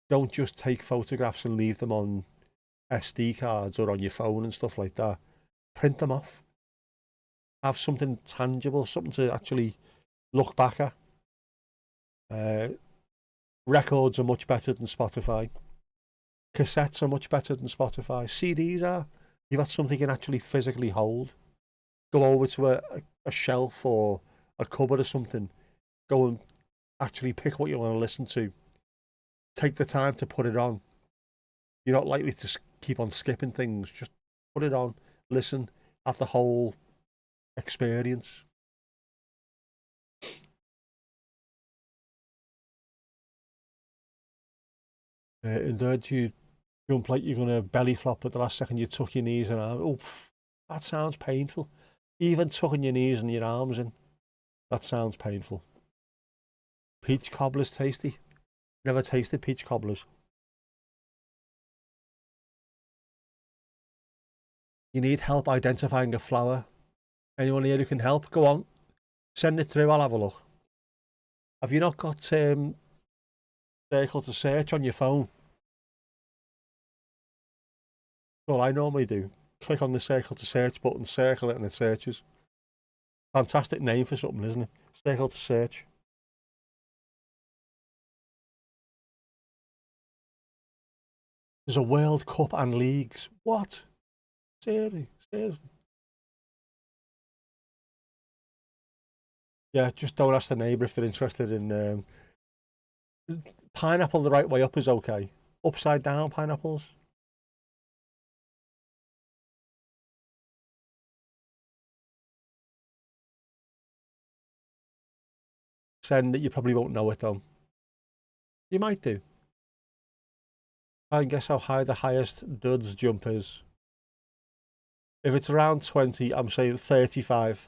don't just take photographs and leave them on SD cards or on your phone and stuff like that. Print them off. Have something tangible, something to actually look back at. Records are much better than Spotify. Cassettes are much better than Spotify. CDs are. You've got something you can actually physically hold. Go over to a shelf or a cupboard or something. Go and actually pick what you want to listen to. Take the time to put it on. You're not likely to keep on skipping things. Just put it on, listen, have the whole experience. And then you jump like you're going to belly flop at the last second, you tuck your knees and arms. Oh, that sounds painful. Even tucking your knees and your arms in, that sounds painful. Peach cobblers tasty. Never tasted peach cobblers. You need help identifying a flower. Anyone here who can help? Go on. Send it through, I'll have a look. Have you not got circle to search on your phone? All I normally do. Click on the circle to search button, circle it, and it searches. Fantastic name for something, isn't it? Circle to search. There's a World Cup and leagues. What? Seriously? Yeah, just don't ask the neighbour if they're interested in pineapple the right way up is okay. Upside down pineapples. Send it, you probably won't know it though. You might do. Try and guess how high the highest Duds jump is. If it's around 20, I'm saying 35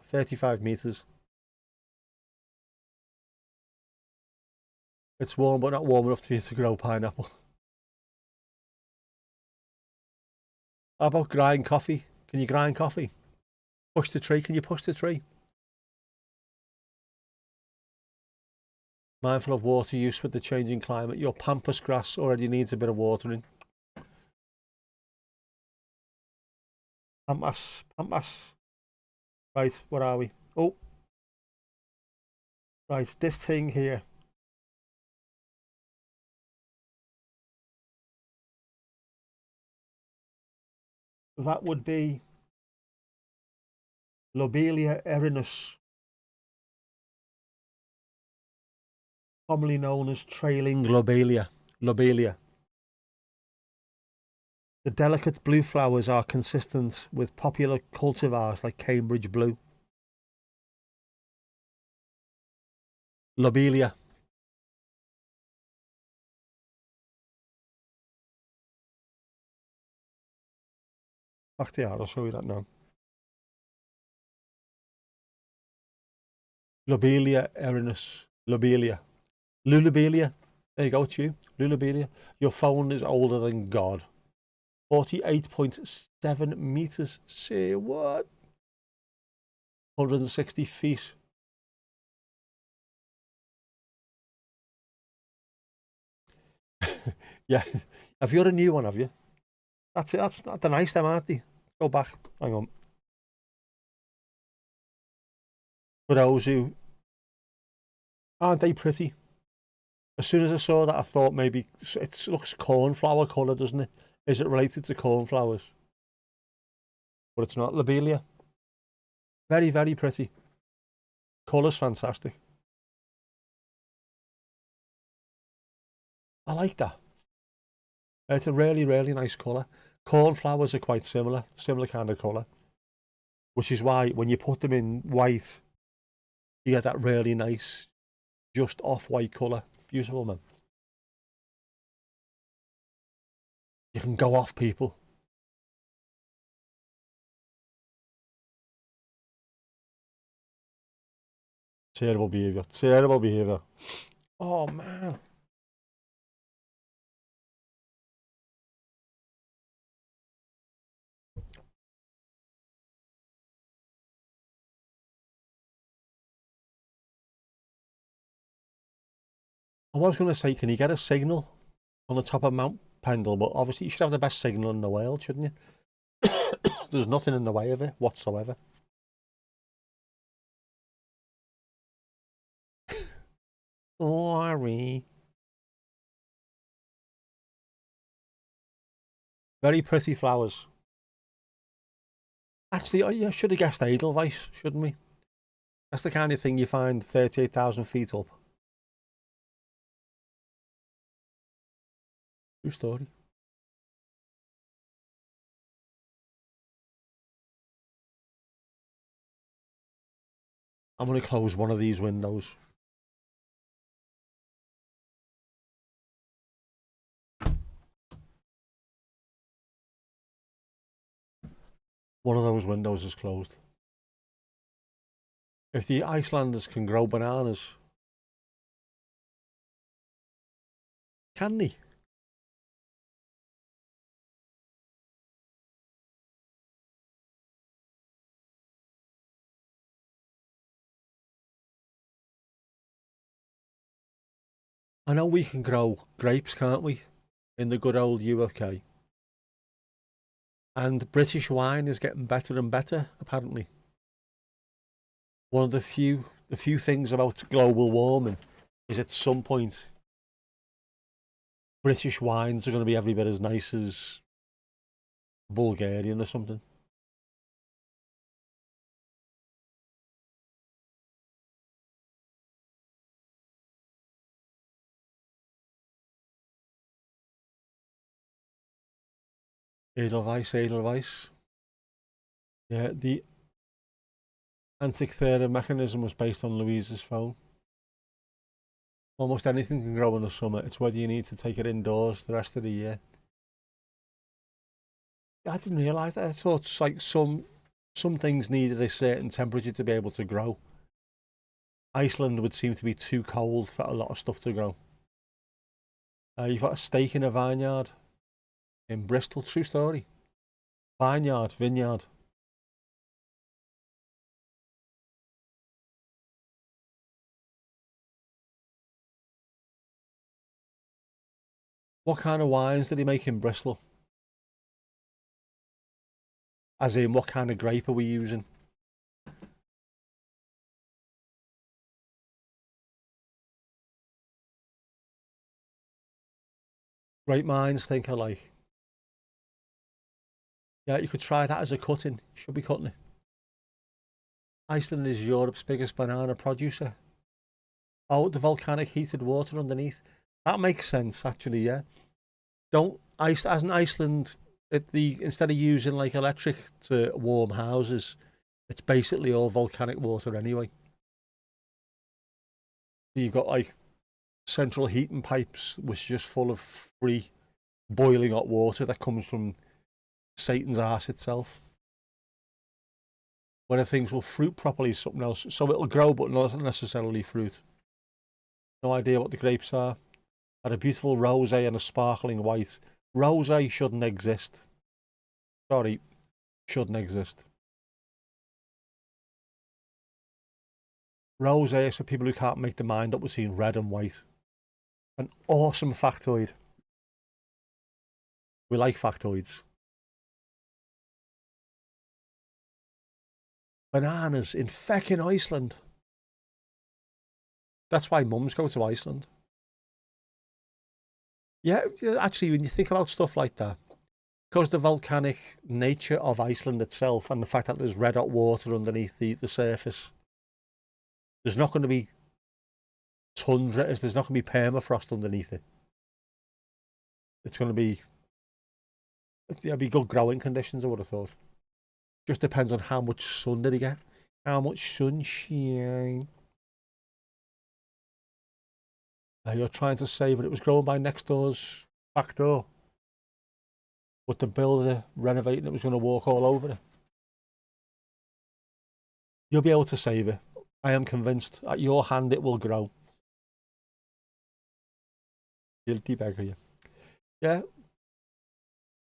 meters. It's warm, but not warm enough for you to grow pineapple. How about grind coffee? Can you grind coffee? Push the tree. Can you push the tree? Mindful of water use with the changing climate. Your pampas grass already needs a bit of watering. Pampas. Right, where are we? Oh. Right, this thing here. That would be Lobelia erinus, commonly known as trailing lobelia. The delicate blue flowers are consistent with popular cultivars like Cambridge Blue. Lobelia. Back to I'll show you that now. Lobelia erinus. Lulubelia. There you go, it's you. Lulubelia. Your phone is older than God. 48.7 meters. Say what? 160 feet. Yeah. Have you got a new one, have you? That's it. That's not the nice them, aren't they? Go back. Hang on. For those who aren't they pretty? As soon as I saw that, I thought maybe it looks cornflower colour, doesn't it? Is it related to cornflowers? But it's not. Lobelia. Very, very pretty. Colour's fantastic. I like that. It's a really, really nice colour. Cornflowers are quite similar kind of colour. Which is why when you put them in white, you get that really nice, just off-white colour. Beautiful, man. You can go off people. Terrible behaviour. Terrible behaviour. Oh, man. I was going to say, can you get a signal on the top of Mount Pendle? But obviously, you should have the best signal in the world, shouldn't you? There's nothing in the way of it whatsoever. Sorry. Very pretty flowers. Actually, I should have guessed Edelweiss, shouldn't we? That's the kind of thing you find 38,000 feet up. True story. I'm going to close one of these windows. One of those windows is closed. If the Icelanders can grow bananas, can they? I know we can grow grapes, can't we? In the good old UK. And British wine is getting better and better, apparently. One of the few things about global warming is at some point British wines are going to be every bit as nice as Bulgarian or something. Edelweiss. Yeah, the Antikythera mechanism was based on Louise's phone. Almost anything can grow in the summer. It's whether you need to take it indoors the rest of the year. I didn't realise that. I thought it's like some things needed a certain temperature to be able to grow. Iceland would seem to be too cold for a lot of stuff to grow. You've got a steak in a vineyard in Bristol. True story. Vineyard. What kind of wines did he make in Bristol? As in, what kind of grape are we using? Great minds think alike. Yeah, you could try that as a cutting. You should be cutting it. Iceland is Europe's biggest banana producer. Oh, the volcanic heated water underneath. That makes sense, actually, yeah. Don't ice as in Iceland, instead of using like electric to warm houses, it's basically all volcanic water anyway. So you've got like central heating pipes, which are just full of free boiling hot water that comes from Satan's arse itself. Whether things will fruit properly is something else. So it'll grow, but not necessarily fruit. No idea what the grapes are. Had a beautiful rosé and a sparkling white. Rosé shouldn't exist. Sorry, shouldn't exist. Rosé is for people who can't make their mind up between red and white. An awesome factoid. We like factoids. Bananas in feckin' Iceland. That's why mums go to Iceland. Yeah, actually, when you think about stuff like that, because the volcanic nature of Iceland itself and the fact that there's red hot water underneath the surface, there's not going to be tundra, there's not going to be permafrost underneath it. It's going to be, it'll be good growing conditions, I would have thought. Just depends on how much sun did he get, how much sunshine. You're trying to say that it was grown by next door's back door, but the builder renovating it was going to walk all over it. You'll be able to save it. I am convinced. At your hand, it will grow. Guilty beggar, you. Yeah.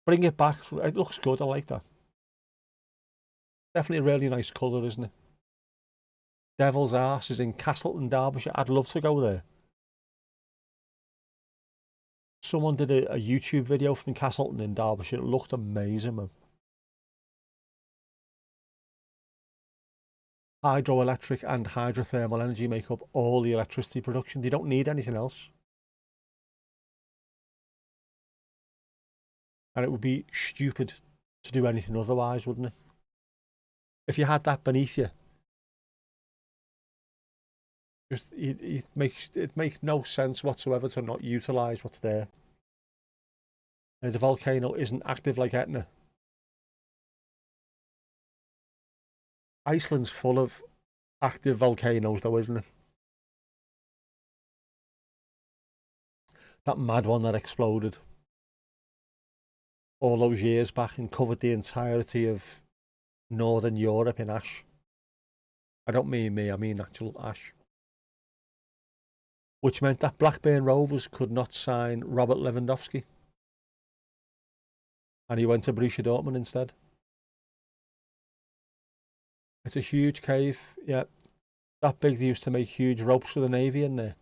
Bring it back. It looks good. I like that. Definitely a really nice colour, isn't it? Devil's Arse is in Castleton, Derbyshire. I'd love to go there. Someone did a YouTube video from Castleton in Derbyshire. It looked amazing, man. Hydroelectric and hydrothermal energy make up all the electricity production. They don't need anything else. And it would be stupid to do anything otherwise, wouldn't it? If you had that beneath you, just it makes no sense whatsoever to not utilise what's there. The volcano isn't active like Etna. Iceland's full of active volcanoes, though, isn't it? That mad one that exploded all those years back and covered the entirety of Northern Europe in ash. I don't mean me, I mean actual ash. Which meant that Blackburn Rovers could not sign Robert Lewandowski. And he went to Borussia Dortmund instead. It's a huge cave, yeah. That big. They used to make huge ropes for the Navy in there.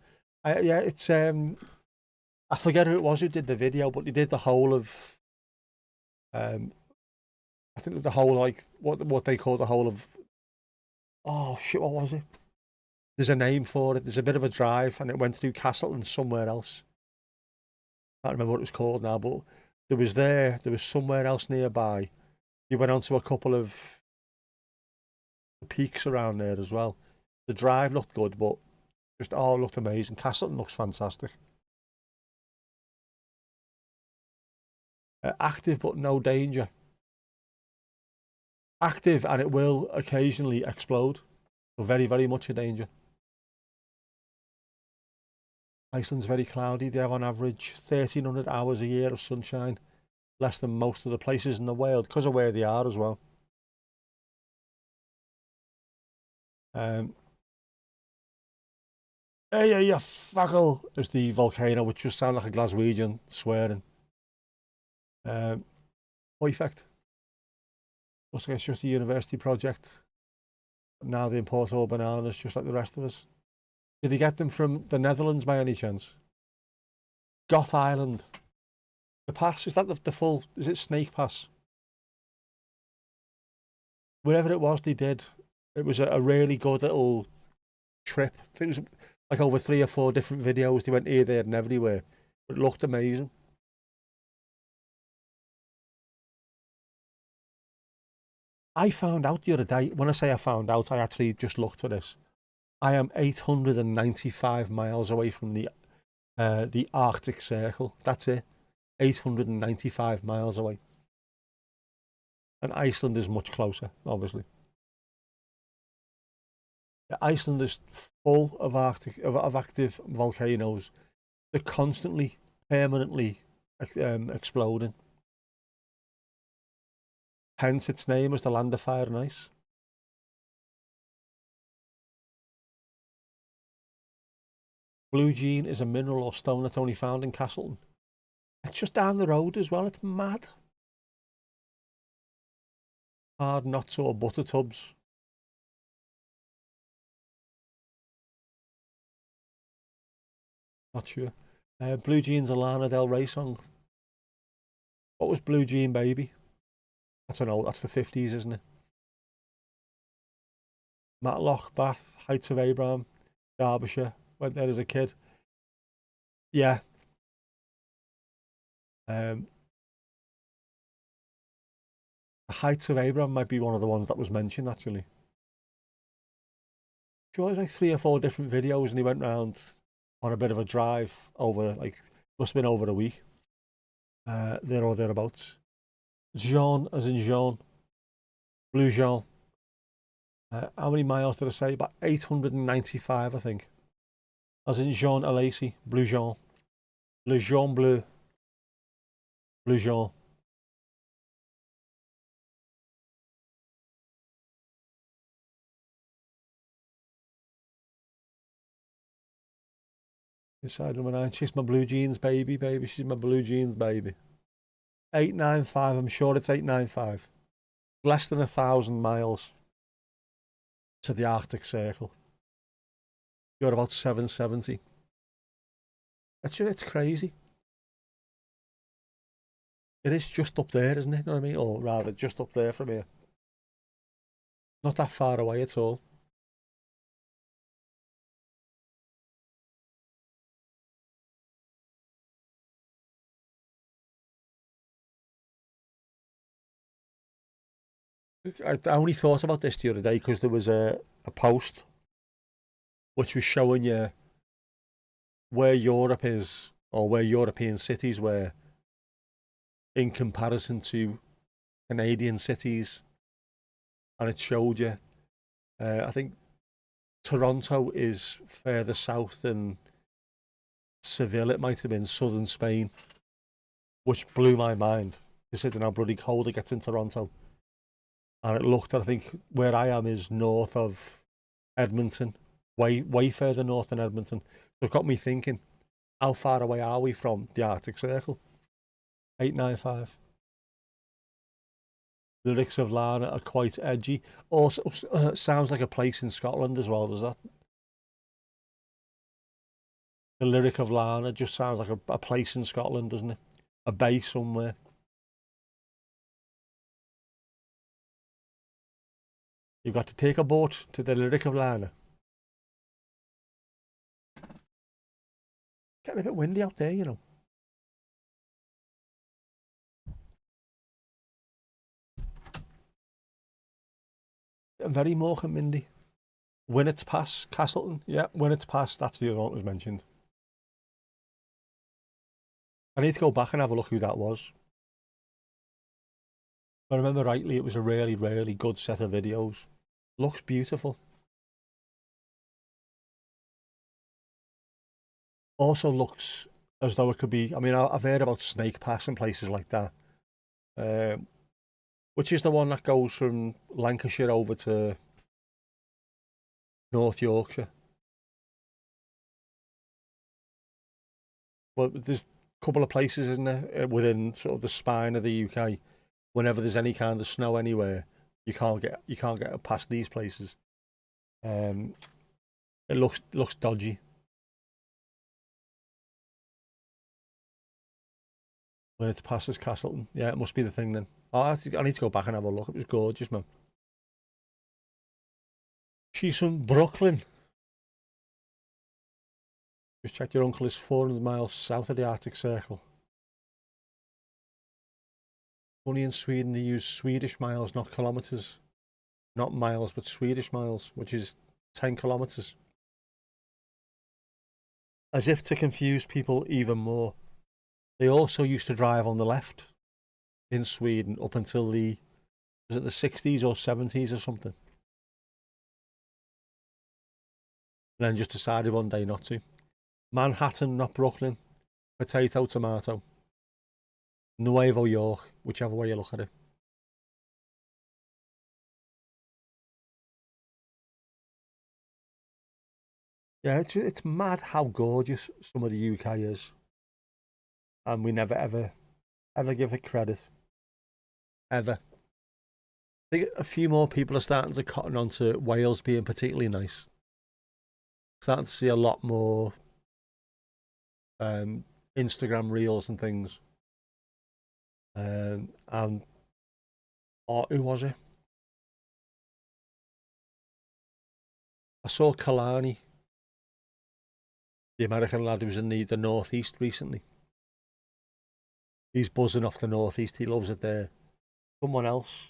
Yeah, it's I forget who it was who did the video, but they did the whole of I think the whole, like, what they call the whole of, oh shit, what was it? There's a name for it. There's a bit of a drive, and it went through Castleton somewhere else. I can't remember what it was called now, but there was somewhere else nearby. You went onto a couple of peaks around there as well. The drive looked good, but just it looked amazing. Castleton looks fantastic. Active but no danger. Active, and it will occasionally explode. So very, very much a danger. Iceland's very cloudy. They have on average 1,300 hours a year of sunshine less than most of the places in the world because of where they are as well. Hey, you fuckle, is the volcano, which just sounds like a Glaswegian swearing. Perfect. Looks like it's just a university project. Now they import all bananas just like the rest of us. Did he get them from the Netherlands by any chance? Goth Island. The pass, is that the full, is it Snake Pass? Wherever it was they did, it was a really good little trip. I think it was like over 3 or 4 different videos. They went here, there and everywhere. It looked amazing. I found out the other day, when I say I found out, I actually just looked for this. I am 895 miles away from the Arctic Circle. That's it. 895 miles away. And Iceland is much closer, obviously. Iceland is full of active volcanoes. They're constantly, permanently exploding. Hence its name as the land of fire and ice. Blue jean is a mineral or stone that's only found in Castleton. It's just down the road as well. It's mad. Hard knots or butter tubs. Not sure. Blue Jean's a Lana Del Rey song. What was Blue Jean Baby? That's an old, that's the 50s, isn't it? Matlock, Bath, Heights of Abraham, Derbyshire. Went there as a kid. Yeah. The Heights of Abraham might be one of the ones that was mentioned, actually. Sure, there's like 3 or 4 different videos, and he went round on a bit of a drive over, like, must have been over a week. There or thereabouts. Jean, as in Jean. Blue Jean. How many miles did I say? About 895, I think. As in Jean Alacy. Blue Jean. Le Jean Bleu. Blue Jean. Inside number 9. She's my blue jeans baby, baby. She's my blue jeans baby. 895. I'm sure it's 895. Less than 1,000 miles to the Arctic Circle. You're about 770. It's crazy. It is just up there, isn't it? You know what I mean? Or rather, just up there from here. Not that far away at all. I only thought about this the other day because there was a post which was showing you where Europe is, or where European cities were in comparison to Canadian cities, and it showed you. I think Toronto is further south than Seville. It might have been southern Spain, which blew my mind, considering how bloody cold it gets in Toronto. And it looked, I think, where I am is north of Edmonton, way further north than Edmonton. So it got me thinking, how far away are we from the Arctic Circle? 895. The lyrics of Lana are quite edgy. Also, sounds like a place in Scotland as well, does that? The lyric of Lana just sounds like a place in Scotland, doesn't it? A bay somewhere. You've got to take a boat to the lyric of Lana. Getting a bit windy out there, you know. Very Morecambe windy. Winnet's Pass, Castleton. Yeah, Winnet's Pass, that's the other one that was mentioned. I need to go back and have a look who that was. If I remember rightly, it was a really, really good set of videos. Looks beautiful. Also looks as though it could be, I mean, I've heard about Snake Pass and places like that. which is the one that goes from Lancashire over to North Yorkshire. Well, there's a couple of places, isn't there, within sort of the spine of the UK. Whenever there's any kind of snow anywhere, you can't get past these places. It looks dodgy. When it's passes Castleton, yeah, it must be the thing then. Oh, I need to go back and have a look. It was gorgeous, man. She's from Brooklyn. Just check, your uncle is 400 miles south of the Arctic Circle. Only in Sweden they use Swedish miles, not kilometres. Not miles, but Swedish miles, which is 10 kilometres. As if to confuse people even more. They also used to drive on the left in Sweden up until was it the 60s or 70s or something? And then just decided one day not to. Manhattan, not Brooklyn. Potato, tomato. Nuevo York, whichever way you look at it. Yeah, it's mad how gorgeous some of the UK is. And we never ever give it credit. Ever. I think a few more people are starting to cotton on to Wales being particularly nice. Starting to see a lot more Instagram reels and things. And who was it? I saw Kalani, the American lad who was in the northeast recently. He's buzzing off the northeast. He loves it there. Someone else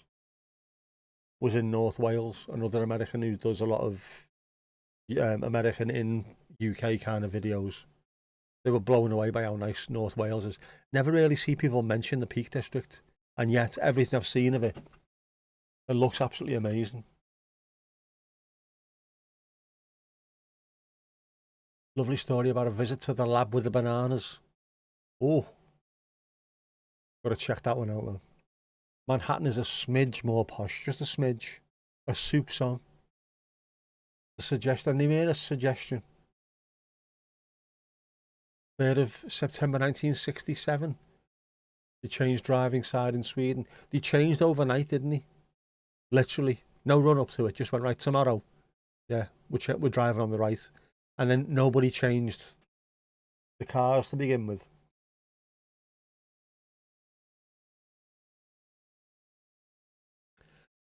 was in North Wales, another American who does a lot of American in UK kind of videos. They were blown away by how nice North Wales is. Never really see people mention the Peak District, and yet everything I've seen of it looks absolutely amazing. Lovely story about a visit to the lab with the bananas. Oh, gotta check that one out, man. Manhattan is a smidge more posh, just a smidge. A soup's on. A suggestion, they made a suggestion. 3rd of September 1967. They changed driving side in Sweden. They changed overnight, didn't they? Literally. No run up to it, just went right tomorrow. Yeah, we're driving on the right. And then nobody changed the cars to begin with.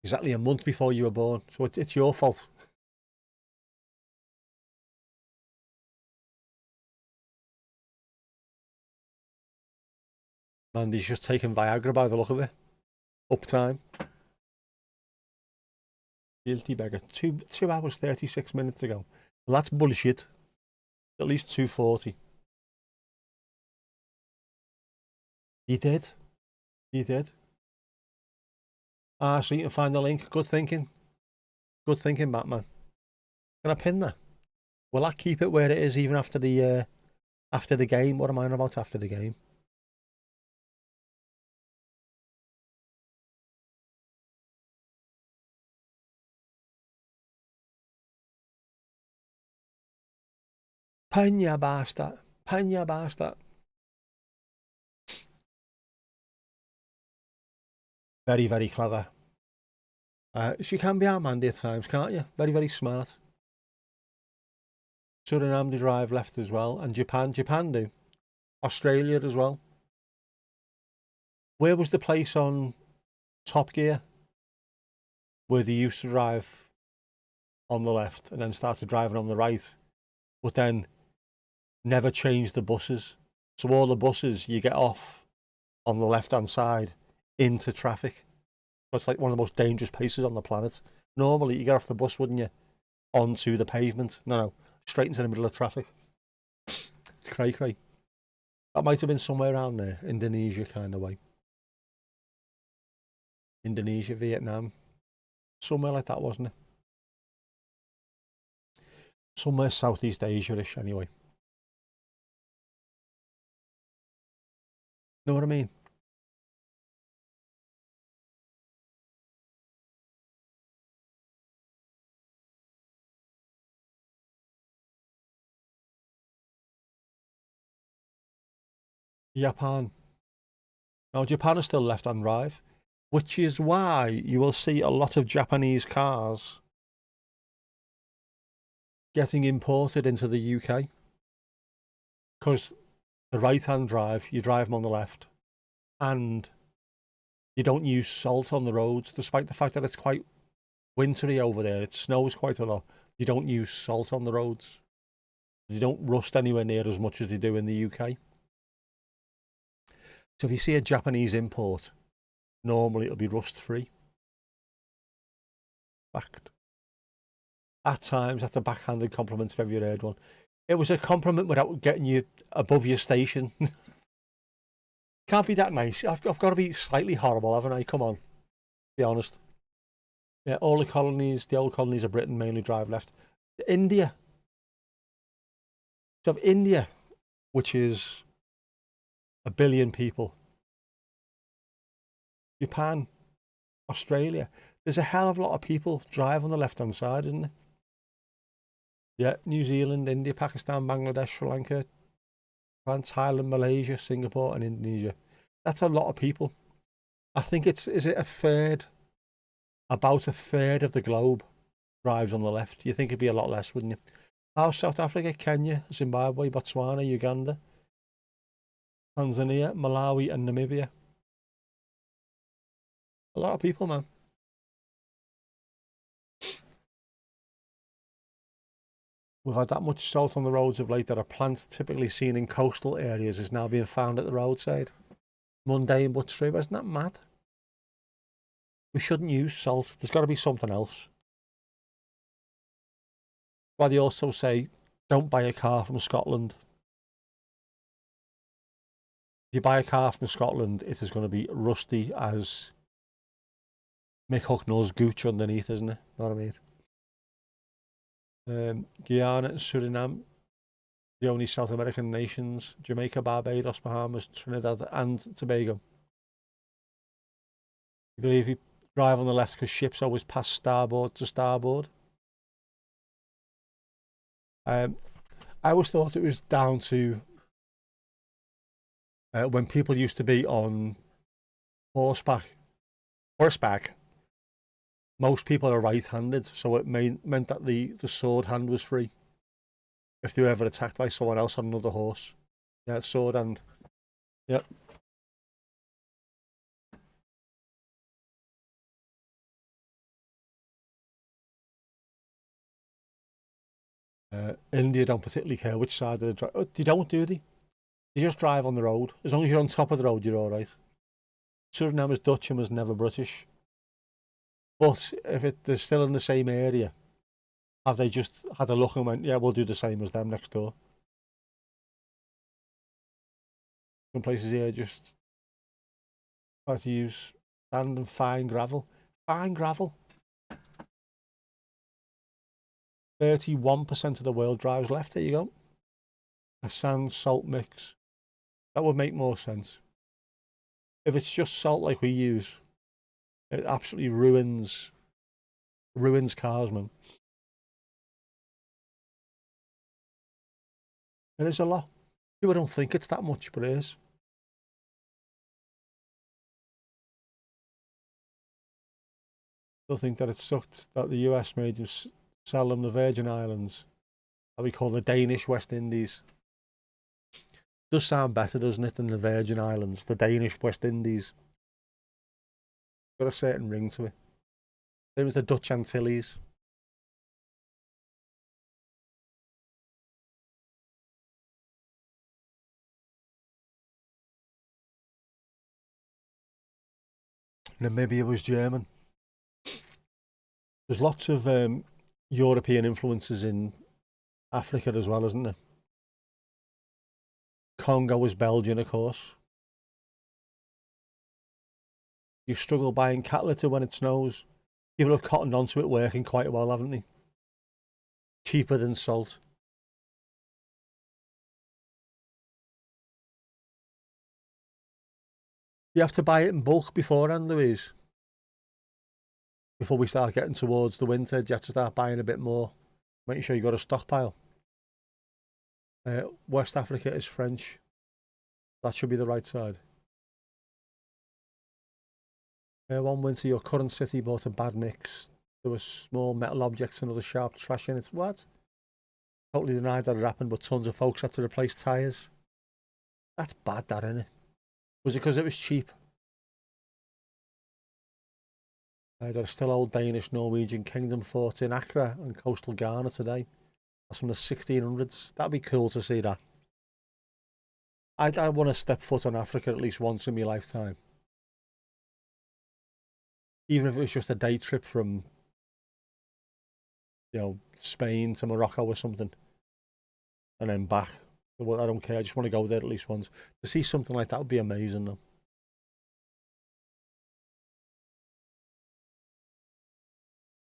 Exactly a month before you were born. So it's your fault. Mandy's just taking Viagra by the look of it. Uptime. Guilty beggar. 2 hours 36 minutes ago. Well, that's bullshit. At least 2:40. You did. You did. Ah, so you can find the link. Good thinking. Good thinking, Batman. Can I pin that? Will I keep it where it is even after the game? What am I on about after the game? Penya basta. Penya basta. Very, very clever. She can be outmandy at times, can't you? Very, very smart. Suriname they drive left as well, and Japan do. Australia as well. Where was the place on Top Gear where they used to drive on the left and then started driving on the right, but then never changed the buses? So all the buses you get off on the left hand side into traffic. So it's like one of the most dangerous places on the planet. Normally you get off the bus, wouldn't you, onto the pavement? No, straight into the middle of traffic. It's cray. That might have been somewhere around there, Indonesia kind of way. Indonesia, Vietnam, somewhere like that, wasn't it? Somewhere Southeast Asia-ish, anyway. Know what I mean? Japan. Now, Japan is still left-hand drive, which is why you will see a lot of Japanese cars getting imported into the UK. Because the right-hand drive, you drive them on the left, and you don't use salt on the roads, despite the fact that it's quite wintry over there. It snows quite a lot. You don't use salt on the roads. They don't rust anywhere near as much as they do in the UK. So if you see a Japanese import, normally it'll be rust-free. Fact. At times, that's a backhanded compliment if ever you heard one. It was a compliment without getting you above your station. Can't be that nice. I've got to be slightly horrible, haven't I? Come on. Be honest. Yeah, all the colonies, the old colonies of Britain mainly drive left. India. So India, which is 1 billion people. Japan, Australia. There's a hell of a lot of people drive on the left-hand side, isn't there? Yeah, New Zealand, India, Pakistan, Bangladesh, Sri Lanka, Japan, Thailand, Malaysia, Singapore, and Indonesia. That's a lot of people. I think is it a third? About a third of the globe drives on the left. You think it'd be a lot less, wouldn't you? How South Africa, Kenya, Zimbabwe, Botswana, Uganda, Tanzania, Malawi, and Namibia. A lot of people, man. We've had that much salt on the roads of late that a plant typically seen in coastal areas is now being found at the roadside. Mundane but true, isn't that mad? We shouldn't use salt. There's got to be something else. Why they also say, don't buy a car from Scotland. If you buy a car from Scotland, it is going to be rusty as Mick Hucknall's gooch underneath, isn't it? Know what I mean? Guyana and Suriname, the only South American nations. Jamaica, Barbados, Bahamas, Trinidad and Tobago. You believe you drive on the left because ships always pass starboard to starboard? I always thought it was down to when people used to be on horseback. Most people are right-handed, so it meant that the sword hand was free if they were ever attacked by someone else on another horse. Yeah, sword hand. Yep. India don't particularly care which side of the drive. They don't, do they? They just drive on the road. As long as you're on top of the road, you're all right. Suriname is Dutch and was never British. But if they're still in the same area, have they just had a look and went, yeah, we'll do the same as them next door? Some places here just try to use sand and fine gravel. Fine gravel. 31% of the world drives left. There you go. A sand-salt mix. That would make more sense. If it's just salt like we use, it absolutely ruins cars, man. It is a lot. People don't think it's that much, but it is. Still think that it sucked that the US made them sell them the Virgin Islands, that we call the Danish West Indies. Does sound better, doesn't it, than the Virgin Islands, the Danish West Indies. Got a certain ring to it. Same as the Dutch Antilles. Namibia was German. There's lots of European influences in Africa as well, isn't there? Congo was Belgian, of course. You struggle buying cat litter when it snows. People have cottoned onto it working quite well, haven't they? Cheaper than salt. You have to buy it in bulk beforehand, Louise. Before we start getting towards the winter, you have to start buying a bit more. Make sure you got a stockpile. West Africa is French. That should be the right side. One winter, your current city bought a bad mix. There were small metal objects and other sharp trash in it. What? Totally denied that it happened, but tons of folks had to replace tyres. That's bad, that, isn't it? Was it because it was cheap? There are still old Danish, Norwegian kingdom forts in Accra and coastal Ghana today. That's from the 1600s. That'd be cool to see that. I want to step foot on Africa at least once in my lifetime. Even if it was just a day trip from, Spain to Morocco or something. And then back. Well, I don't care. I just want to go there at least once. To see something like that would be amazing, though.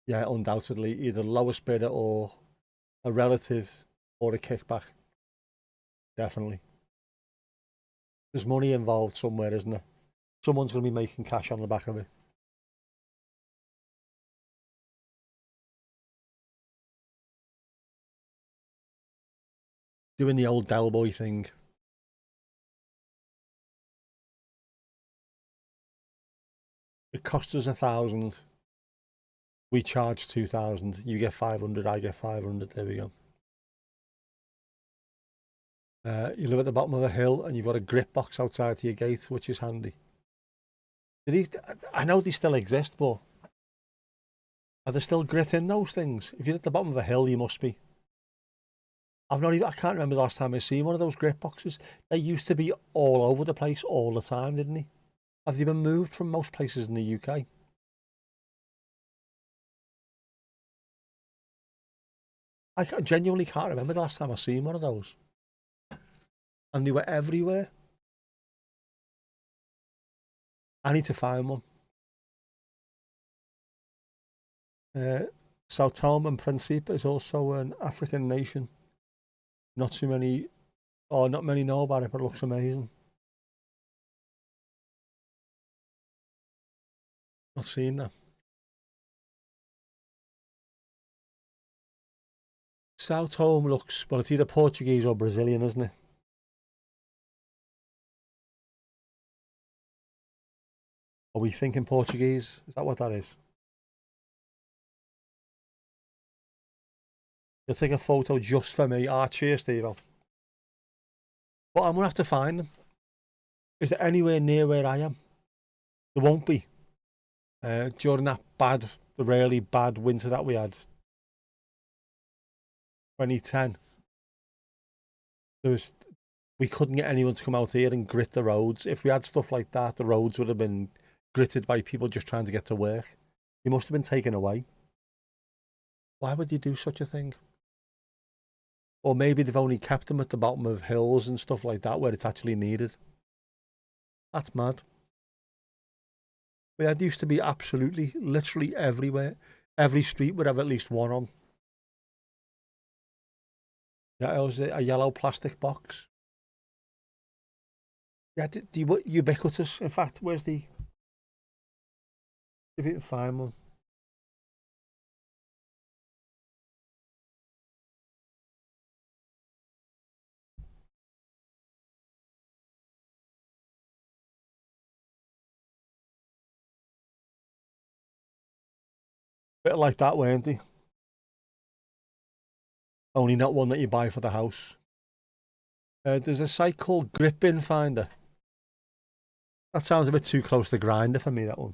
Yeah, undoubtedly. Either lowest bidder or a relative or a kickback. Definitely. There's money involved somewhere, isn't there? Someone's going to be making cash on the back of it. Doing the old Del Boy thing. It costs us 1,000. We charge 2,000. You get 500. I get 500. There we go. You live at the bottom of a hill and you've got a grip box outside to your gate, which is handy. I know they still exist, but are there still grit in those things? If you're at the bottom of a hill, you must be. I can't remember the last time I seen one of those grip boxes. They used to be all over the place all the time, didn't they? Have they been moved from most places in the UK? I genuinely can't remember the last time I seen one of those. And they were everywhere. I need to find one. Sao Tome and Principe is also an African nation. Not many know about it, but it looks amazing. Not seen that. Sao Tome looks, well, it's either Portuguese or Brazilian, isn't it? Are we thinking Portuguese? Is that what that is? You'll take a photo just for me. Cheers, Steve. But I'm going to have to find them. Is there anywhere near where I am? There won't be. During the really bad winter that we had, 2010, we couldn't get anyone to come out here and grit the roads. If we had stuff like that, the roads would have been gritted by people just trying to get to work. They must have been taken away. Why would they do such a thing? Or maybe they've only kept them at the bottom of hills and stuff like that where it's actually needed. That's mad. But that used to be absolutely, literally everywhere. Every street would have at least one on. Yeah, it was a yellow plastic box. Yeah, ubiquitous. In fact, where's the... If you can find one. Bit like that, weren't they? Only not one that you buy for the house. There's a site called Grip Bin Finder. That sounds a bit too close to Grinder for me, that one.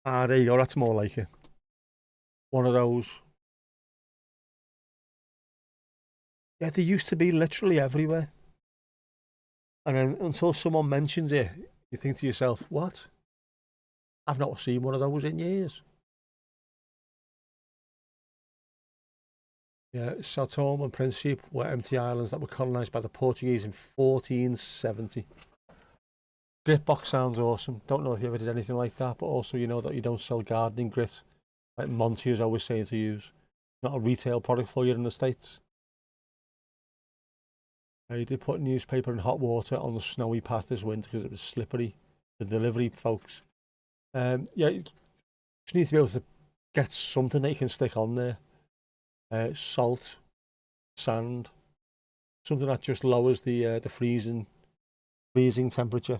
There you go. That's more like it. One of those. Yeah, they used to be literally everywhere. And then until someone mentions it, you think to yourself, what? I've not seen one of those in years. Yeah, Sao Tome and Principe were empty islands that were colonised by the Portuguese in 1470. Grit box sounds awesome. Don't know if you ever did anything like that, but also you know that you don't sell gardening grit, like Monty is always saying to use. Not a retail product for you in the States. You did put newspaper and hot water on the snowy path this winter because it was slippery. The delivery folks Yeah, you just need to be able to get something that you can stick on there. Salt, sand, something that just lowers the freezing temperature.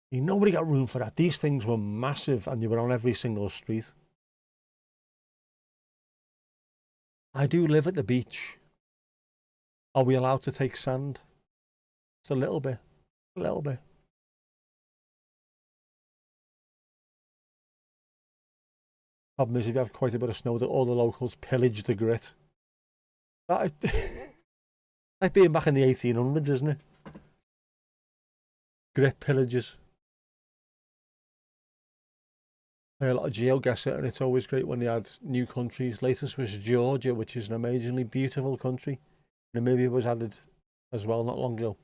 Nobody got room for that. These things were massive and they were on every single street. I do live at the beach. Are we allowed to take sand? It's a little bit. A little bit. Problem is, if you have quite a bit of snow, that all the locals pillage the grit. That, like being back in the 1800s, isn't it? Grit pillages. A lot of geoguessr, and it's always great when they add new countries. Latest was Georgia, which is an amazingly beautiful country. Namibia was added as well not long ago.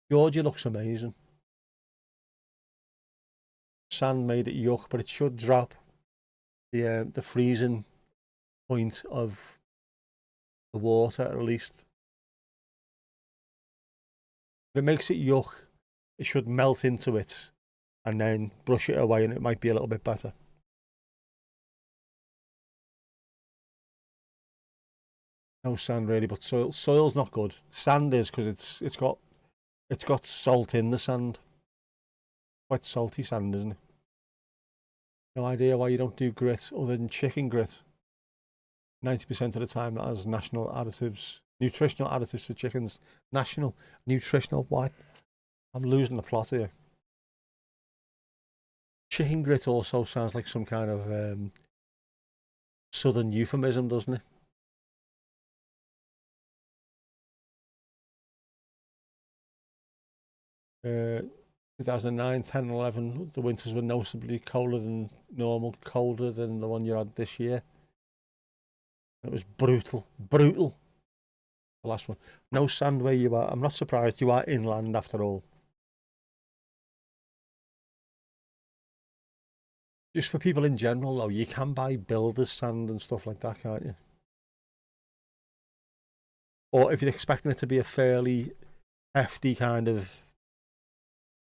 Georgia looks amazing. Sand made it yuck, but it should drop the freezing point of the water at least. If it makes it yuck, it should melt into it and then brush it away, and it might be a little bit better. No sand really, but soil's not good. Sand is because it's got salt in the sand. Quite salty sand, isn't it? No idea why you don't do grit other than chicken grit. 90% of the time that has nutritional additives for chickens. National nutritional what? I'm losing the plot here. Chicken grit also sounds like some kind of southern euphemism, doesn't it? 2009, 10, 11, the winters were noticeably colder than normal, colder than the one you had this year. It was brutal, brutal. The last one. No sand where you are. I'm not surprised you are inland after all. Just for people in general, though, you can buy builder's sand and stuff like that, can't you? Or if you're expecting it to be a fairly hefty kind of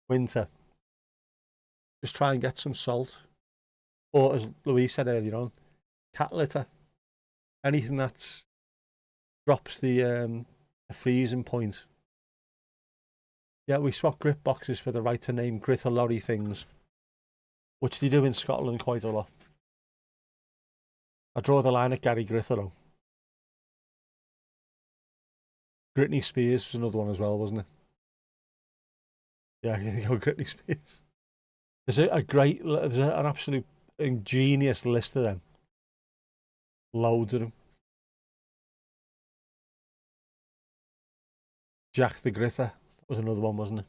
winter, just try and get some salt. Or as Louise said earlier on, cat litter. Anything that drops the freezing point. Yeah, we swap grit boxes for the right to name grit or lorry things, which they do in Scotland quite a lot. I draw the line at Gary Gritter though. Britney Spears was another one as well, wasn't it? Yeah, you go Britney Spears. There's an absolute ingenious list of them. Loads of them. Jack the Gritter was another one, wasn't it?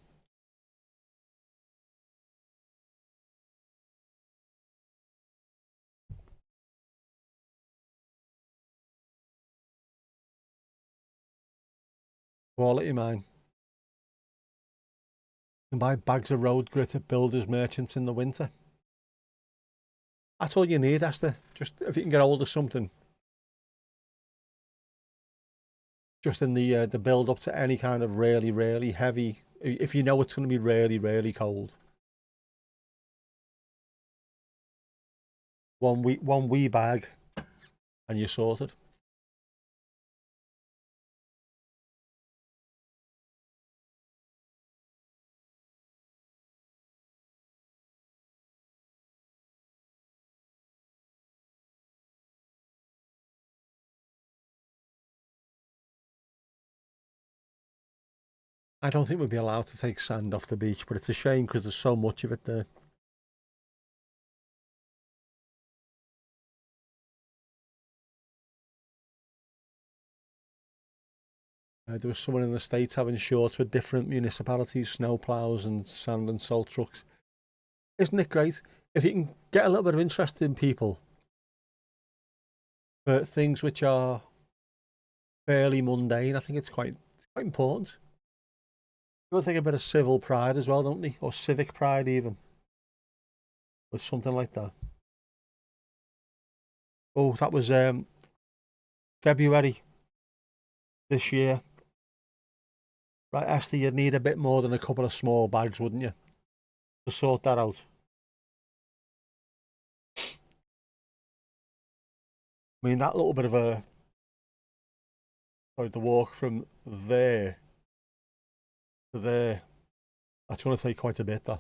Quality mine. You can buy bags of road grit at builders merchants in the winter. That's all you need, Esther. Just if you can get hold of something. Just in the build up to any kind of really, really heavy, if you know it's going to be really, really cold. One wee bag and you're sorted. I don't think we'd be allowed to take sand off the beach, but it's a shame because there's so much of it there. There was someone in the States having shorts with different municipalities, snow plows and sand and salt trucks. Isn't it great? If you can get a little bit of interest in people for things which are fairly mundane, I think it's quite important. People think a bit of civil pride as well, don't they? Or civic pride even. Or something like that. Oh, that was February. this year. Right, Esther, you'd need a bit more than a couple of small bags, wouldn't you, to sort that out? I mean, that little bit of the walk from there to there, that's going to take quite a bit, though.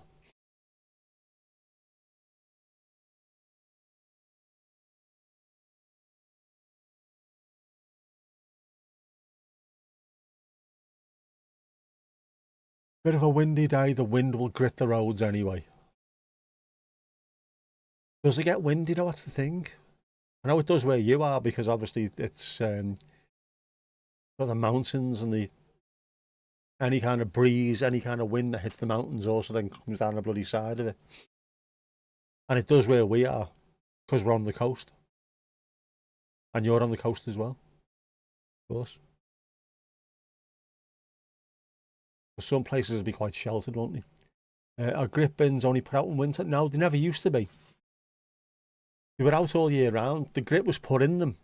Bit of a windy day, the wind will grit the roads anyway. Does it get windy though? That's the thing. I know it does where you are because obviously it's got the mountains and any kind of breeze, any kind of wind that hits the mountains also then comes down the bloody side of it. And it does where we are because we're on the coast. And you're on the coast as well, of course. But some places will be quite sheltered, won't they? Our grip bins only put out in winter. No, they never used to be. They were out all year round. The grip was put in them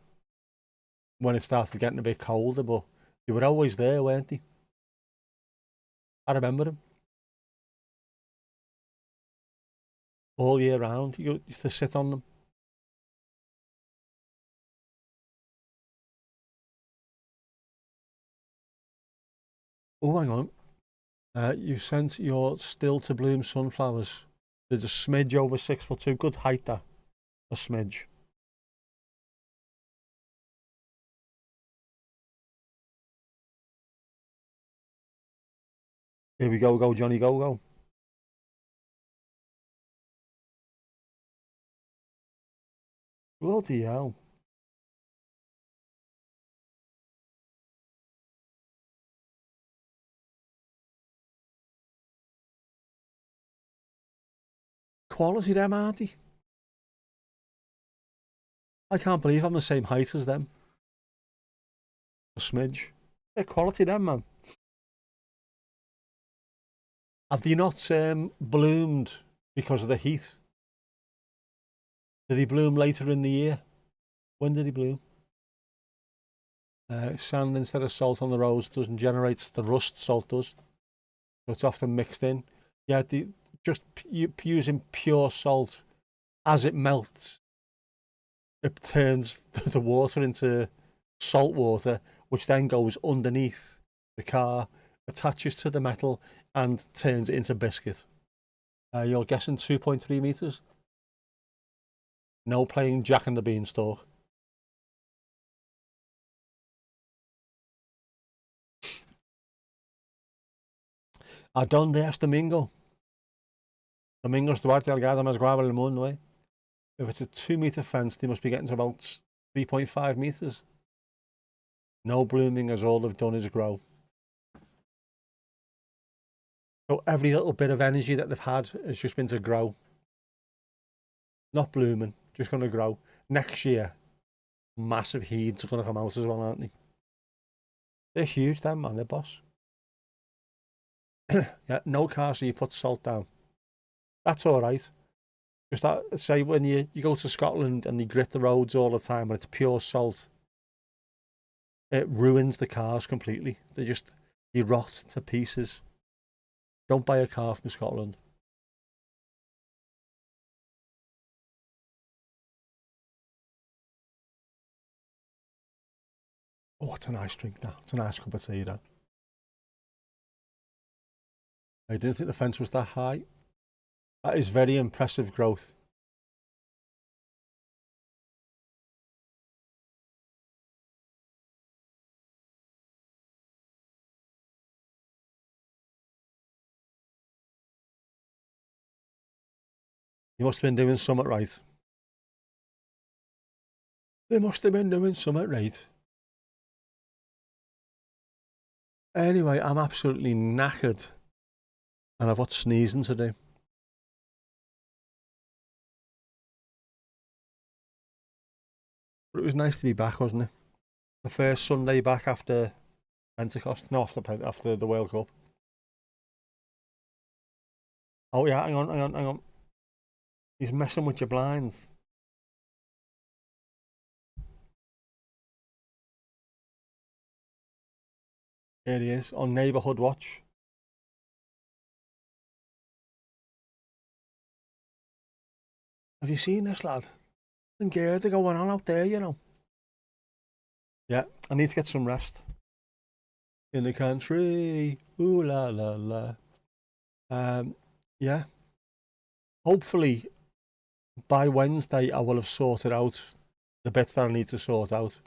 when it started getting a bit colder, but they were always there, weren't they? I remember them. All year round, you used to sit on them. Oh, hang on. You've sent your still to bloom sunflowers. There's a smidge over 6'2". Good height, that. A smidge. Here we go, go Johnny, go, go. Bloody hell. Quality them, aren't they? I can't believe I'm the same height as them. A smidge. Yeah, quality them, man. Have they not bloomed because of the heat? Did he bloom later in the year? When did he bloom? Sand instead of salt on the roads doesn't generate the rust salt does. So it's often mixed in. Yeah, just using pure salt, as it melts, it turns the water into salt water, which then goes underneath the car, attaches to the metal, and turns it into biscuit. You're guessing 2.3 meters? No playing Jack and the Beanstalk. ¿A dónde es Domingo? Domingo's Duarte Algado más gravel el mundo, eh? If it's a 2 meter fence, they must be getting to about 3.5 meters. No blooming, as all they've done is grow. So every little bit of energy that they've had has just been to grow. Not blooming, just going to grow. Next year, massive heads are going to come out as well, aren't they? They're huge, them, man, they're boss. Yeah, no car, so you put salt down. That's all right. Just that, say when you go to Scotland and you grit the roads all the time and it's pure salt, it ruins the cars completely. They rot to pieces. Don't buy a car from Scotland. Oh, it's a nice drink, that. It's a nice cup of tea, that. I didn't think the fence was that high. That is very impressive growth. You must have been doing something right. They must have been doing something right. Anyway, I'm absolutely knackered. And I've got sneezing to do. But it was nice to be back, wasn't it? The first Sunday back after Pentecost. No, after the World Cup. Oh yeah, hang on. He's messing with your blinds. There he is on Neighbourhood Watch. Have you seen this lad? And Gerda going on out there, you know. Yeah, I need to get some rest. In the country, ooh la la la. Yeah. Hopefully, by Wednesday, I will have sorted out the bits that I need to sort out,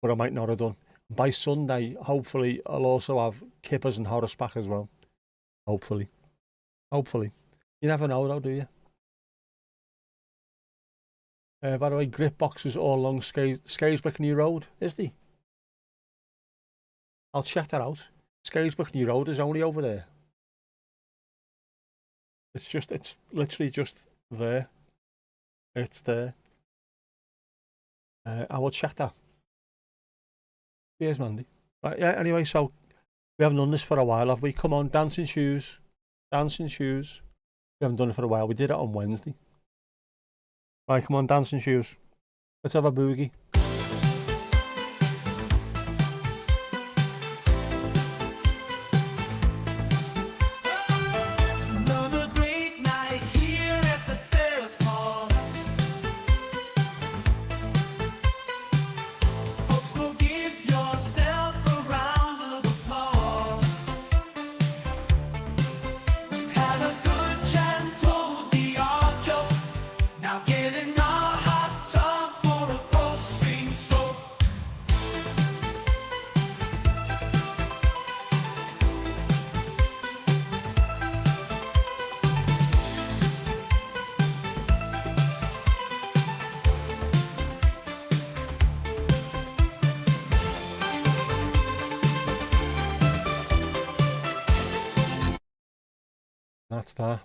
but I might not have done. By Sunday, hopefully, I'll also have kippers and Horace back as well. Hopefully. Hopefully. You never know though, do you? By the way, grip boxes all along Scarisbrick New Road, is the? I'll check that out. Scarisbrick New Road is only over there. It's literally just there. It's there. I will check that. Cheers, Mandy. Right, yeah, anyway, so we haven't done this for a while, have we? Come on, dancing shoes. Dancing shoes. We haven't done it for a while. We did it on Wednesday. Right, come on, dancing shoes. Let's have a boogie. Another great night here at the Bears Paws. Folks, go give yourself a round of applause. We've had a good chat and told the odd joke. Now get in our hot tub for a post-stream soak. That's that.